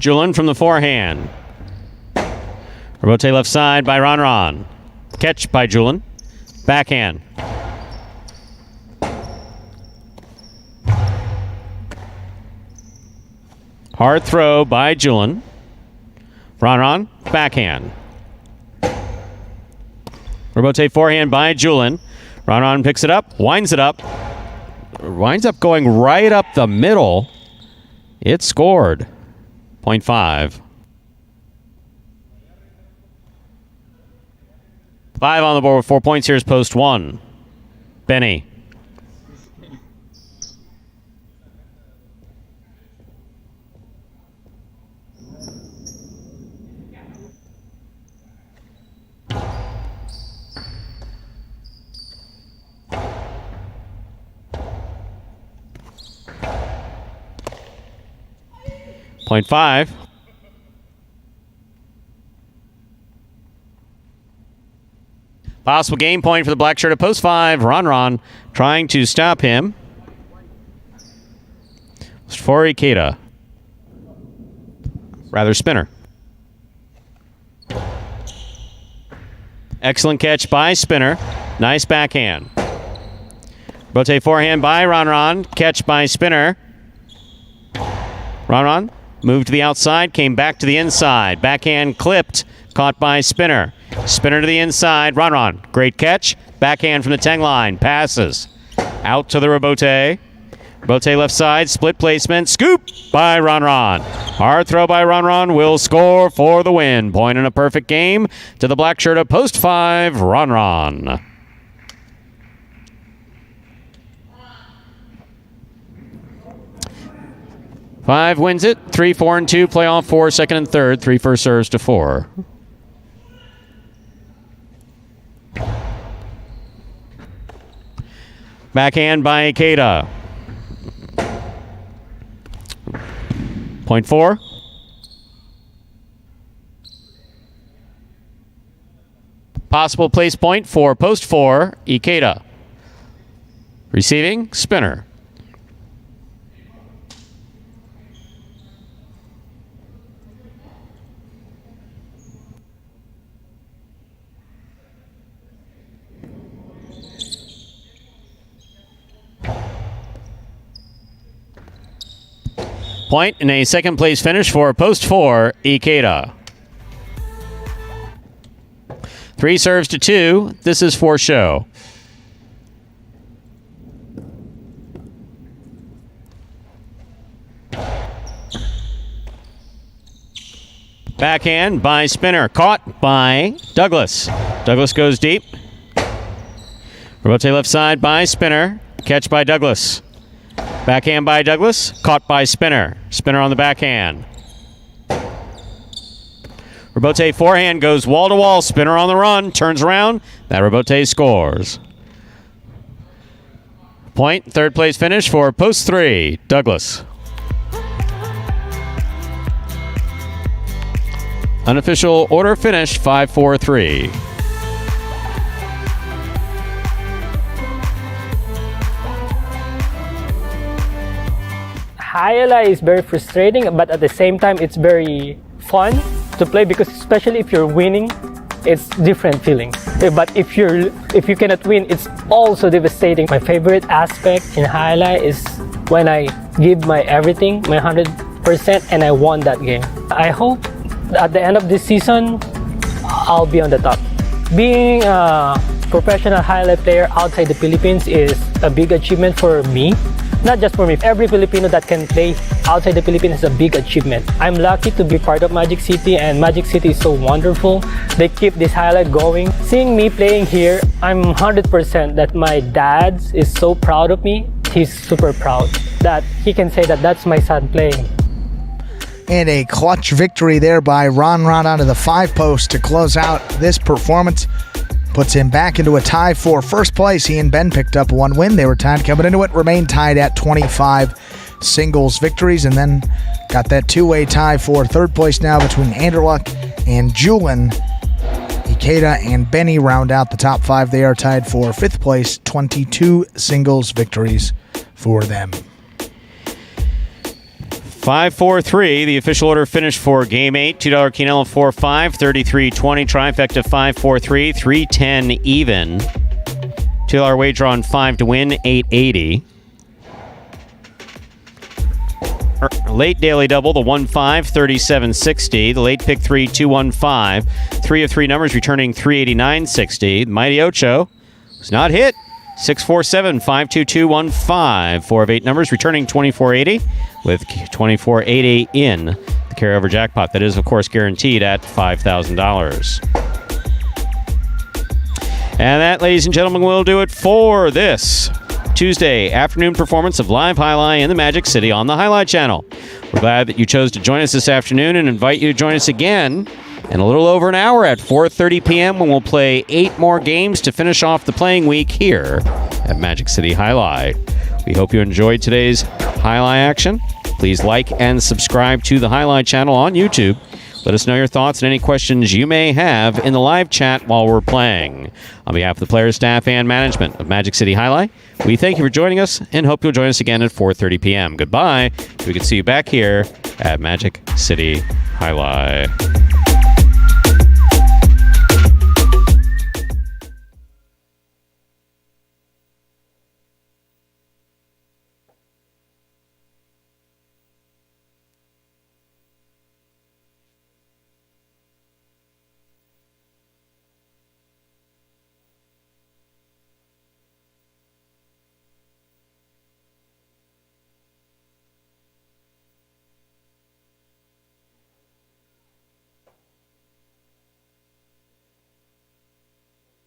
Julin from the forehand. Rebote left side by Ron. Catch by Julin. Backhand. Hard throw by Julin. Ron, backhand. Rebote forehand by Julin. Ron picks it up, winds it up. Winds up going right up the middle. It scored. Point 5. 5 on the board with 4 points. Here's post 1. Benny. .5. Possible game point for the black shirt at post 5. Ron trying to stop him. For Ikeda. Rather spinner. Excellent catch by Spinner. Nice backhand. Rotate forehand by Ron. Catch by Spinner. Ron moved to the outside, came back to the inside. Backhand clipped, caught by Spinner. Spinner to the inside. Ron. Great catch. Backhand from the Teng line. Passes. Out to the Robote. Robote left side. Split placement. Scoop by Ron. Hard throw by Ron will score for the win. Point in a perfect game to the black shirt of post 5, Ron. Five wins it. 3, 4, and 2. Play off 4, second and third. 3 first serves to 4. Backhand by Ikeda. Point 4. Possible place point for post 4, Ikeda. Receiving, Spinner. Point in a second place finish for post 4, Ikeda. 3 serves to 2. This is for show. Backhand by Spinner. Caught by Douglas. Douglas goes deep. Robote left side by Spinner. Catch by Douglas. Backhand by Douglas. Caught by Spinner. Spinner on the backhand. Robote forehand goes wall to wall. Spinner on the run. Turns around. That Robote scores. Point. Third place finish for post 3, Douglas. Unofficial order finish 5-4-3. Jai-Alai is very frustrating, but at the same time, it's very fun to play because especially if you're winning, it's different feeling. But if you cannot win, it's also devastating. My favorite aspect in Jai-Alai is when I give my everything, my 100%, and I won that game. I hope at the end of this season, I'll be on the top. Being a professional Jai-Alai player outside the Philippines is a big achievement for me. Not just for me, every Filipino that can play outside the Philippines is a big achievement. I'm lucky to be part of Magic City, and Magic City is so wonderful. They keep this highlight going. Seeing me playing here, I'm 100% that my dad is so proud of me. He's super proud that he can say that that's my son playing. And a clutch victory there by Ron onto the 5 post to close out this performance. Puts him back into a tie for first place. He and Ben picked up 1 win. They were tied coming into it, remained tied at 25 singles victories, and then got that 2-way tie for third place now between Anderluck and Julian. Ikeda and Benny round out the top 5. They are tied for 5th place, 22 singles victories for them. 5-4-3, the official order finish for Game 8. $2 Quinella 4-5, 33-20, trifecta 5-4-3, 310 even. $2 wager on 5 to win, 880. Late daily double, the 1-5, 37-60. The late pick 3, 2-1-5. 3 of 3 numbers returning 389.60. The Mighty Ocho was not hit. 647 52215. 4 of 8 numbers returning 2480 with 2480 in the carryover jackpot. That is, of course, guaranteed at $5,000. And that, ladies and gentlemen, will do it for this Tuesday afternoon performance of Live Jai-Alai in the Magic City on the Jai-Alai channel. We're glad that you chose to join us this afternoon and invite you to join us again in a little over an hour at 4:30 p.m. when we'll play 8 more games to finish off the playing week here at Magic City Jai-Alai. We hope you enjoyed today's Jai-Alai action. Please like and subscribe to the Highlight channel on YouTube. Let us know your thoughts and any questions you may have in the live chat while we're playing. On behalf of the players, staff, and management of Magic City Jai-Alai, we thank you for joining us and hope you'll join us again at 4:30 p.m. Goodbye. We can see you back here at Magic City Jai-Alai.